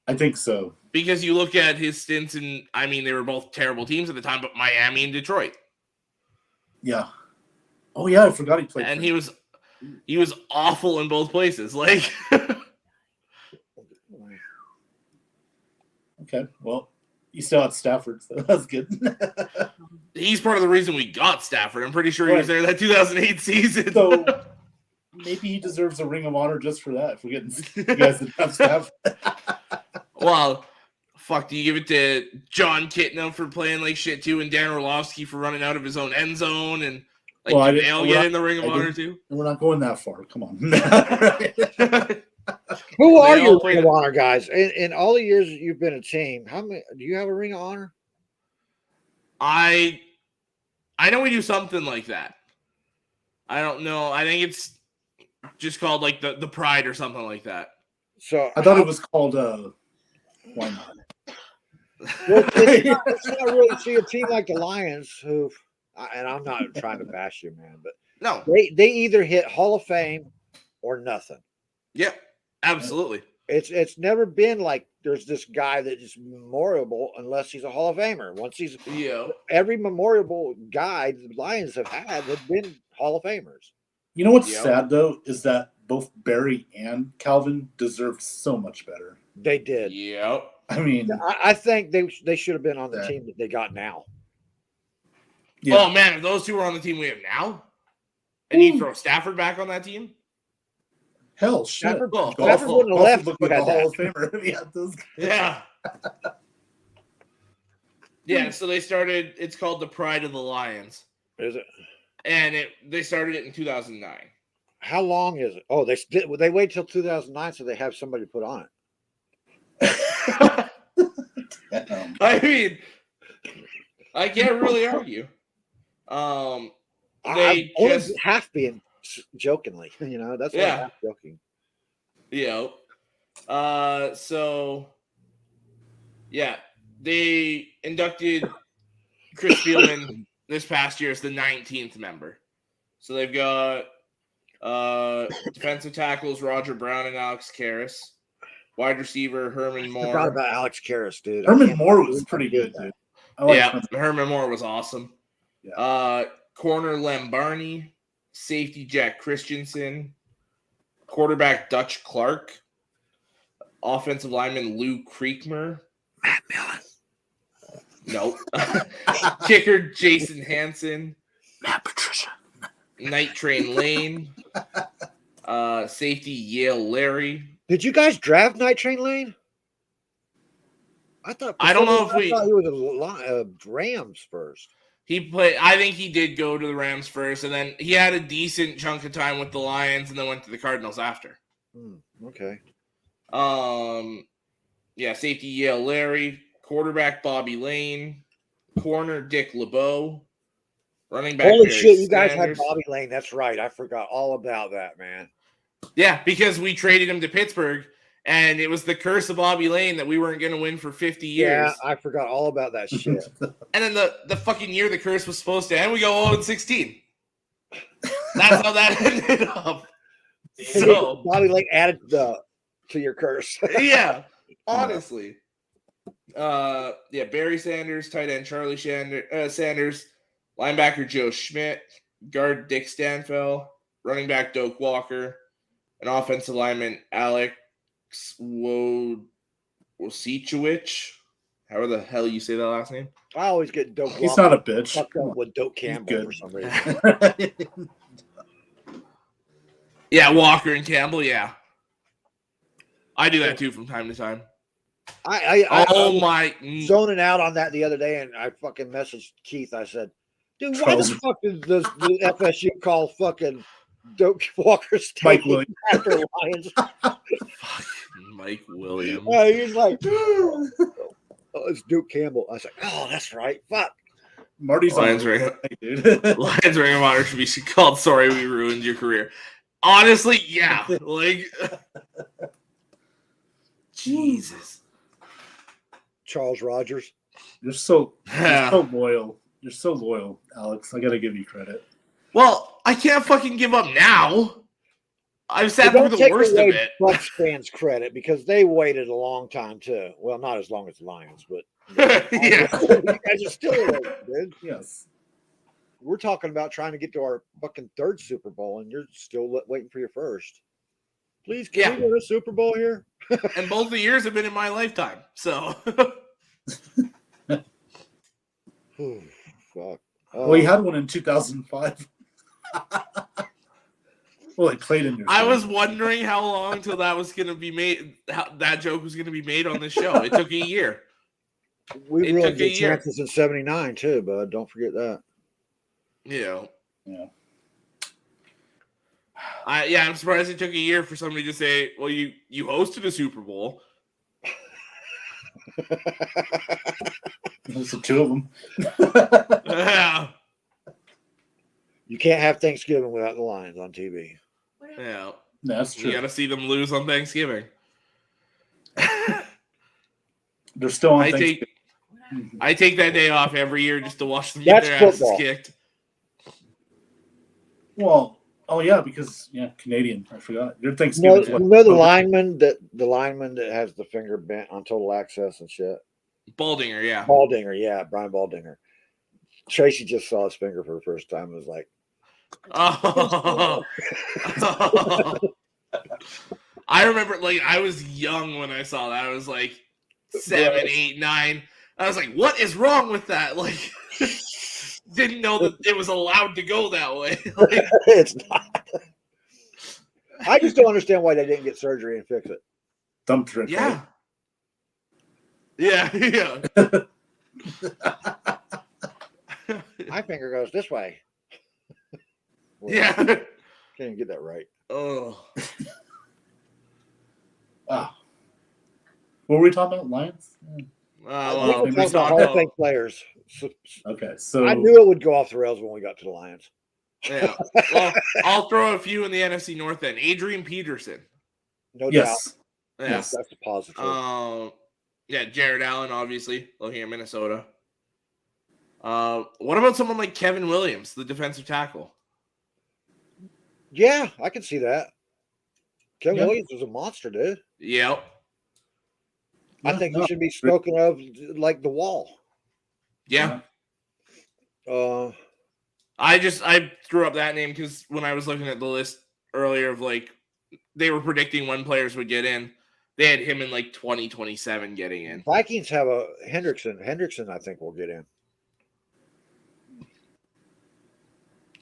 Speaker 4: I think so.
Speaker 1: Because you look at his stints, and I mean, they were both terrible teams at the time, but Miami and Detroit.
Speaker 4: Yeah. Oh yeah, I forgot he played.
Speaker 1: And he was awful in both places. Like,
Speaker 4: okay, well, you still had Stafford, so that's good.
Speaker 1: He's part of the reason we got Stafford. I'm pretty sure he was there that 2008 season.
Speaker 4: So maybe he deserves a Ring of Honor just for that. If we're getting you guys that have Stafford.
Speaker 1: Well, fuck, do you give it to John Kitna for playing like shit too, and Dan Orlovsky for running out of his own end zone, and like they'll get in the Ring of Honor too?
Speaker 4: We're not going that far. Come on.
Speaker 3: Who are your Ring of Honor guys? In all the years that you've been a team, how many do you have a Ring of Honor?
Speaker 1: I know we do something like that. I don't know. I think it's just called like the Pride or something like that.
Speaker 3: So
Speaker 4: I thought it was called why not?
Speaker 3: Well, it's not really see a team like the Lions who, and I'm not trying to bash you, man, but
Speaker 1: no,
Speaker 3: they either hit Hall of Fame or nothing.
Speaker 1: Yeah, absolutely.
Speaker 3: It's never been like there's this guy that is memorable unless he's a Hall of Famer. Once he's every memorable guy the Lions have had have been Hall of Famers.
Speaker 4: You know what's sad though is that both Barry and Calvin deserved so much better.
Speaker 3: They did.
Speaker 1: Yep.
Speaker 4: I mean,
Speaker 3: I think they should have been on the team that they got now.
Speaker 1: Yeah. Oh man, if those two were on the team we have now, and you throw Stafford back on that team.
Speaker 4: Hell, shit.
Speaker 3: Stafford wouldn't have left.
Speaker 4: Look like a Hall of Famer.
Speaker 1: Yeah. Yeah, so they started, it's called the Pride of the Lions.
Speaker 3: Is it?
Speaker 1: And they started it in 2009.
Speaker 3: How long is it? Oh, they wait till 2009 so they have somebody put on
Speaker 1: it. I mean, I can't really argue. They just
Speaker 3: half being jokingly, that's why I'm half joking.
Speaker 1: Yeah. So they inducted Chris Spielman this past year as the 19th member. So they've got defensive tackles Roger Brown and Alex Karras, wide receiver Herman Moore.
Speaker 3: I forgot about Alex Karras, dude.
Speaker 4: Herman Moore was pretty good, dude.
Speaker 1: Herman Moore was awesome. Yeah. Corner Lem Barney, safety Jack Christensen, quarterback Dutch Clark, offensive lineman Lou Creekmer,
Speaker 3: Matt Millen.
Speaker 1: Nope. Kicker Jason Hansen,
Speaker 4: Matt Patricia,
Speaker 1: Night Train Lane, safety Yale Larry.
Speaker 3: Did you guys draft Night Train Lane? I don't know if he was the Rams first.
Speaker 1: I think he did go to the Rams first, and then he had a decent chunk of time with the Lions, and then went to the Cardinals after.
Speaker 3: Okay.
Speaker 1: Safety Yale Larry, quarterback Bobby Lane, corner Dick LeBeau, running back.
Speaker 3: Holy
Speaker 1: Barry
Speaker 3: shit, you guys
Speaker 1: Sanders.
Speaker 3: had Bobby Lane. That's right. I forgot all about that, man.
Speaker 1: Yeah, because we traded him to Pittsburgh. And it was the curse of Bobby Lane that we weren't going to win for 50 years.
Speaker 3: Yeah, I forgot all about that shit.
Speaker 1: And then the fucking year the curse was supposed to end, we go 0-16. That's how that ended up. So
Speaker 3: Bobby Lane added to your curse.
Speaker 1: Yeah, honestly. Barry Sanders, tight end Charlie Sanders, linebacker Joe Schmidt, guard Dick Stanfel, running back Doak Walker, and offensive lineman Alex Wosiciewicz. However the hell you say that last name.
Speaker 3: I always get Doak Walker.
Speaker 4: He's not a bitch.
Speaker 3: Fucked up with Doak Campbell for some reason.
Speaker 1: Yeah, Walker and Campbell, yeah. I do that too from time to time.
Speaker 3: I
Speaker 1: was
Speaker 3: zoning out on that the other day, and I fucking messaged Keith. I said, dude, why the fuck does the FSU call fucking Doak Walker
Speaker 4: Mike Williams
Speaker 3: after Lions?
Speaker 1: Mike Williams.
Speaker 3: He's like, it's Duke Campbell. I was like, oh, that's right. Fuck.
Speaker 4: Marty's
Speaker 1: Lions Ring of Honor should be called Sorry We Ruined Your Career. Honestly, yeah. Like, Jesus.
Speaker 3: Charles Rogers.
Speaker 4: You're so loyal. You're so loyal, Alex. I got to give you credit.
Speaker 1: Well, I can't fucking give up now. I've sat through the worst of it.
Speaker 3: Bucs fans credit because they waited a long time too. Well, not as long as the Lions, but
Speaker 1: yeah,
Speaker 3: you guys are still waiting, dude.
Speaker 4: Yes,
Speaker 3: we're talking about trying to get to our fucking third Super Bowl, and you're still waiting for your first. Please, can we go to a Super Bowl here?
Speaker 1: And both the years have been in my lifetime, so.
Speaker 3: Fuck.
Speaker 4: Well, he had one in 2005. Well, it played in your.
Speaker 1: I was wondering how long till that was going to be made. How that joke was going to be made on this show. It took a year.
Speaker 3: We really did chances in '79 too, bud. Don't forget that.
Speaker 1: Yeah. I'm surprised it took a year for somebody to say, "Well, you hosted a Super Bowl."
Speaker 4: Those are two of them.
Speaker 1: Yeah.
Speaker 3: You can't have Thanksgiving without the Lions on TV.
Speaker 5: What
Speaker 1: Yeah,
Speaker 4: that's true.
Speaker 1: You got to see them lose on Thanksgiving.
Speaker 4: They're still on Thanksgiving.
Speaker 1: I take that day off every year just to watch them get their asses kicked.
Speaker 4: Well, because Canadian. I forgot. Your Thanksgiving.
Speaker 3: You know the lineman that has the finger bent on total access and shit.
Speaker 1: Baldinger, yeah.
Speaker 3: Brian Baldinger. Tracy just saw his finger for the first time and was like,
Speaker 1: oh. I remember, I was young when I saw that. I was 7, 8, 9. I was like, what is wrong with that? Didn't know that it was allowed to go that way.
Speaker 3: It's not. I just don't understand why they didn't get surgery and fix it.
Speaker 4: Thumb trick.
Speaker 1: Yeah. Right? Yeah.
Speaker 3: My finger goes this way.
Speaker 1: Yeah.
Speaker 3: Can't even get that right.
Speaker 1: Oh.
Speaker 4: What were we talking about? Lions?
Speaker 3: We talked about Hall of Fame players.
Speaker 4: Okay, so
Speaker 3: I knew it would go off the rails when we got to the Lions.
Speaker 1: Yeah. Well, I'll throw a few in the NFC North then. Adrian Peterson.
Speaker 3: No doubt.
Speaker 1: Yeah.
Speaker 3: Yes, that's a positive.
Speaker 1: Jared Allen, obviously, looking at Minnesota. What about someone like Kevin Williams, the defensive tackle?
Speaker 3: Yeah, I can see that. Kevin Williams was a monster, dude.
Speaker 1: Yep.
Speaker 3: I think he should be spoken of like the Wall.
Speaker 1: Yeah. I threw up that name because when I was looking at the list earlier of they were predicting when players would get in, they had him in 2027 getting in.
Speaker 3: Vikings have a Hendrickson. Hendrickson, I think, will get in.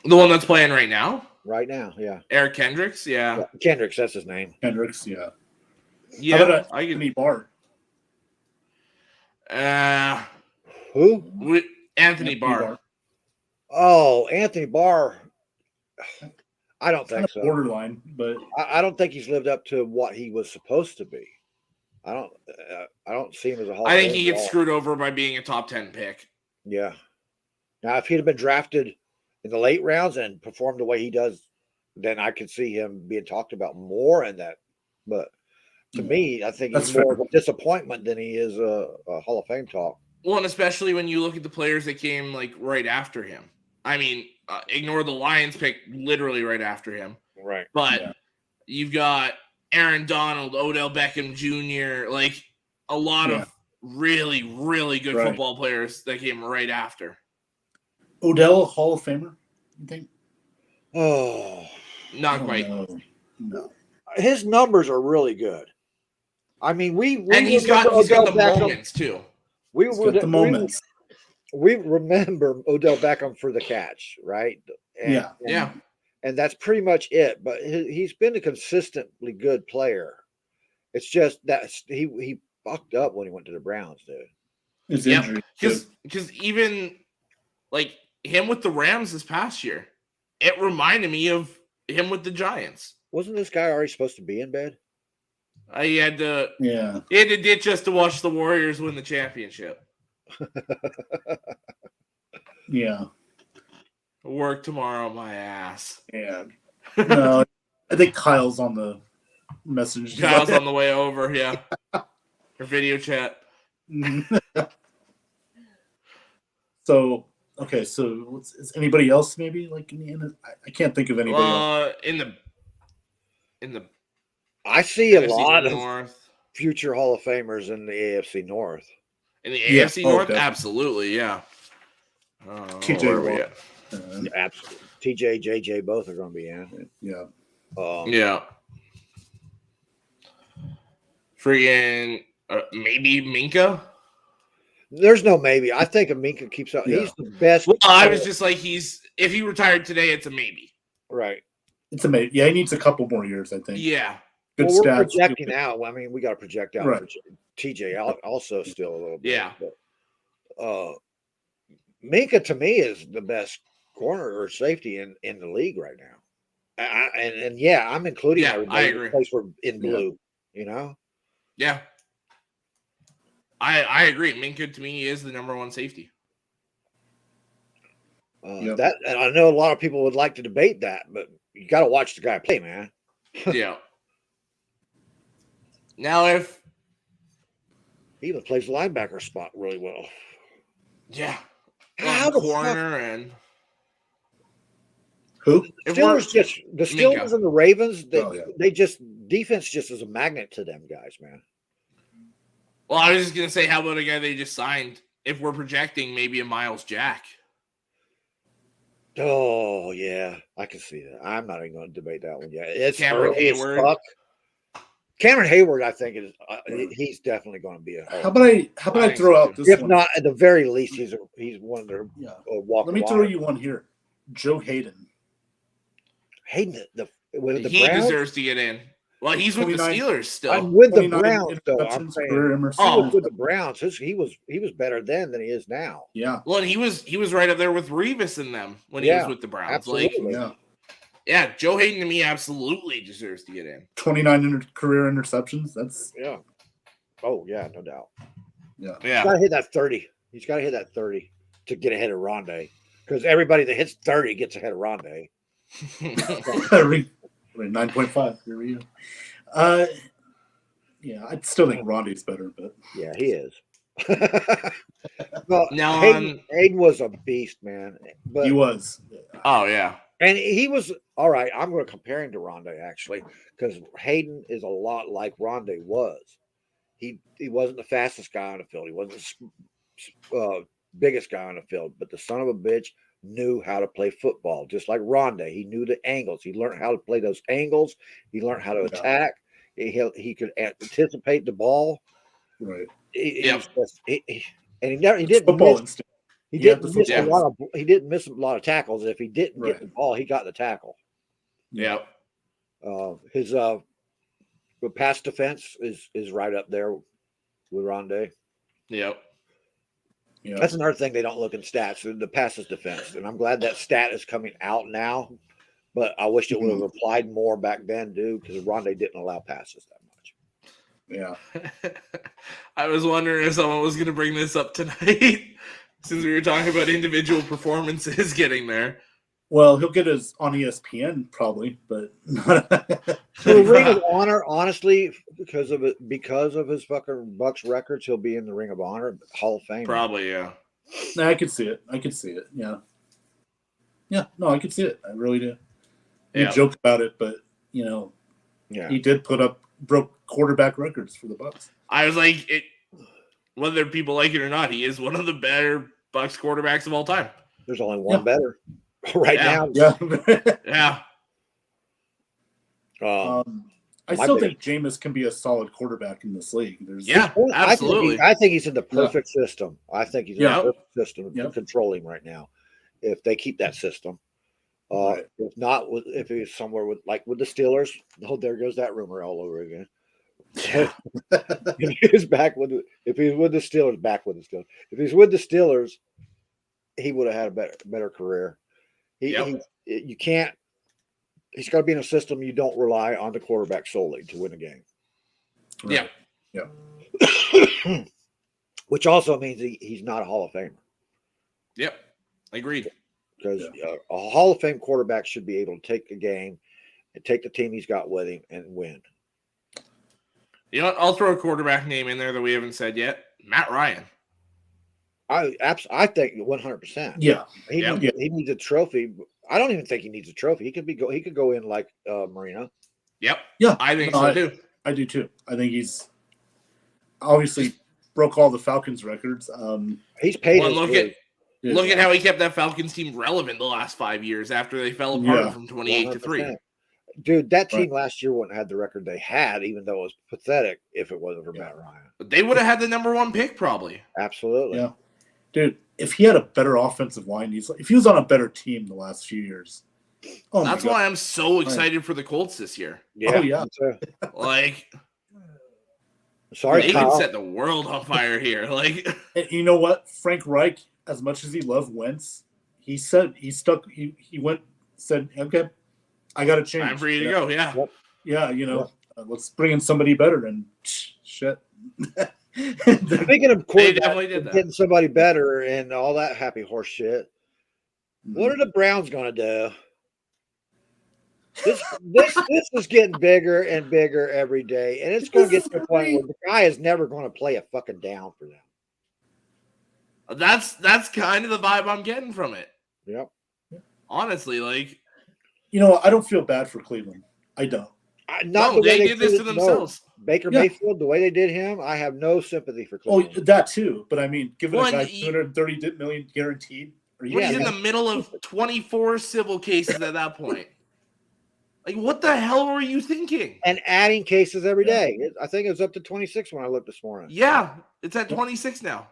Speaker 1: The one that's playing right now?
Speaker 3: Right now, yeah.
Speaker 1: Eric Kendricks, yeah.
Speaker 3: Kendricks, that's his name.
Speaker 4: Kendricks, yeah.
Speaker 1: Yeah.
Speaker 4: How about Anthony Barr?
Speaker 3: Who?
Speaker 1: Anthony Barr.
Speaker 3: Oh, Anthony Barr. I don't think so.
Speaker 4: Borderline, but
Speaker 3: I don't think he's lived up to what he was supposed to be. I don't see him as a Hall of Famer.
Speaker 1: I think he gets screwed over by being a top 10 pick.
Speaker 3: Yeah. Now, if he'd have been drafted in the late rounds and performed the way he does, then I could see him being talked about more in that. But to me, I think he's more of a disappointment than he is a Hall of Fame talk.
Speaker 1: Well, and especially when you look at the players that came right after him. I mean, ignore the Lions pick literally right after him.
Speaker 3: Right.
Speaker 1: But you've got Aaron Donald, Odell Beckham Jr., a lot of really, really good football players that came right after.
Speaker 4: Odell, Hall of Famer, you think?
Speaker 3: Oh.
Speaker 1: Not quite.
Speaker 4: No.
Speaker 3: His numbers are really good. I mean,
Speaker 1: he's got the moments, too.
Speaker 3: We remember Odell Beckham for the catch, right? And that's pretty much it. But he's been a consistently good player. It's just that he fucked up when he went to the Browns, dude.
Speaker 4: His injury,
Speaker 1: because even him with the Rams this past year, it reminded me of him with the Giants.
Speaker 3: Wasn't this guy already supposed to be in bed?
Speaker 1: He had to ditch us to watch the Warriors win the championship.
Speaker 4: Yeah.
Speaker 1: Work tomorrow, my ass.
Speaker 4: Yeah. No, I think Kyle's on the message.
Speaker 1: Kyle's on the way over, yeah. Or video chat.
Speaker 4: So is anybody else maybe in the I can't think of anybody else.
Speaker 1: In the
Speaker 3: I see a lot
Speaker 1: North.
Speaker 3: Of future Hall of Famers in the AFC North.
Speaker 1: In the AFC North, absolutely, yeah.
Speaker 3: TJ, absolutely. TJ, JJ, both are going to be in.
Speaker 4: Yeah.
Speaker 1: Friggin' maybe Minka.
Speaker 3: There's no maybe. I think Minka keeps up. Yeah. He's the best.
Speaker 1: Well, I was just if he retired today, it's a maybe.
Speaker 3: Right.
Speaker 4: It's a maybe. Yeah, he needs a couple more years, I think.
Speaker 1: Yeah.
Speaker 4: Good
Speaker 3: stats.
Speaker 4: We're
Speaker 3: projecting out. I mean, we got to project out for TJ also still a little bit.
Speaker 1: Yeah.
Speaker 3: But, Minka to me is the best corner or safety in the league right now. I'm including
Speaker 1: I agree.
Speaker 3: Place for in blue, you know?
Speaker 1: Yeah. I agree. Minka to me is the number one safety.
Speaker 3: That, and I know a lot of people would like to debate that, but you got to watch the guy play, man.
Speaker 1: Yeah. Now, if
Speaker 3: he even plays the linebacker spot really well.
Speaker 1: Yeah.
Speaker 3: How the
Speaker 1: corner and
Speaker 4: who?
Speaker 3: the Steelers and the Ravens, they just defense just is a magnet to them guys, man.
Speaker 1: Well, I was just gonna say, how about a guy they just signed? If we're projecting maybe a Miles Jack.
Speaker 3: Oh yeah, I can see that. I'm not even going to debate that one yet. It's
Speaker 1: Cameron Hayward.
Speaker 3: Cameron Hayward, I think he's definitely going to be a.
Speaker 4: How about I throw out this?
Speaker 3: If
Speaker 4: one?
Speaker 3: not, at the very least, he's one of their.
Speaker 4: Let me throw you one here. Joe Hayden.
Speaker 3: He
Speaker 1: Browns? Deserves to get in. Well, he's with the Steelers still.
Speaker 3: I'm with the Browns, though. I'm saying he was with the Browns. He was better then than he is now.
Speaker 4: Yeah.
Speaker 1: Well, and he was right up there with Revis and them when he was with the Browns.
Speaker 3: Absolutely.
Speaker 1: Joe Hayden to me absolutely deserves to get in.
Speaker 4: 29 career interceptions. That's
Speaker 3: Oh yeah, no doubt.
Speaker 4: Yeah.
Speaker 3: He's got to hit that 30. He's got to hit that 30 to get ahead of Rondé, because everybody that hits 30 gets ahead of Rondé.
Speaker 4: 9.5. Here we go. I'd still think Rondé's better, but
Speaker 3: yeah, he is. Well,
Speaker 1: now
Speaker 3: Hayden was a beast, man. But
Speaker 4: he was.
Speaker 1: Oh yeah,
Speaker 3: and he was all right. I'm going to compare him to Rondé actually, because Hayden is a lot like Rondé was. He wasn't the fastest guy on the field. He wasn't the biggest guy on the field, but the son of a bitch knew how to play football, just like Rondé. He knew the angles. He learned how to play those angles. He learned how to attack. He could anticipate the ball.
Speaker 4: Right.
Speaker 3: He didn't miss a lot of tackles. If he didn't get the ball, he got the tackle.
Speaker 1: Yeah.
Speaker 3: His pass defense is right up there with Rondé.
Speaker 1: Yep.
Speaker 3: Yeah. That's another thing they don't look in stats, the passes defense. And I'm glad that stat is coming out now, but I wish it would have applied more back then, dude, because Rondé didn't allow passes that much.
Speaker 4: Yeah.
Speaker 1: I was wondering if someone was going to bring this up tonight, since we were talking about individual performances getting there.
Speaker 4: Well, he'll get his on ESPN probably, but not.
Speaker 3: So the Ring of Honor, honestly, because of his fucking Bucs records, he'll be in the Ring of Honor, Hall of Fame.
Speaker 1: Probably, yeah.
Speaker 4: No, I could see it. Yeah. Yeah, no, I could see it. I really do. You joke about it, but he did broke quarterback records for the Bucs.
Speaker 1: I was like, whether people like it or not, he is one of the better Bucs quarterbacks of all time.
Speaker 3: There's only one better. Right now.
Speaker 4: Yeah.
Speaker 1: Yeah.
Speaker 4: I still think Jameis can be a solid quarterback in this league.
Speaker 1: Absolutely.
Speaker 3: I think he's in the perfect system. I think he's in the perfect system to control him right now. If they keep that system. If not, if he's somewhere with the Steelers, there goes that rumor all over again. If he's with the Steelers, back with the Steelers. If he's with the Steelers, he would have had a better career. You can't. He's got to be in a system you don't rely on the quarterback solely to win a game.
Speaker 1: Right.
Speaker 4: Yeah.
Speaker 3: Which also means he's not a Hall of Famer.
Speaker 1: Yep. Agreed.
Speaker 3: Because a Hall of Fame quarterback should be able to take a game and take the team he's got with him and win.
Speaker 1: You know what? I'll throw a quarterback name in there that we haven't said yet. Matt Ryan.
Speaker 3: I think 100%.
Speaker 4: Yeah.
Speaker 3: He needs a trophy. I don't even think he needs a trophy. He could go in like Marino.
Speaker 1: Yep.
Speaker 4: Yeah.
Speaker 1: I think so too.
Speaker 4: I do too. I think he's obviously broke all the Falcons records.
Speaker 3: He's paid.
Speaker 1: Look at how he kept that Falcons team relevant the last 5 years after they fell apart from 28-3.
Speaker 3: Dude, that team last year wouldn't have had the record they had, even though it was pathetic if it wasn't for Matt Ryan.
Speaker 1: But they would have had the number one pick probably.
Speaker 3: Absolutely.
Speaker 4: Yeah. Dude, if he had a better offensive line, if he was on a better team the last few years.
Speaker 1: That's why I'm so excited for the Colts this year.
Speaker 3: Yeah.
Speaker 4: Oh, yeah.
Speaker 3: Sorry,
Speaker 1: they
Speaker 3: Kyle.
Speaker 1: can set the world on fire here.
Speaker 4: And you know what? Frank Reich, as much as he loved Wentz, he said he said, okay, I got to change.
Speaker 1: Time for you to go. Yeah.
Speaker 4: Yep. Yeah. Let's bring in somebody better and shit.
Speaker 3: Speaking of quarterback, getting somebody better and all that happy horse shit, what are the Browns going to do? This is getting bigger and bigger every day, and it's going to get to the point where the guy is never going to play a fucking down for them.
Speaker 1: That's kind of the vibe I'm getting from it.
Speaker 3: Yep.
Speaker 1: Honestly, like,
Speaker 4: I don't feel bad for Cleveland. I don't.
Speaker 1: They did this to themselves.
Speaker 3: Baker Mayfield, the way they did him, I have no sympathy for Cleveland.
Speaker 4: Oh, that too. But I mean, giving a guy $230 million guaranteed.
Speaker 1: He's in the middle of 24 civil cases at that point. Like, what the hell were you thinking?
Speaker 3: And adding cases every day. I think it was up to 26 when I looked this morning.
Speaker 1: Yeah, it's at 26 now.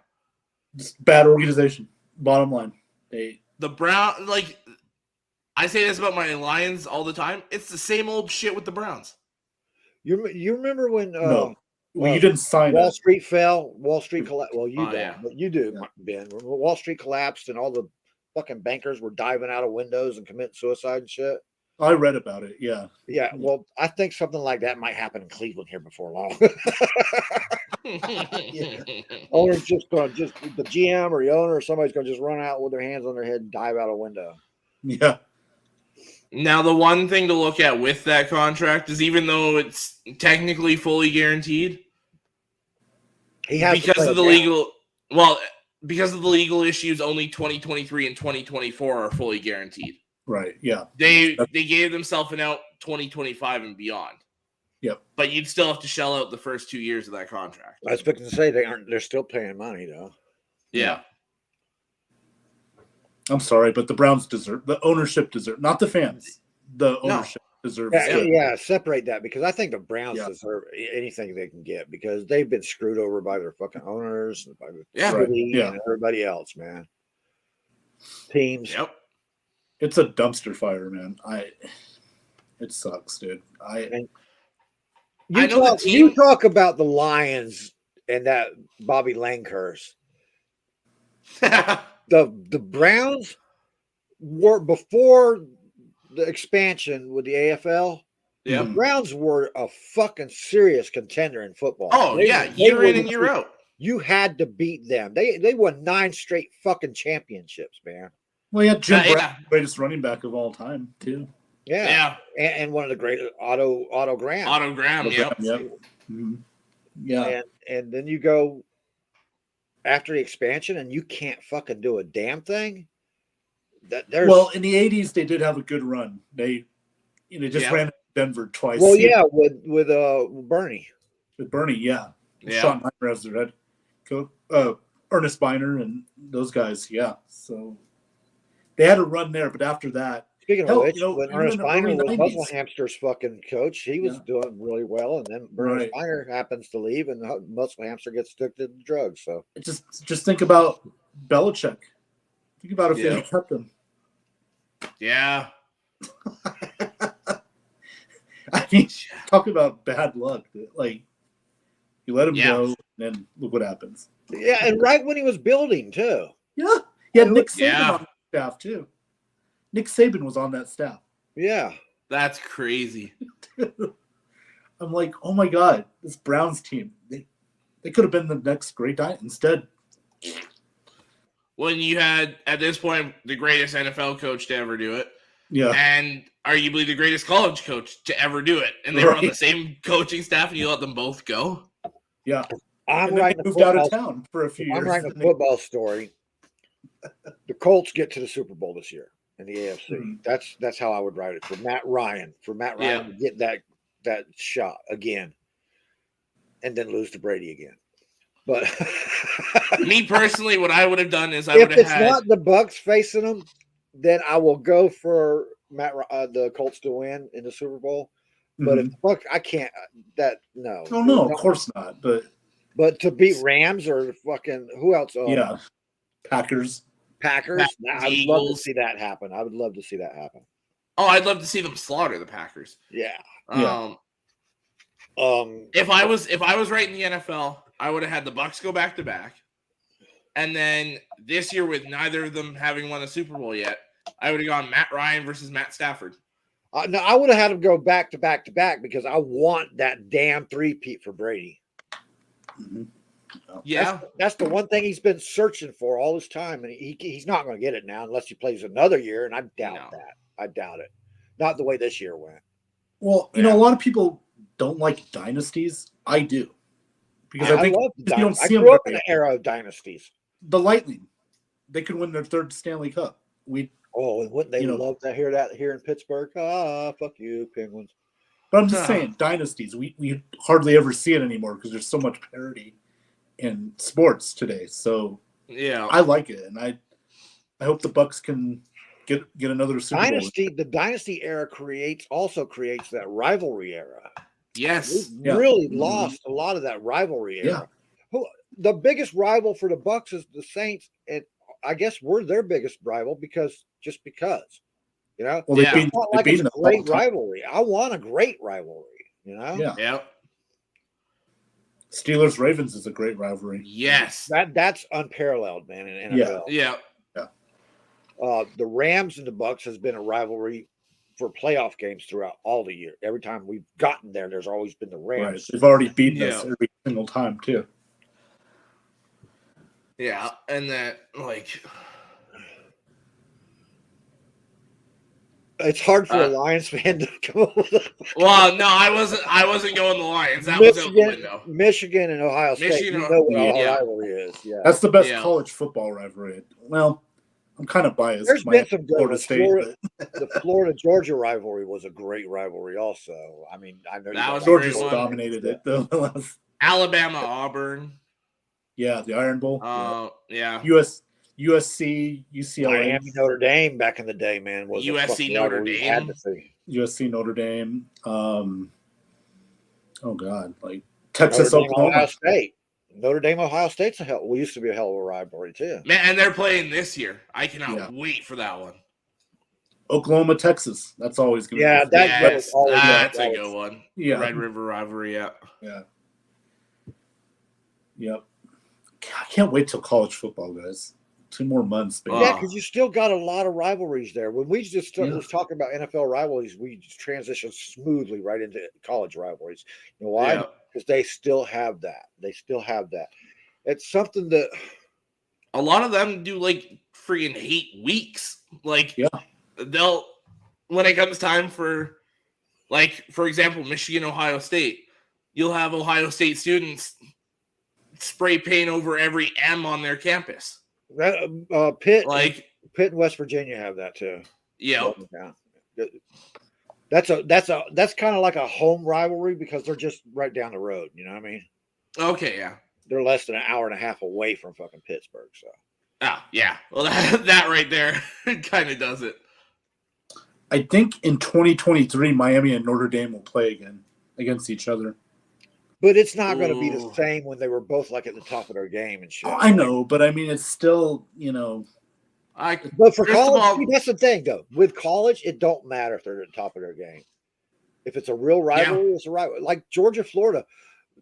Speaker 4: Just bad organization. Bottom line.
Speaker 1: The Brown, like, I say this about my Lions all the time. It's the same old shit with the Browns.
Speaker 3: You remember when
Speaker 4: no. Well, you didn't sign
Speaker 3: Wall Street fell. Wall Street collapsed. Well, you don't,
Speaker 1: yeah.
Speaker 3: but you do, Ben. When Wall Street collapsed and all the fucking bankers were diving out of windows and committing suicide and shit.
Speaker 4: I read about it. Yeah.
Speaker 3: Yeah. Well, I think something like that might happen in Cleveland here before long. Owner's just going to the GM or the owner or somebody's going to just run out with their hands on their head and dive out a window.
Speaker 4: Yeah.
Speaker 1: Now, the one thing to look at with that contract is even though it's technically fully guaranteed, because of the legal issues, only 2023 and 2024 are fully guaranteed.
Speaker 4: Right. Yeah.
Speaker 1: They gave themselves an out 2025 and beyond.
Speaker 4: Yep.
Speaker 1: But you'd still have to shell out the first 2 years of that contract.
Speaker 3: I was fixing to say they're still paying money though.
Speaker 1: Yeah.
Speaker 4: I'm sorry, but the Browns the ownership deserve, not the fans. The ownership deserves.
Speaker 3: Yeah, separate that because I think the Browns deserve anything they can get because they've been screwed over by their fucking owners, and by the city and everybody else, man. Teams.
Speaker 1: Yep.
Speaker 4: It's a dumpster fire, man. It sucks, dude.
Speaker 3: You talk about the Lions and that Bobby Lang curse. The Browns were before the expansion with the AFL.
Speaker 1: Yeah,
Speaker 3: the Browns were a fucking serious contender in football.
Speaker 1: Oh, year in and year out.
Speaker 3: You had to beat them. They won 9 straight fucking championships, man.
Speaker 4: Well, yeah, Jim Brown, greatest running back of all time, too.
Speaker 3: Yeah. And one of the greatest, Otto Graham.
Speaker 1: Otto Graham, yep.
Speaker 4: Mm-hmm. Yeah.
Speaker 3: And then you go after the expansion and you can't fucking do a damn thing.
Speaker 4: Well, in the 80s, they did have a good run. They just ran Denver twice.
Speaker 3: Well, yeah, with Bernie.
Speaker 4: With Bernie, yeah. Sean Meyer as their head coach. Ernest Biner and those guys, yeah. So they had a run there, but after that.
Speaker 3: Speaking of which, when Ernest Biner was Muscle Hamster's fucking coach, he was doing really well, and then Ernest Biner happens to leave, and Muscle Hamster gets addicted to drugs. So
Speaker 4: just think about Belichick. Think about if they had kept him.
Speaker 1: Yeah.
Speaker 4: I mean, talk about bad luck. Like, you let him go, and then look what happens.
Speaker 3: Yeah, and right when he was building, too.
Speaker 4: Yeah. Yeah, Nick Saban on the staff, too. Nick Saban was on that staff.
Speaker 3: Yeah.
Speaker 1: That's crazy.
Speaker 4: I'm like, oh, my God, this Browns team, they could have been the next great guy. Instead.
Speaker 1: When you had, at this point, the greatest NFL coach to ever do it.
Speaker 4: Yeah.
Speaker 1: And arguably the greatest college coach to ever do it. And they were on the same coaching staff, and you let them both go.
Speaker 4: Yeah.
Speaker 3: I'm
Speaker 4: moved out of town for a few years.
Speaker 3: I'm writing a football story. The Colts get to the Super Bowl this year in the AFC. Mm-hmm. That's how I would write it for Matt Ryan. For Matt Ryan to get that shot again and then lose to Brady again. But
Speaker 1: me personally, what I would have done is if
Speaker 3: it's not the Bucs facing them, then I will go for the Colts to win in the Super Bowl. But if Bucs, I can't. No.
Speaker 4: Oh no, of course not.
Speaker 3: But to beat Rams or fucking who else?
Speaker 4: Packers.
Speaker 3: I'd love to see that happen. I would love to see that happen.
Speaker 1: Oh, I'd love to see them slaughter the Packers.
Speaker 3: Yeah.
Speaker 1: If I was writing the NFL, I would have had the Bucs go back to back, and then this year with neither of them having won a Super Bowl yet, I would have gone Matt Ryan versus Matt Stafford.
Speaker 3: No, I would have had them go back to back to back because I want that damn three-peat for Brady.
Speaker 4: Mm-hmm.
Speaker 1: Yeah,
Speaker 3: that's the one thing he's been searching for all this time, and he's not going to get it now unless he plays another year, and I doubt that. I doubt it. Not the way this year went.
Speaker 4: Well, you know, a lot of people don't like dynasties. I do. Because I think
Speaker 3: love
Speaker 4: you don't see
Speaker 3: I
Speaker 4: them
Speaker 3: grew up in an era of dynasties.
Speaker 4: The Lightning, they could win their 3rd Stanley Cup.
Speaker 3: And wouldn't they love to hear that here in Pittsburgh? Fuck you, Penguins.
Speaker 4: But I'm just saying, dynasties, we hardly ever see it anymore because there's so much parity in sports today. So
Speaker 1: yeah,
Speaker 4: I like it, and I hope the Bucs can get another Super Bowl.
Speaker 3: The dynasty era also creates that rivalry era.
Speaker 1: Yes,
Speaker 3: we really lost a lot of that rivalry era. Yeah. The biggest rival for the Bucs is the Saints, and I guess we're their biggest rival because. You know,
Speaker 4: well,
Speaker 3: it's not like it's a great rivalry. I want a great rivalry. You know,
Speaker 1: yeah.
Speaker 4: Steelers Ravens is a great rivalry.
Speaker 1: Yes,
Speaker 3: that's unparalleled, man. In NFL.
Speaker 1: Yeah.
Speaker 3: The Rams and the Bucs has been a rivalry for playoff games throughout all the year. Every time we've gotten there, there's always been the Rams.
Speaker 4: Right. They've already beaten us every single time too.
Speaker 1: Yeah, and that like.
Speaker 3: It's hard for a Lions fan to come up with it.
Speaker 1: Well, no, I wasn't going the Lions. That was out the window.
Speaker 3: Michigan and Ohio State. You know what our rivalry is. Yeah.
Speaker 4: That's the best college football rivalry. Well, I'm kind of biased.
Speaker 3: There's been some good
Speaker 4: Florida State.
Speaker 3: The Florida-Georgia rivalry was a great rivalry also. I mean, I know
Speaker 1: that
Speaker 4: Georgia dominated it though.
Speaker 1: Alabama, Auburn.
Speaker 4: Yeah, the Iron Bowl. USC, UCLA,
Speaker 3: Miami, Notre Dame back in the day, man. Was
Speaker 1: USC, Notre Dame.
Speaker 4: USC, Notre Dame. Oh God, like Texas, Oklahoma,
Speaker 3: Ohio State. Notre Dame, Ohio State's we used to be a hell of a rivalry too.
Speaker 1: Man, and they're playing this year. I cannot wait for that one.
Speaker 4: Oklahoma, Texas. That's always going
Speaker 1: to be. That's a good one.
Speaker 4: Yeah,
Speaker 1: Red River rivalry.
Speaker 4: Yeah. Yep. I can't wait till college football, guys. 2 more months, baby.
Speaker 3: Yeah, because you still got a lot of rivalries there. When we just was talking about NFL rivalries, we transitioned smoothly right into college rivalries. You know why? Because they still have that. It's something that
Speaker 1: a lot of them do like freaking 8 weeks. Like they'll when it comes time for like, for example, Michigan, Ohio State, you'll have Ohio State students spray paint over every M on their campus.
Speaker 3: Pitt and West Virginia have that too.
Speaker 1: Yeah.
Speaker 3: That's kind of like a home rivalry because they're just right down the road. You know what I mean?
Speaker 1: Okay, yeah.
Speaker 3: They're less than an hour and a half away from fucking Pittsburgh. So.
Speaker 1: Oh yeah. Well, that right there kind of does it.
Speaker 4: I think in 2023, Miami and Notre Dame will play again against each other.
Speaker 3: But it's not going to be the same when they were both like at the top of their game and shit.
Speaker 4: Oh, I know, but I mean, it's still, you know.
Speaker 3: But for college, that's the thing, though. With college, it don't matter if they're at the top of their game. If it's a real rivalry, it's a rivalry. Like Georgia, Florida.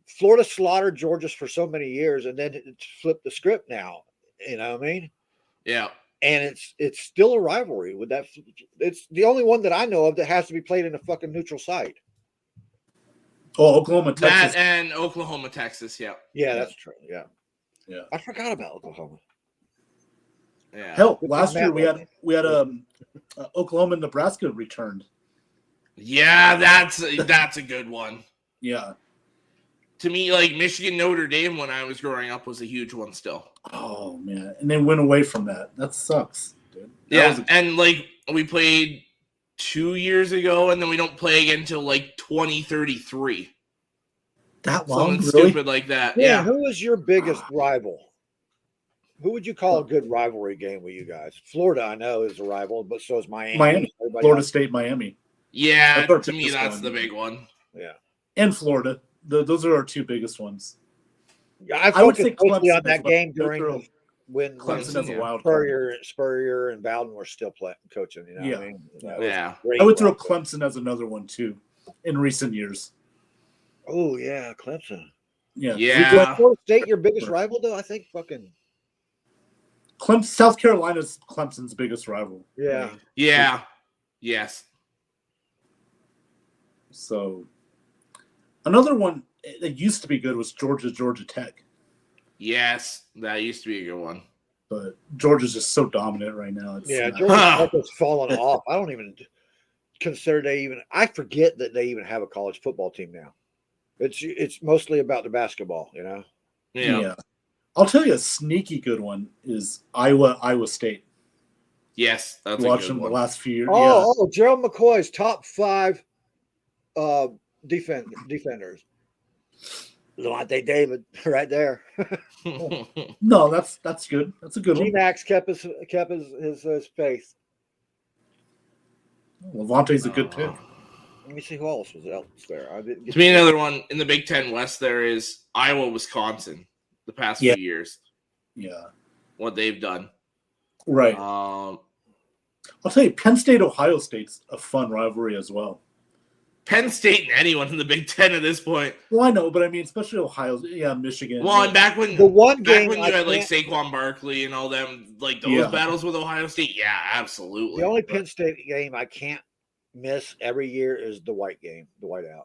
Speaker 3: Florida slaughtered Georgia for so many years, and then it flipped the script now. You know what I mean?
Speaker 1: Yeah.
Speaker 3: And it's still a rivalry. With that, it's the only one that I know of that has to be played in a fucking neutral site.
Speaker 4: Oh, Oklahoma, Texas.
Speaker 1: That and Oklahoma, Texas, yeah.
Speaker 3: Yeah, that's true. Yeah.
Speaker 4: Yeah.
Speaker 3: I forgot about Oklahoma.
Speaker 1: Yeah.
Speaker 4: Hell, last year we had Oklahoma and Nebraska returned.
Speaker 1: Yeah, that's a good one.
Speaker 4: Yeah.
Speaker 1: To me, like Michigan, Notre Dame when I was growing up was a huge one still.
Speaker 4: Oh man. And they went away from that. That sucks, dude.
Speaker 1: And like we played 2 years ago, and then we don't play again until like 2033.
Speaker 4: That long,
Speaker 1: something
Speaker 4: really?
Speaker 1: stupid like that.
Speaker 3: Yeah. Who is your biggest rival? Who would you call a good rivalry game with you guys? Florida, I know, is a rival, but so is Miami.
Speaker 4: Florida State, Miami.
Speaker 1: Yeah, to me, that's the big one.
Speaker 3: Yeah,
Speaker 4: and Florida. Those are our 2 biggest ones.
Speaker 3: Yeah, I would say Clemson on that game during when
Speaker 4: Clemson as a wild
Speaker 3: Spurrier and Bowden were still coaching. You know what I mean?
Speaker 4: I would throw Clemson as another one too in recent years.
Speaker 3: Oh yeah, Clemson.
Speaker 1: Yeah.
Speaker 3: Florida State, your biggest rival though? I think fucking
Speaker 4: South Carolina's Clemson's biggest rival.
Speaker 3: Yeah.
Speaker 1: Yeah. Yes.
Speaker 4: So another one that used to be good was Georgia Tech.
Speaker 1: Yes, that used to be a good one.
Speaker 4: But Georgia's just so dominant right now.
Speaker 3: Georgia Tech has fallen off. consider they even. I forget that they even have a college football team now. It's mostly about the basketball, you know.
Speaker 4: Yeah. I'll tell you a sneaky good one is Iowa State.
Speaker 1: Yes, that's
Speaker 4: watched them the last few years.
Speaker 3: Oh, Gerald McCoy's top 5 defenders. Levante David, right there.
Speaker 4: No, that's good. That's a good one.
Speaker 3: G-Max kept his faith.
Speaker 4: Levante's a good pick.
Speaker 3: Let me see who else was else there. I didn't get
Speaker 1: to me, another one in the Big Ten West. There is Iowa, Wisconsin. The past few years, what they've done,
Speaker 4: right? I'll tell you, Penn State, Ohio State's a fun rivalry as well.
Speaker 1: Penn State and anyone in the Big Ten at this point.
Speaker 4: Well, I know, but I mean, especially Ohio, Michigan.
Speaker 1: Well, and back when
Speaker 3: the one game
Speaker 1: you had like Saquon Barkley and all them, like those battles with Ohio State, absolutely.
Speaker 3: The only Penn State game I can't miss every year is the white game, the whiteout.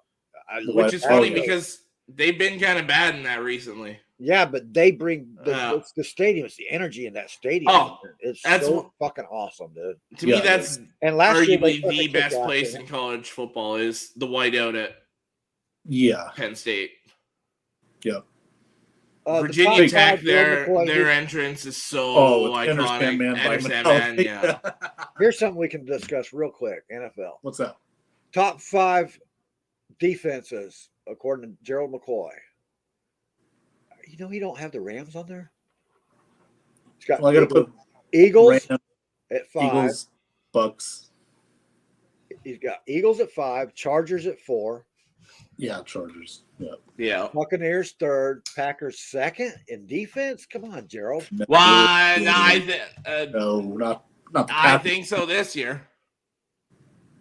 Speaker 1: Which is funny because they've been kind of bad in that recently.
Speaker 3: Yeah, but they bring the stadium. It's the energy in that stadium.
Speaker 1: Oh,
Speaker 3: it's so fucking awesome, dude.
Speaker 1: To me, that's
Speaker 3: and last
Speaker 1: arguably year the best place in college football is the whiteout at Penn State.
Speaker 4: Yeah.
Speaker 1: Virginia Tech, their entrance is so iconic.
Speaker 4: Man,
Speaker 3: Here's something we can discuss real quick. NFL.
Speaker 4: What's that?
Speaker 3: Top 5 defenses according to Gerald McCoy. You know, he don't have the Rams on there. He's got.
Speaker 4: I got to put
Speaker 3: Eagles
Speaker 4: Rams,
Speaker 3: at 5.
Speaker 4: Eagles, Bucs.
Speaker 3: He's got Eagles at 5, Chargers at 4.
Speaker 4: Yeah, Chargers.
Speaker 1: Yeah.
Speaker 3: Buccaneers 3rd, Packers 2nd in defense. Come on, Gerald.
Speaker 1: Why?
Speaker 4: No, not the
Speaker 1: I think so this year.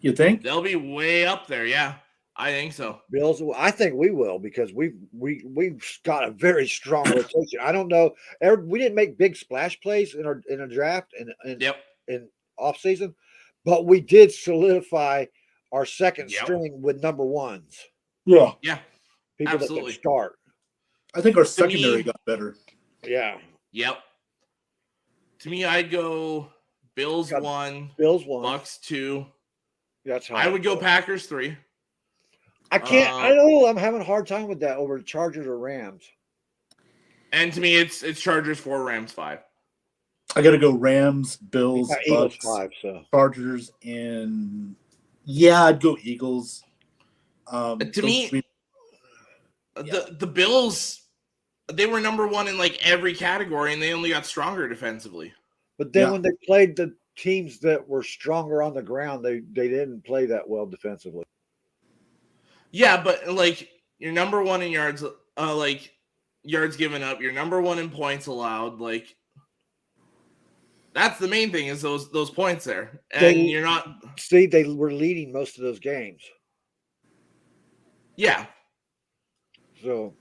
Speaker 4: You think
Speaker 1: they'll be way up there? Yeah. I think so.
Speaker 3: Bills. I think we will because we've got a very strong rotation. I don't know. We didn't make big splash plays in a draft in off season, but we did solidify our second string with number ones.
Speaker 4: Yeah.
Speaker 3: People
Speaker 1: absolutely.
Speaker 3: that can start.
Speaker 4: I think our secondary got better.
Speaker 3: Yeah.
Speaker 1: Yep. To me, I'd go Bills 1, Bucs 2.
Speaker 3: That's how
Speaker 1: I would go Packers 3.
Speaker 3: I can't. I know I'm having a hard time with that over Chargers or Rams.
Speaker 1: And to me, it's Chargers 4, Rams 5.
Speaker 4: I got to go Rams, Bills,
Speaker 3: Eagles
Speaker 4: Bucs,
Speaker 3: 5,
Speaker 4: Chargers, and I'd go Eagles.
Speaker 1: To me, the Bills, they were number 1 in like every category, and they only got stronger defensively.
Speaker 3: But then when they played the teams that were stronger on the ground, they didn't play that well defensively.
Speaker 1: Yeah, but like you're number 1 in yards, yards given up. You're number 1 in points allowed. Like that's the main thing is those points there, and you're not.
Speaker 3: See, they were leading most of those games.
Speaker 1: Yeah.
Speaker 3: So,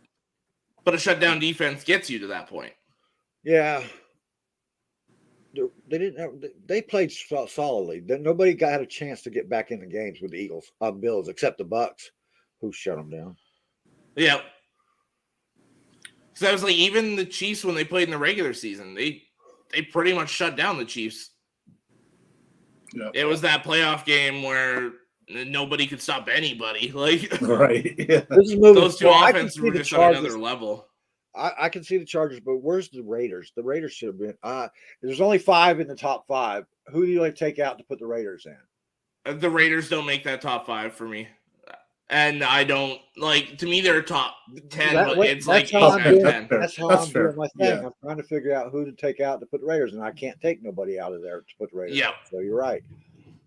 Speaker 1: but a shutdown defense gets you to that point.
Speaker 3: Yeah. They didn't have. They played solidly. Nobody had a chance to get back in the games with the Eagles, Bills, except the Bucs, who shut them down.
Speaker 1: Yeah. So that was like even the Chiefs when they played in the regular season, they pretty much shut down the Chiefs.
Speaker 4: Yeah.
Speaker 1: It was that playoff game where nobody could stop anybody. Like
Speaker 4: right. Yeah.
Speaker 1: Those two offenses were just on another level.
Speaker 3: I can see the Chargers, but where's the Raiders? The Raiders should have been. There's only 5 in the top 5. Who do you take out to put the Raiders in?
Speaker 1: The Raiders don't make that top 5 for me, and I don't like. To me, they're top 10, but it's like 8 out of 10.
Speaker 3: That's how I'm doing my thing. Yeah. I'm trying to figure out who to take out to put the Raiders, and I can't take nobody out of there to put the Raiders.
Speaker 1: Yeah.
Speaker 3: So you're right.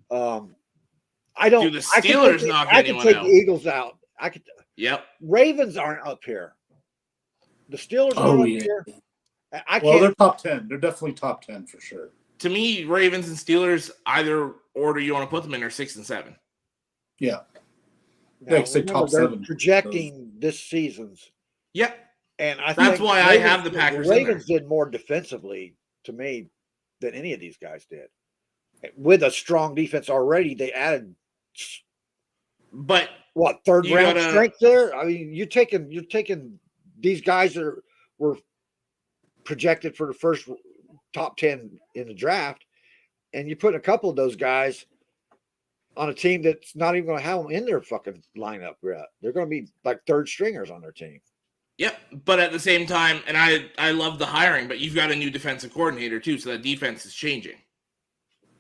Speaker 3: I don't.
Speaker 1: Do the Steelers knock anyone out?
Speaker 3: I can take the Eagles out. I could.
Speaker 1: Yep.
Speaker 3: Ravens aren't up here. The Steelers are up here.
Speaker 4: They're top 10. They're definitely top 10 for sure.
Speaker 1: To me, Ravens and Steelers, either order you want to put them in are 6 and 7.
Speaker 4: Yeah.
Speaker 3: Now,
Speaker 4: say top 7.
Speaker 3: Projecting this season's.
Speaker 1: Yeah.
Speaker 3: And
Speaker 1: that's why I have the Packers.
Speaker 3: The Ravens did more defensively to me than any of these guys did. With a strong defense already, they added.
Speaker 1: But
Speaker 3: what, third round strength there? I mean, you're taking these guys that were projected for the first top 10 in the draft, and you put a couple of those guys on a team that's not even going to have them in their fucking lineup yet. They're going to be like third stringers on their team.
Speaker 1: Yep, but at the same time, and I love the hiring, but you've got a new defensive coordinator too, so that defense is changing.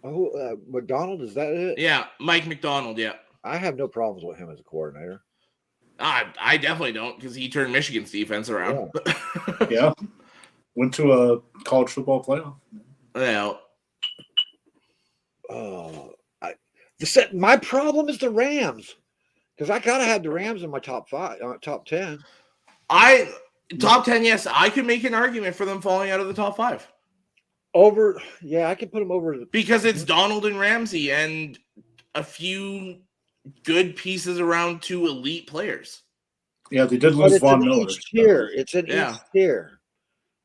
Speaker 3: Oh, McDonald, is that it?
Speaker 1: Yeah, Mike McDonald, yeah.
Speaker 3: I have no problems with him as a coordinator.
Speaker 1: I definitely don't, because he turned Michigan's defense around.
Speaker 4: Yeah. Went to a college football playoff.
Speaker 1: Yeah.
Speaker 3: My problem is the Rams, because I gotta have the Rams in my top 10.
Speaker 1: Top 10, yes. I could make an argument for them falling out of the top 5.
Speaker 3: I can put them over
Speaker 1: because it's Donald and Ramsey and a few good pieces around 2 elite players.
Speaker 4: Yeah, they did lose Von Miller.
Speaker 3: It's an each tier.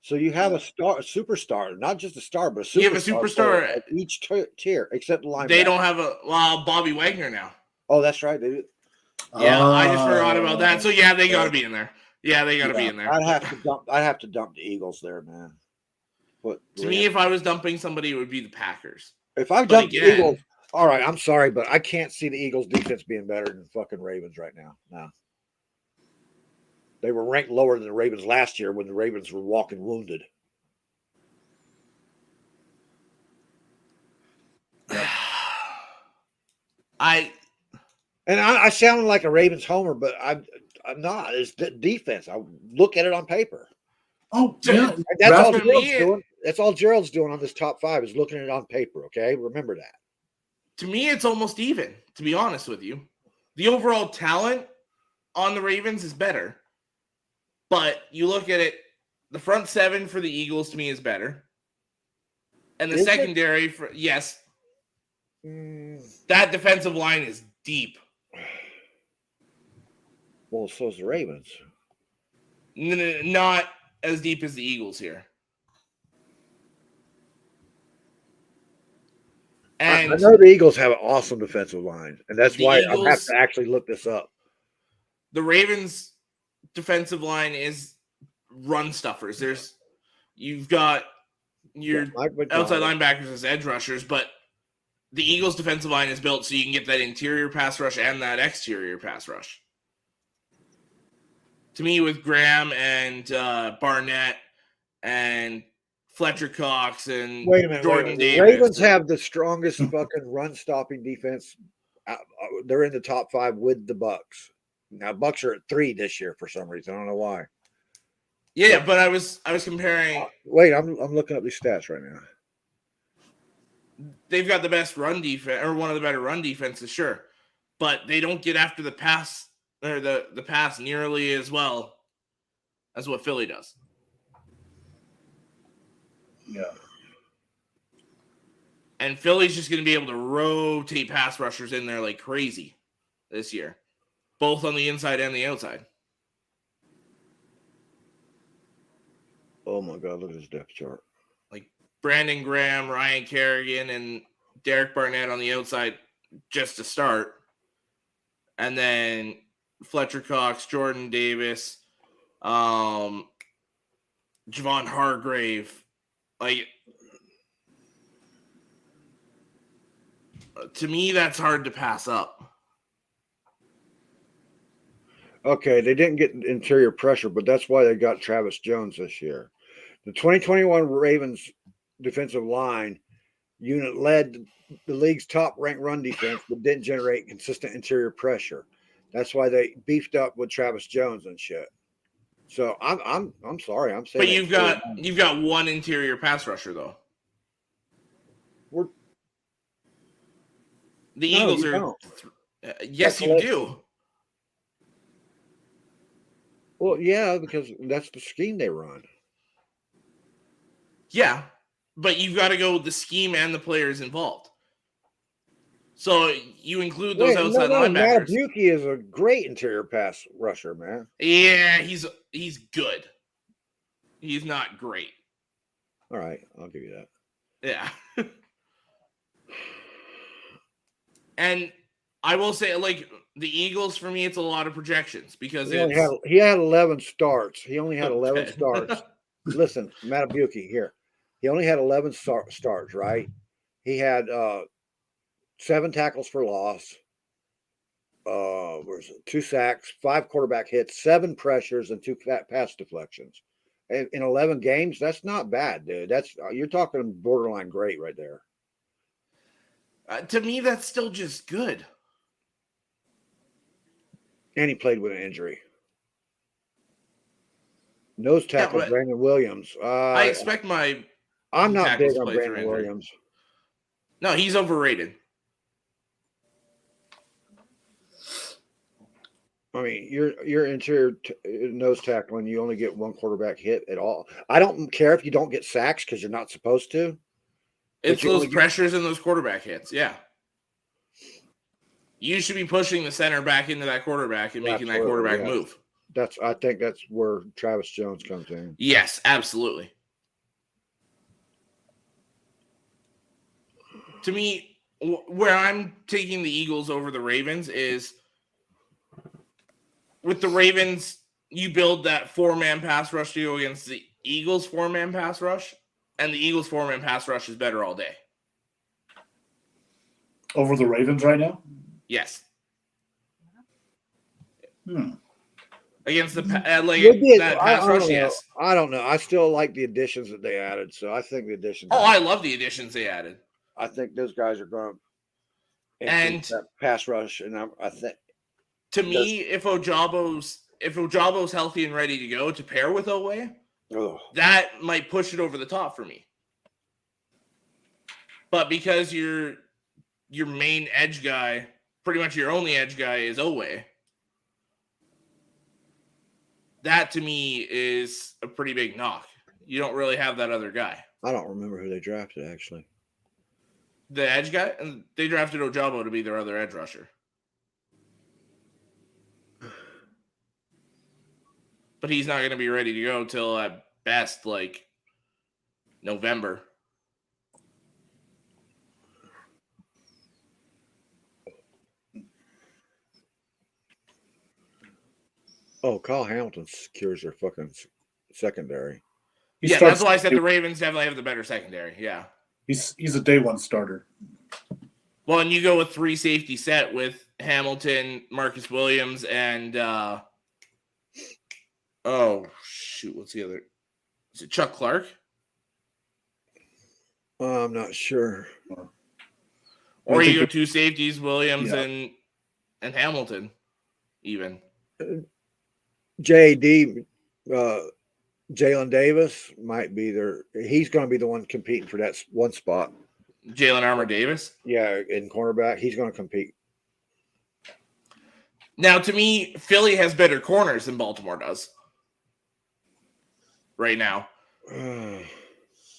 Speaker 3: So you have a superstar, not just a star, but a superstar.
Speaker 1: You have a superstar
Speaker 3: at each tier, except the linebacker.
Speaker 1: They don't have Bobby Wagner now.
Speaker 3: Oh, that's right. They do.
Speaker 1: Yeah, I just forgot about that. So yeah, they got to be in there. Yeah, they got to be in there.
Speaker 3: I'd have to dump the Eagles there, man. But
Speaker 1: to me, if I was dumping somebody, it would be the Packers.
Speaker 3: If I dumped the Eagles, all right, I'm sorry, but I can't see the Eagles' defense being better than fucking Ravens right now. No. They were ranked lower than the Ravens last year when the Ravens were walking wounded. I sound like a Ravens homer, but I'm not. It's the defense. I look at it on paper.
Speaker 4: Oh, yeah.
Speaker 3: That's all Gerald's doing. That's all Gerald's doing on this top 5 is looking at it on paper. Okay, remember that.
Speaker 1: To me, it's almost even. To be honest with you, the overall talent on the Ravens is better. But you look at it, the front 7 for the Eagles to me is better. And the secondary for that defensive line is deep.
Speaker 3: Well, so is the Ravens.
Speaker 1: Not as deep as the Eagles here. And
Speaker 3: I know the Eagles have an awesome defensive line, and that's why I have to actually look this up.
Speaker 1: The Ravens' defensive line is run stuffers. You've got your outside linebackers as edge rushers, but the Eagles' defensive line is built so you can get that interior pass rush and that exterior pass rush. To me, with Graham and Barnett and Fletcher Cox and Jordan Davis.
Speaker 3: Ravens have the strongest fucking run-stopping defense. They're in the top 5 with the Bucs. Now, Bucs are at 3 this year for some reason. I don't know why.
Speaker 1: Yeah, but I was comparing.
Speaker 3: Wait, I'm looking up these stats right now.
Speaker 1: They've got the best run defense, or one of the better run defenses, sure, but they don't get after the pass or the pass nearly as well as what Philly does.
Speaker 4: Yeah.
Speaker 1: And Philly's just going to be able to rotate pass rushers in there like crazy this year, both on the inside and the outside.
Speaker 3: Oh my God, look at this depth chart.
Speaker 1: Like Brandon Graham, Ryan Kerrigan, and Derek Barnett on the outside just to start. And then Fletcher Cox, Jordan Davis, Javon Hargrave. Like, to me, that's hard to pass up.
Speaker 3: Okay, they didn't get interior pressure, but that's why they got Travis Jones this year. The 2021 Ravens defensive line unit led the league's top-ranked run defense, but didn't generate consistent interior pressure. That's why they beefed up with Travis Jones and shit. So I'm sorry, I'm saying.
Speaker 1: But you've got one interior pass rusher though. The Eagles are. Yes, you do.
Speaker 3: Well, yeah, because that's the scheme they run.
Speaker 1: Yeah, but you've got to go with the scheme and the players involved. So you include those outside linebackers.
Speaker 3: Mattabuki is a great interior pass rusher, man.
Speaker 1: Yeah, he's good. He's not great.
Speaker 3: All right, I'll give you that.
Speaker 1: Yeah. And I will say, like, the Eagles, for me, it's a lot of projections because
Speaker 3: he had 11 starts. He only had 11 starts. Listen, Mattabuki here. He only had 11 starts, right? He had 7 tackles for loss. 2 sacks, 5 quarterback hits, 7 pressures, and 2 pass deflections. In 11 games, that's not bad, dude. You're talking borderline great right there.
Speaker 1: To me, that's still just good.
Speaker 3: And he played with an injury. Nose tackle, Brandon Williams.
Speaker 1: I expect
Speaker 3: I'm not big on Brandon Williams.
Speaker 1: No, he's overrated.
Speaker 3: I mean, you're interior nose tackle and you only get 1 quarterback hit at all. I don't care if you don't get sacks because you're not supposed to.
Speaker 1: It's those pressures and those quarterback hits. Yeah. You should be pushing the center back into that quarterback and making that quarterback move.
Speaker 3: I think that's where Travis Jones comes in.
Speaker 1: Yes, absolutely. To me, where I'm taking the Eagles over the Ravens is with the Ravens, you build that 4-man pass rush to go against the Eagles 4-man pass rush, and the Eagles 4-man pass rush is better all day.
Speaker 4: Over the Ravens right now?
Speaker 1: Yes. Against the pass rush, yes.
Speaker 3: I don't know. I still like the additions that they added, so I think the additions.
Speaker 1: I love the additions they added.
Speaker 3: I think those guys are going to that pass rush, and I think.
Speaker 1: To me, if Ojabo's healthy and ready to go to pair with Owe, that might push it over the top for me. But because your main edge guy, pretty much your only edge guy is Owe, that to me is a pretty big knock. You don't really have that other guy.
Speaker 3: I don't remember who they drafted, actually.
Speaker 1: The edge guy? And they drafted Ojabo to be their other edge rusher. But he's not going to be ready to go till at best, like, November.
Speaker 3: Oh, Kyle Hamilton secures their fucking secondary.
Speaker 1: That's why I said the Ravens definitely have the better secondary. Yeah.
Speaker 4: He's a day one starter.
Speaker 1: Well, and you go with 3 safety set with Hamilton, Marcus Williams, and what's the other? Is it Chuck Clark?
Speaker 3: I'm not sure.
Speaker 1: Or you go 2 safeties, Williams and Hamilton, even.
Speaker 3: JD, Jalen Davis might be there. He's going to be the one competing for that one spot.
Speaker 1: Jalen Armour Davis?
Speaker 3: Yeah, in cornerback. He's going to compete.
Speaker 1: Now, to me, Philly has better corners than Baltimore does right now.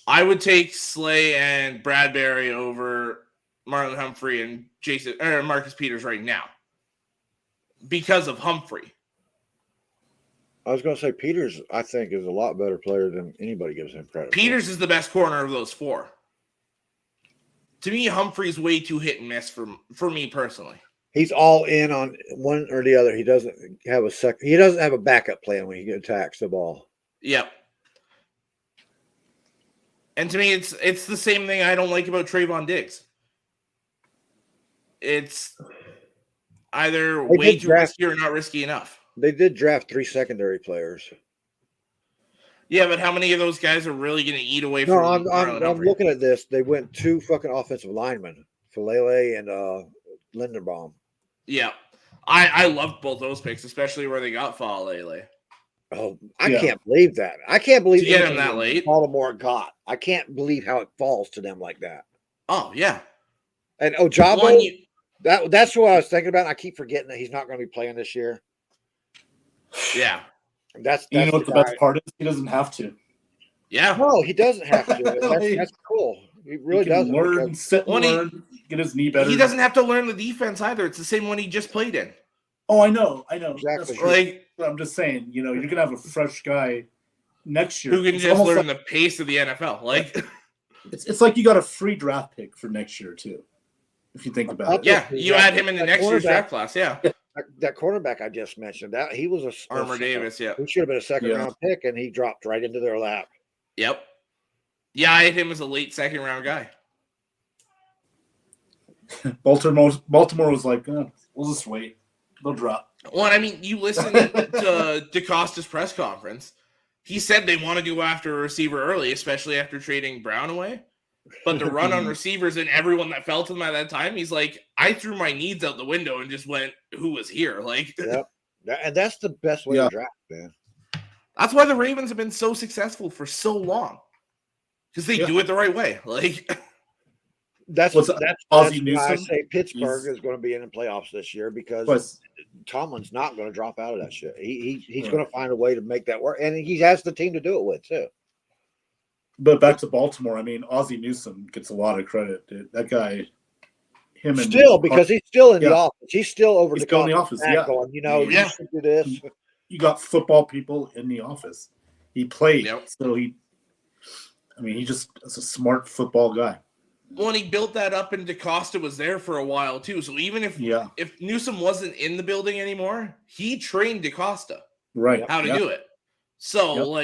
Speaker 1: I would take Slay and Bradbury over Marlon Humphrey and Marcus Peters right now because of Humphrey.
Speaker 3: I was going to say Peters, I think, is a lot better player than anybody gives him credit.
Speaker 1: Peters is the best corner of those 4. To me, Humphrey's way too hit and miss for me personally.
Speaker 3: He's all in on one or the other. He doesn't have He doesn't have a backup plan when he attacks the ball.
Speaker 1: Yep. And to me, it's the same thing I don't like about Trayvon Diggs. It's either way too risky or not risky enough.
Speaker 3: They did draft 3 secondary players.
Speaker 1: Yeah, but how many of those guys are really going to eat away from?
Speaker 3: No, I'm looking at this. They went 2 fucking offensive linemen, Falele and Linderbaum.
Speaker 1: Yeah, I loved both those picks, especially where they got Falele.
Speaker 3: Oh, I can't believe that. I can't believe
Speaker 1: to get him that late.
Speaker 3: Baltimore got. I can't believe how it falls to them like that.
Speaker 1: Oh yeah,
Speaker 3: and Ojabo. That's what I was thinking about. And I keep forgetting that he's not going to be playing this year.
Speaker 1: Yeah.
Speaker 3: That's
Speaker 4: you know what the best part is? He doesn't have to.
Speaker 1: Yeah.
Speaker 3: No, he doesn't have to. That's cool. He really doesn't.
Speaker 4: Learn, get his knee better.
Speaker 1: He doesn't have to learn the defense either. It's the same one he just played in.
Speaker 4: Oh, I know.
Speaker 3: Exactly.
Speaker 4: Like, I'm just saying, you're gonna have a fresh guy next year
Speaker 1: who can just learn the pace of the NFL. Like,
Speaker 4: it's like you got a free draft pick for next year too, if you think about it.
Speaker 1: Yeah, you add him in the next year's draft class. Yeah.
Speaker 3: That quarterback I just mentioned, that he was
Speaker 1: Armour Davis. Yeah,
Speaker 3: he should have been a second round pick, and he dropped right into their lap.
Speaker 1: Yep. Yeah, I had him as a late second round guy.
Speaker 4: Baltimore was like, we'll just wait. They'll drop.
Speaker 1: Well, I mean, you listen to DeCosta's press conference. He said they want to go after a receiver early, especially after trading Brown away. But the run on receivers and everyone that fell to them at that time, he's like, I threw my needs out the window and just went, who was here? Like,
Speaker 3: yep. And that's the best way to draft, man.
Speaker 1: That's why the Ravens have been so successful for so long, because they do it the right way. Like,
Speaker 3: that's why I say Pittsburgh is going to be in the playoffs this year, because Tomlin's not going to drop out of that shit. He's going to find a way to make that work, and he has the team to do it with too.
Speaker 4: But back to Baltimore, I mean, Ozzie Newsome gets a lot of credit. Dude. That guy,
Speaker 3: because he's still in the office. He's still over
Speaker 4: the office. Yeah,
Speaker 3: going, you should do this.
Speaker 4: You got football people in the office. He played, so he just is a smart football guy.
Speaker 1: Well, and he built that up, and DeCosta was there for a while too. So even if Newsome wasn't in the building anymore, he trained DeCosta how to do it. So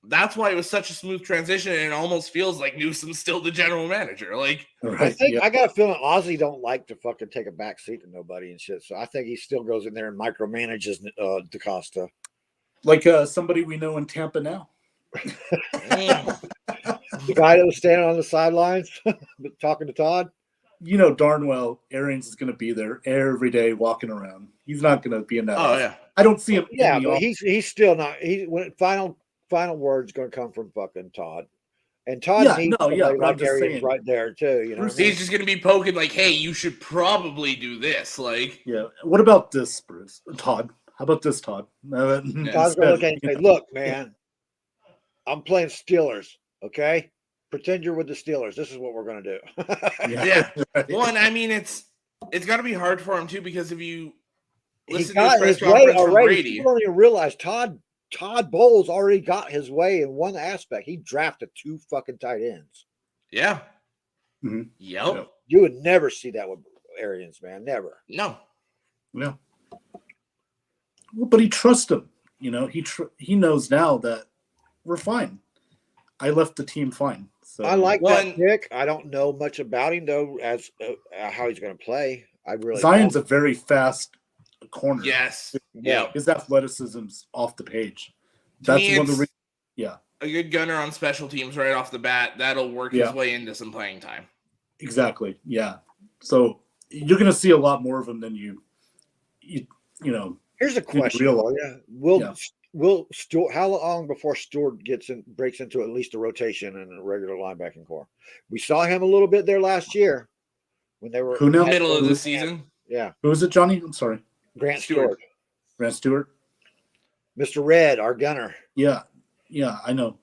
Speaker 1: that's why it was such a smooth transition, and it almost feels like Newsome's still the general manager. Like,
Speaker 3: I got a feeling Ozzie don't like to fucking take a back seat to nobody and shit. So I think he still goes in there and micromanages DeCosta,
Speaker 4: like somebody we know in Tampa now.
Speaker 3: The guy that was standing on the sidelines talking to Todd.
Speaker 4: You know darn well Arians is going to be there every day walking around. He's not going to be in that. I don't see him.
Speaker 3: Yeah, but he's still not. When final word's going to come from fucking Todd. And Todd needs like Arians right there too. You know,
Speaker 1: he's just going to be poking like, "Hey, you should probably do this." Like,
Speaker 4: what about this, Bruce? Todd? How about this, Todd?
Speaker 3: Todd's going to look at him and say, "Look, man, I'm playing Steelers. Okay, pretend you're with the Steelers. This is what we're going to do."
Speaker 1: Well, and I mean, it's got to be hard for him too, because if you listen
Speaker 3: to his press conference from Brady, you don't even realize Todd Bowles already got his way in one aspect. He drafted 2 fucking tight ends.
Speaker 1: Yeah.
Speaker 4: Mm-hmm.
Speaker 1: Yep.
Speaker 3: You would never see that with Arians, man. Never.
Speaker 1: No.
Speaker 4: Well, but he trusts him. You know, he knows now that we're fine. I left the team fine. So
Speaker 3: I like that pick. I don't know much about him though, as how he's going to play. I really
Speaker 4: Zion's a very fast corner.
Speaker 1: Yes.
Speaker 4: His athleticism's off the page. That's one of the reasons. Yeah.
Speaker 1: A good gunner on special teams right off the bat. That'll work his way into some playing time.
Speaker 4: Exactly. Yeah. So you're going to see a lot more of him than you know.
Speaker 3: Here's a question. Will Stewart? How long before Stewart breaks into at least a rotation in a regular linebacking core? We saw him a little bit there last year when they were
Speaker 1: in the middle of the season.
Speaker 3: Yeah.
Speaker 4: Who was it, Johnny? I'm sorry.
Speaker 3: Grant Stewart.
Speaker 4: Grant Stewart.
Speaker 3: Mr. Red, our gunner.
Speaker 4: Yeah, I know.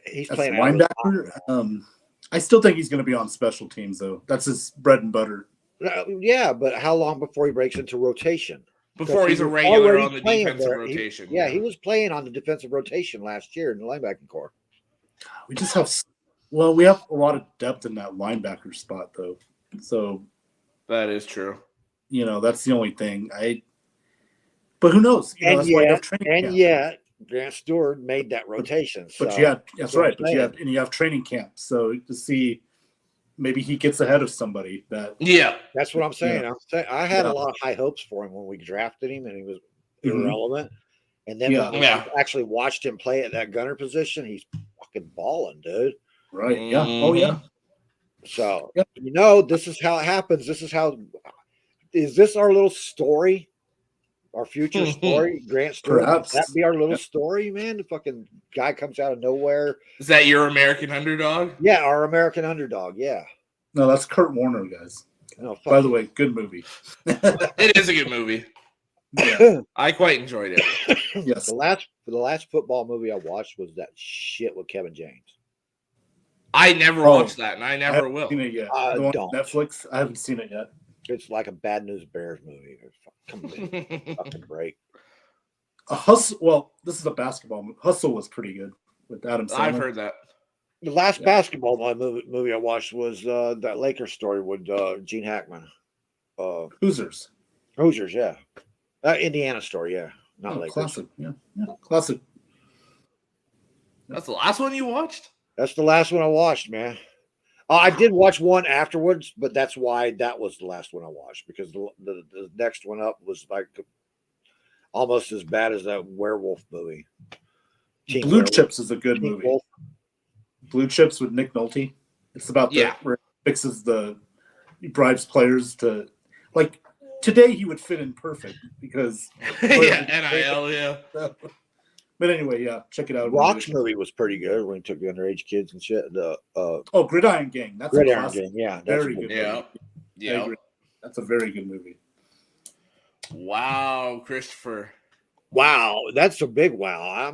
Speaker 3: He's playing
Speaker 4: linebacker. I still think he's going to be on special teams, though. That's his bread and butter.
Speaker 3: Yeah, but how long before he breaks into rotation?
Speaker 1: Before he's a regular on the defensive rotation.
Speaker 3: He was playing on the defensive rotation last year in the linebacking core.
Speaker 4: We just have we have a lot of depth in that linebacker spot, though. So
Speaker 1: that is true.
Speaker 4: You know, that's the only thing. But who knows? You know,
Speaker 3: yet, Grant Stewart made that rotation.
Speaker 4: But that's right. But you have training camp. So to see, maybe he gets ahead of somebody.
Speaker 3: That's what I'm saying. Yeah. I had a lot of high hopes for him when we drafted him, and he was irrelevant. And then when I actually watched him play at that gunner position, he's fucking balling, dude.
Speaker 4: Right? Yeah. Oh yeah.
Speaker 3: So this is how it happens. Is this our little story? Our future story, Grant Stewart.
Speaker 4: Perhaps.
Speaker 3: That be our little story, man. The fucking guy comes out of nowhere.
Speaker 1: Is that your American underdog?
Speaker 3: Yeah, our American underdog. Yeah.
Speaker 4: No, that's Kurt Warner, guys. Oh, by the way, good movie.
Speaker 1: It is a good movie. Yeah. I quite enjoyed it.
Speaker 3: Yes. The last football movie I watched was that shit with Kevin James.
Speaker 1: I never watched that, and I never will.
Speaker 4: Seen it yet. Netflix. I haven't seen it yet.
Speaker 3: It's like a Bad News Bears movie. Come on, fucking break.
Speaker 4: Hustle. Well, this is a basketball movie. Hustle was pretty good with Adam Sandler.
Speaker 1: I've heard that.
Speaker 3: The last basketball movie I watched was that Lakers story with Gene Hackman.
Speaker 4: Hoosiers,
Speaker 3: yeah. Indiana story, yeah. Not Lakers.
Speaker 4: Classic, yeah. Classic.
Speaker 1: That's the last one you watched?
Speaker 3: That's the last one I watched, man. I did watch one afterwards, but that's why that was the last one I watched, because the next one up was like almost as bad as that werewolf movie.
Speaker 4: Blue Chips is a good movie. Wolf. Blue Chips with Nick Nolte. It's about where he bribes players to, like, today he would fit in perfect because
Speaker 1: NIL, yeah.
Speaker 4: But anyway, check it out.
Speaker 3: Rock's movie was pretty good when he took the underage kids and shit.
Speaker 4: Gridiron Gang. That's
Speaker 3: Gridiron
Speaker 4: a classic.
Speaker 3: Gang. Yeah,
Speaker 4: very good.
Speaker 1: Yeah.
Speaker 4: That's a very good movie.
Speaker 1: Wow, Christopher.
Speaker 3: Wow, that's a big wow.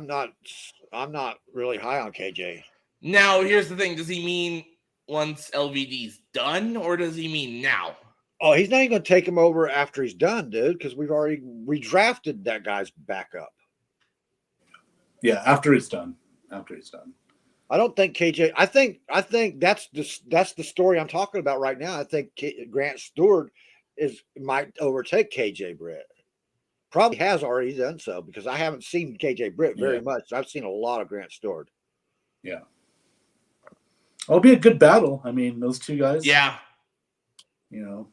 Speaker 3: I'm not really high on KJ.
Speaker 1: Now, here's the thing. Does he mean once LVD's done, or does he mean now?
Speaker 3: Oh, he's not even going to take him over after he's done, dude, because we've already redrafted that guy's backup.
Speaker 4: Yeah, after he's done.
Speaker 3: I don't think KJ. I think that's the story I'm talking about right now. I think Grant Stewart might overtake KJ Britt. Probably has already done so, because I haven't seen KJ Britt very much. I've seen a lot of Grant Stewart.
Speaker 4: Yeah. It'll be a good battle. I mean, those two guys.
Speaker 1: Yeah.
Speaker 4: No,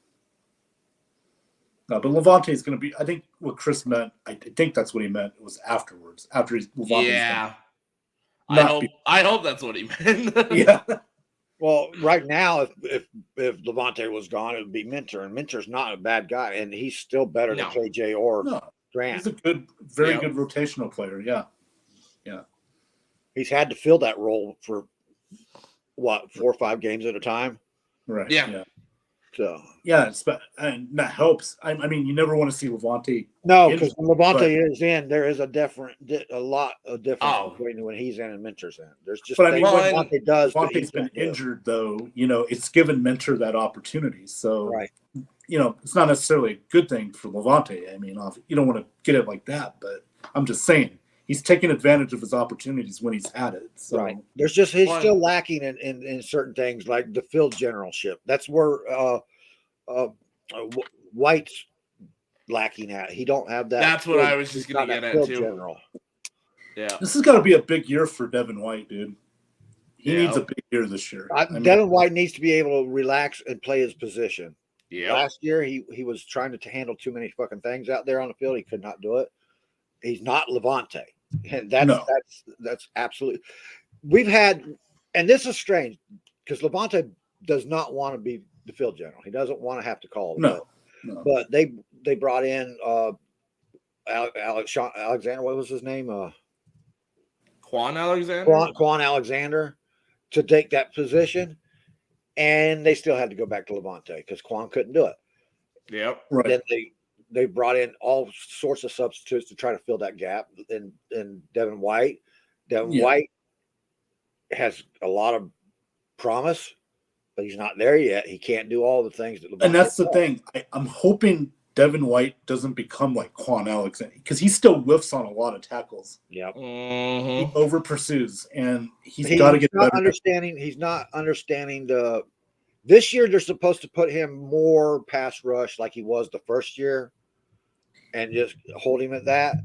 Speaker 4: but Levante's going to be. I think what Chris meant. I think that's what he meant. It was afterwards. After Levante's
Speaker 1: done. I hope that's what he meant.
Speaker 4: Yeah.
Speaker 3: Well, right now, if Levante was gone, it would be Minter, and Minter's not a bad guy, and he's still better than KJ or Grant.
Speaker 4: He's a very good rotational player. Yeah.
Speaker 3: He's had to fill that role for 4 or 5 games at a time.
Speaker 4: Right.
Speaker 3: Yeah. So
Speaker 4: and that helps. I mean, you never want to see Levante.
Speaker 3: No, because when Levante is in, there is a lot of difference between when he's in and Minter's in. There's just
Speaker 4: what Levante does. Levante's been injured, though. It's given Minter that opportunity. So it's not necessarily a good thing for Levante. I mean, you don't want to get it like that, but I'm just saying he's taking advantage of his opportunities when he's had it. So.
Speaker 3: Right. There's just he's still lacking in certain things like the field generalship. That's where White's lacking at. He don't have that.
Speaker 1: That's what I was just going to get at too.
Speaker 3: General.
Speaker 1: Yeah.
Speaker 4: This has got to be a big year for Devin White, dude. He needs a big year this year.
Speaker 3: Devin White needs to be able to relax and play his position.
Speaker 1: Yeah.
Speaker 3: Last year he was trying to handle too many fucking things out there on the field. He could not do it. He's not Levante. And that's absolutely. We've had, and this is strange because Levante does not want to be the field general. He doesn't want to have to call.
Speaker 4: No.
Speaker 3: But they brought in Alexander. What was his name?
Speaker 1: Quan Alexander.
Speaker 3: Quan Alexander to take that position, and they still had to go back to Levante because Quan couldn't do it.
Speaker 1: Yep.
Speaker 4: Right.
Speaker 3: Then they brought in all sorts of substitutes to try to fill that gap. And Devin White. White has a lot of promise, but he's not there yet. He can't do all the things that Levante
Speaker 4: and that's
Speaker 3: does.
Speaker 4: the thing. I'm hoping Devin White doesn't become like Quan Alexander because he still whiffs on a lot of tackles.
Speaker 3: Yep.
Speaker 4: He over pursues, and he's got to get better.
Speaker 3: He's not understanding the. This year they're supposed to put him more pass rush like he was the first year, and just hold him at that.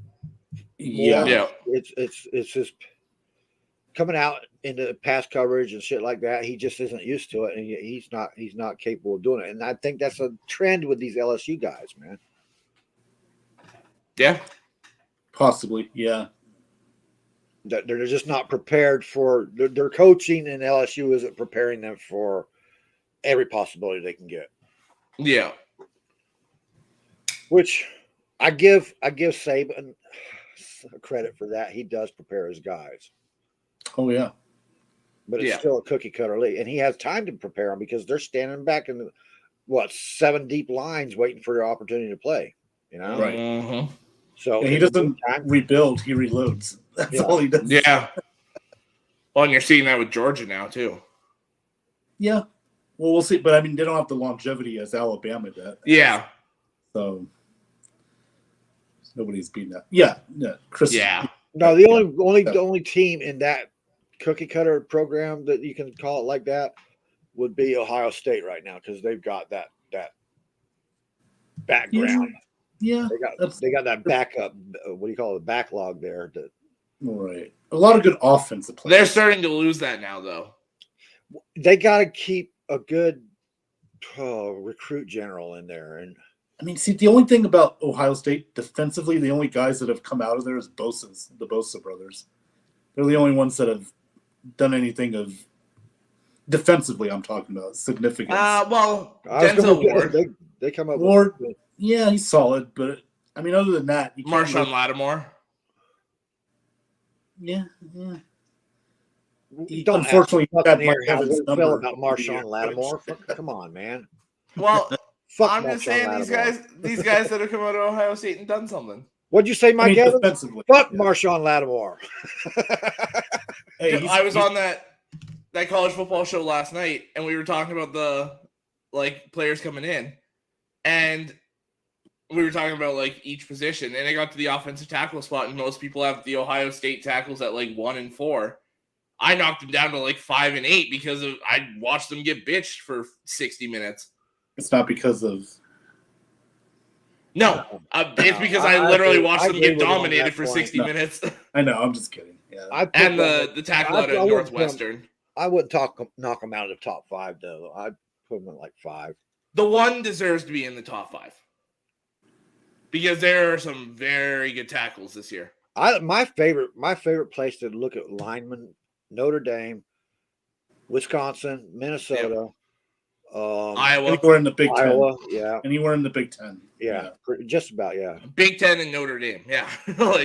Speaker 4: Yeah.
Speaker 3: It's just coming out into pass coverage and shit like that. He just isn't used to it, and he's not capable of doing it. And I think that's a trend with these LSU guys, man.
Speaker 1: Yeah,
Speaker 4: possibly. Yeah,
Speaker 3: that they're just not prepared for. Their coaching in LSU isn't preparing them for every possibility they can get.
Speaker 1: Yeah,
Speaker 3: which I give Saban credit for that. He does prepare his guys.
Speaker 4: Oh yeah,
Speaker 3: but it's still a cookie cutter league, and he has time to prepare them because they're standing back in 7 deep lines waiting for their opportunity to play.
Speaker 4: Right.
Speaker 1: Mm-hmm.
Speaker 3: So
Speaker 4: he doesn't rebuild; he reloads. That's all he does.
Speaker 1: Yeah. Well, and you're seeing that with Georgia now too.
Speaker 4: Yeah. Well, we'll see, but I mean, they don't have the longevity as Alabama did.
Speaker 1: Yeah.
Speaker 4: So nobody's beating that. Yeah. Chris.
Speaker 1: Yeah.
Speaker 3: No, the only team in that cookie cutter program that you can call it like that would be Ohio State right now because they've got that background.
Speaker 4: Yeah,
Speaker 3: they got that backup. What do you call it? Backlog there.
Speaker 4: Right. A lot of good offensive players.
Speaker 1: They're starting to lose that now, though.
Speaker 3: They got to keep a good recruit general in there. And
Speaker 4: I mean, see, the only thing about Ohio State defensively, the only guys that have come out of there is the Bosa brothers. They're the only ones that have done anything of defensively. I'm talking about significance.
Speaker 1: Well, Denzel Ward.
Speaker 3: They come up.
Speaker 4: Ward, yeah, he's solid, but I mean, other than that, you can't
Speaker 1: Marshawn Lattimore.
Speaker 4: Yeah.
Speaker 3: You don't
Speaker 4: unfortunately
Speaker 3: have to feel about Marshawn Lattimore. Come on, man.
Speaker 1: Well, I'm just saying these guys that have come out of Ohio State and done something.
Speaker 3: What'd you say, Mike Evans? Fuck Marshawn Lattimore.
Speaker 1: I was on that college football show last night, and we were talking about the players coming in, and we were talking about each position, and I got to the offensive tackle spot, and most people have the Ohio State tackles at 1 and 4. I knocked them down to 5 and 8 because I watched them get bitched for 60 minutes.
Speaker 4: It's not because of.
Speaker 1: No, it's because I literally watched them get dominated for 60 minutes.
Speaker 4: I know, I'm just kidding. Yeah.
Speaker 1: And the tackle out of Northwestern.
Speaker 3: I wouldn't knock them out of the top 5 though. I'd put them at 5.
Speaker 1: The one deserves to be in the top 5 because there are some very good tackles this year.
Speaker 3: My favorite place to look at linemen: Notre Dame, Wisconsin, Minnesota,
Speaker 1: Iowa.
Speaker 4: Anywhere in the Big Ten.
Speaker 3: Iowa, yeah.
Speaker 4: Anywhere in the Big Ten.
Speaker 3: Yeah, just about, yeah.
Speaker 1: Big Ten and Notre Dame, yeah.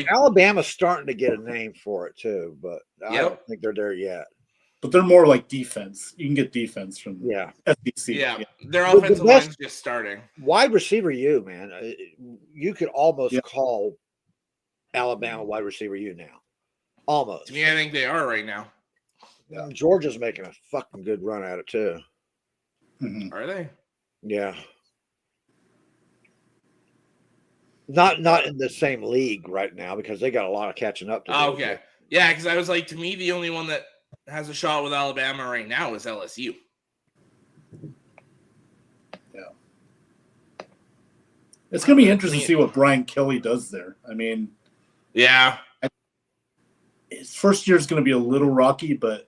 Speaker 3: Alabama's starting to get a name for it too, but I don't think they're there yet.
Speaker 4: But they're more like defense. You can get defense from SEC.
Speaker 1: Yeah, their offensive line's just starting.
Speaker 3: Wide receiver U, man. You could almost call Alabama wide receiver U now. Almost.
Speaker 1: To me, I think they are right now.
Speaker 3: Yeah. Georgia's making a fucking good run at it too.
Speaker 4: Mm-hmm.
Speaker 1: Are they?
Speaker 3: Yeah. Not in the same league right now because they got a lot of catching up to do.
Speaker 1: Okay. Yeah, because I was to me, the only one that has a shot with Alabama right now is LSU.
Speaker 4: Yeah. It's going to be interesting to see what Brian Kelly does there. I mean,
Speaker 1: yeah.
Speaker 4: His first year is going to be a little rocky, but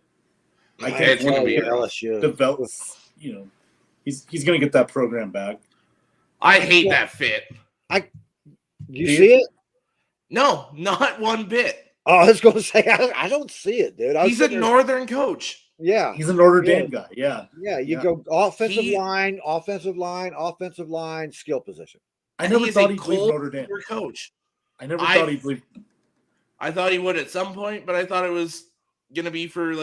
Speaker 4: I think
Speaker 1: it's going to be
Speaker 3: LSU.
Speaker 4: Develops, he's going to get that program back.
Speaker 1: I hate that fit.
Speaker 3: You see it?
Speaker 1: No, not one bit.
Speaker 3: Oh, I was going to say, I don't see it, dude.
Speaker 1: He's a Northern coach.
Speaker 3: Yeah.
Speaker 4: He's a Notre Dame guy. Yeah.
Speaker 3: Yeah. You go offensive line, skill position.
Speaker 4: I never thought he'd leave Notre Dame.
Speaker 1: Coach.
Speaker 4: I never thought he'd leave.
Speaker 1: I thought he would at some point, but I thought it was going to be for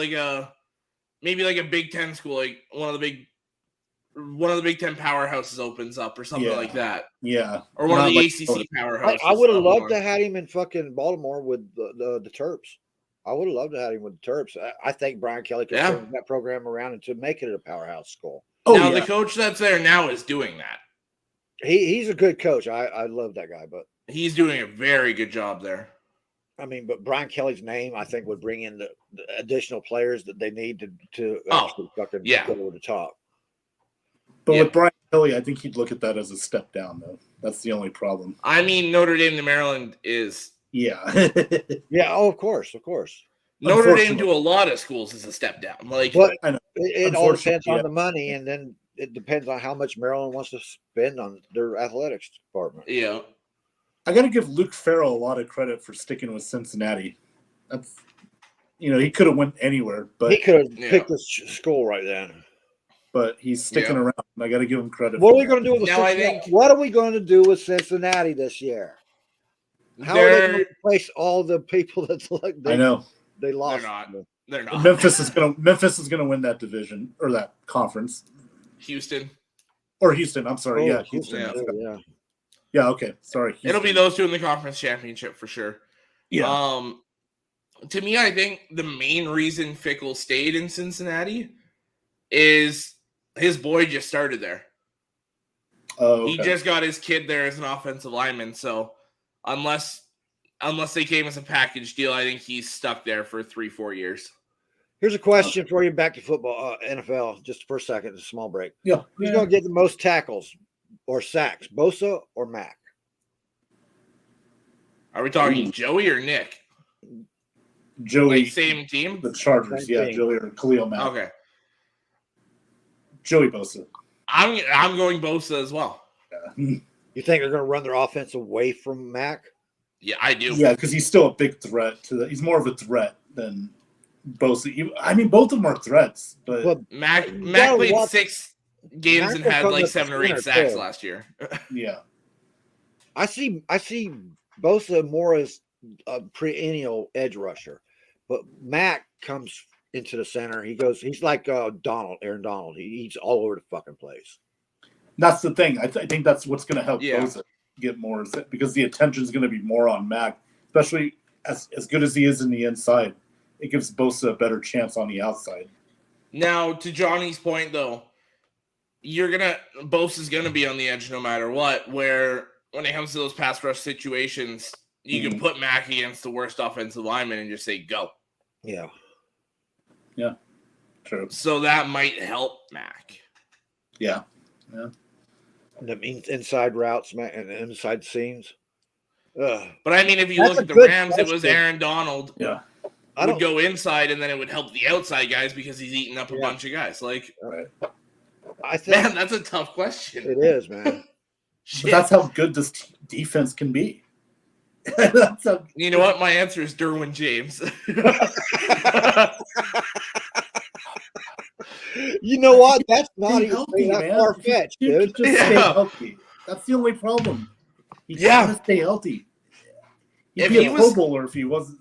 Speaker 1: maybe a Big Ten school, one of the Big Ten powerhouses opens up or something like that.
Speaker 4: Yeah.
Speaker 1: Or one of the ACC powerhouses.
Speaker 3: I would have loved to have him in fucking Baltimore with the Terps. I would have loved to have him with the Terps. I think Brian Kelly could turn that program around and to make it a powerhouse school.
Speaker 1: The coach that's there now is doing that.
Speaker 3: He's a good coach. I love that guy, but
Speaker 1: he's doing a very good job there.
Speaker 3: I mean, but Brian Kelly's name, I think, would bring in the additional players that they need to actually fucking go over the top.
Speaker 4: But with Brian Kelly, I think he'd look at that as a step down, though. That's the only problem.
Speaker 1: I mean, Notre Dame to Maryland is.
Speaker 4: Yeah.
Speaker 3: Yeah. Oh, of course.
Speaker 1: Notre Dame to a lot of schools is a step down.
Speaker 3: But it all depends on the money, and then it depends on how much Maryland wants to spend on their athletics department.
Speaker 1: Yeah.
Speaker 4: I got to give Luke Farrell a lot of credit for sticking with Cincinnati. That's, he could have went anywhere, but
Speaker 3: he could have picked the school right then.
Speaker 4: But he's sticking around. I got to give him credit.
Speaker 3: What are we going to do with What are we going to do with Cincinnati this year? How are they going to replace all the people
Speaker 4: I know
Speaker 3: they lost?
Speaker 1: They're not.
Speaker 4: Memphis is gonna win that division or that conference.
Speaker 1: Houston.
Speaker 4: I'm sorry. Yeah, Houston. Yeah. Okay. Sorry. Houston.
Speaker 1: It'll be those two in the conference championship for sure.
Speaker 4: Yeah.
Speaker 1: To me, I think the main reason Fickell stayed in Cincinnati is his boy just started there.
Speaker 4: Oh, okay.
Speaker 1: He just got his kid there as an offensive lineman. So unless they came as a package deal, I think he's stuck there for 3-4 years.
Speaker 3: Here's a question for you back to football, NFL, just for a second, a small break.
Speaker 4: Yeah.
Speaker 3: Who's going to get the most tackles or sacks, Bosa or Mack?
Speaker 1: Are we talking Joey or Nick?
Speaker 4: Joey.
Speaker 1: Same team?
Speaker 4: The Chargers, Joey or Khalil Mack.
Speaker 1: Okay.
Speaker 4: Joey Bosa.
Speaker 1: I'm going Bosa as well.
Speaker 3: Yeah. You think they're going to run their offense away from Mac?
Speaker 1: Yeah, I do.
Speaker 4: Yeah, because he's still a big threat to that. He's more of a threat than Bosa. I mean, both of them are threats, but
Speaker 1: Mac played 6 games and had like 7 or 8 sacks last year.
Speaker 4: Yeah,
Speaker 3: I see Bosa more as a perennial edge rusher, but Mac comes into the center. He's like Aaron Donald. He's all over the fucking place.
Speaker 4: That's the thing. I think that's what's going to help Bosa get more, because the attention is going to be more on Mac, especially as good as he is in the inside. It gives Bosa a better chance on the outside.
Speaker 1: Now, to Johnny's point, though, Bosa's going to be on the edge no matter what, where when it comes to those pass rush situations, you can put Mac against the worst offensive lineman and just say, go.
Speaker 3: Yeah.
Speaker 4: Yeah. True.
Speaker 1: So that might help Mac.
Speaker 4: Yeah. Yeah.
Speaker 3: The inside routes and inside seams.
Speaker 1: But I mean, if you look at the Rams, it was Aaron Donald.
Speaker 4: Yeah.
Speaker 1: Would go inside, and then it would help the outside guys because he's eating up a bunch of guys. Like,
Speaker 3: I think,
Speaker 1: man, that's a tough question.
Speaker 3: It is, man.
Speaker 4: But that's how good this defense can be.
Speaker 1: You know what? My answer is Derwin James.
Speaker 3: You know what? That's not even that far-fetched, dude.
Speaker 4: Just stay healthy. That's the only problem. He gotta stay healthy. He'd be a Pro Bowler if he wasn't.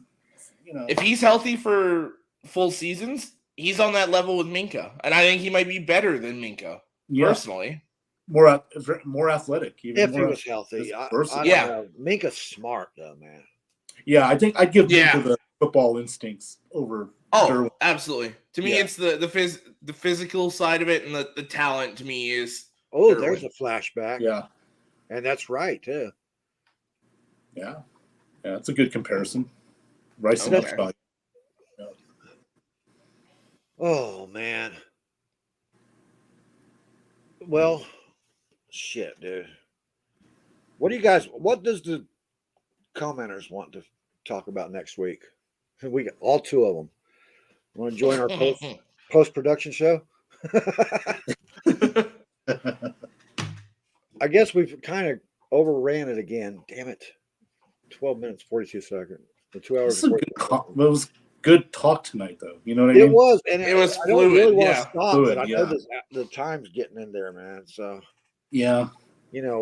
Speaker 1: If he's healthy for full seasons, he's on that level with Minka, and I think he might be better than Minka personally.
Speaker 4: More athletic.
Speaker 3: If he was healthy, I don't know. Minka's smart though, man.
Speaker 4: Yeah, I think I'd give Minka the football instincts over.
Speaker 1: Oh, absolutely. To me, it's the physical side of it, and the talent to me is.
Speaker 3: Oh, there's a flashback.
Speaker 4: Yeah,
Speaker 3: and that's right too.
Speaker 4: Yeah, it's a good comparison. Rice and upside. Yeah.
Speaker 3: Oh man. Well, shit, dude. What does the commenters want to talk about next week? We got all 2 of them. Want to join our post-production show? I guess we've kind of overran it again. Damn it. 12 minutes, 42 seconds. The 2 hours.
Speaker 4: It was good talk tonight, though. You know what I mean?
Speaker 3: It was. And
Speaker 1: it was
Speaker 3: I don't
Speaker 1: fluid.
Speaker 3: really want to stop,
Speaker 4: fluid,
Speaker 3: but I know the time's getting in there, man. So,
Speaker 4: yeah.
Speaker 3: You know,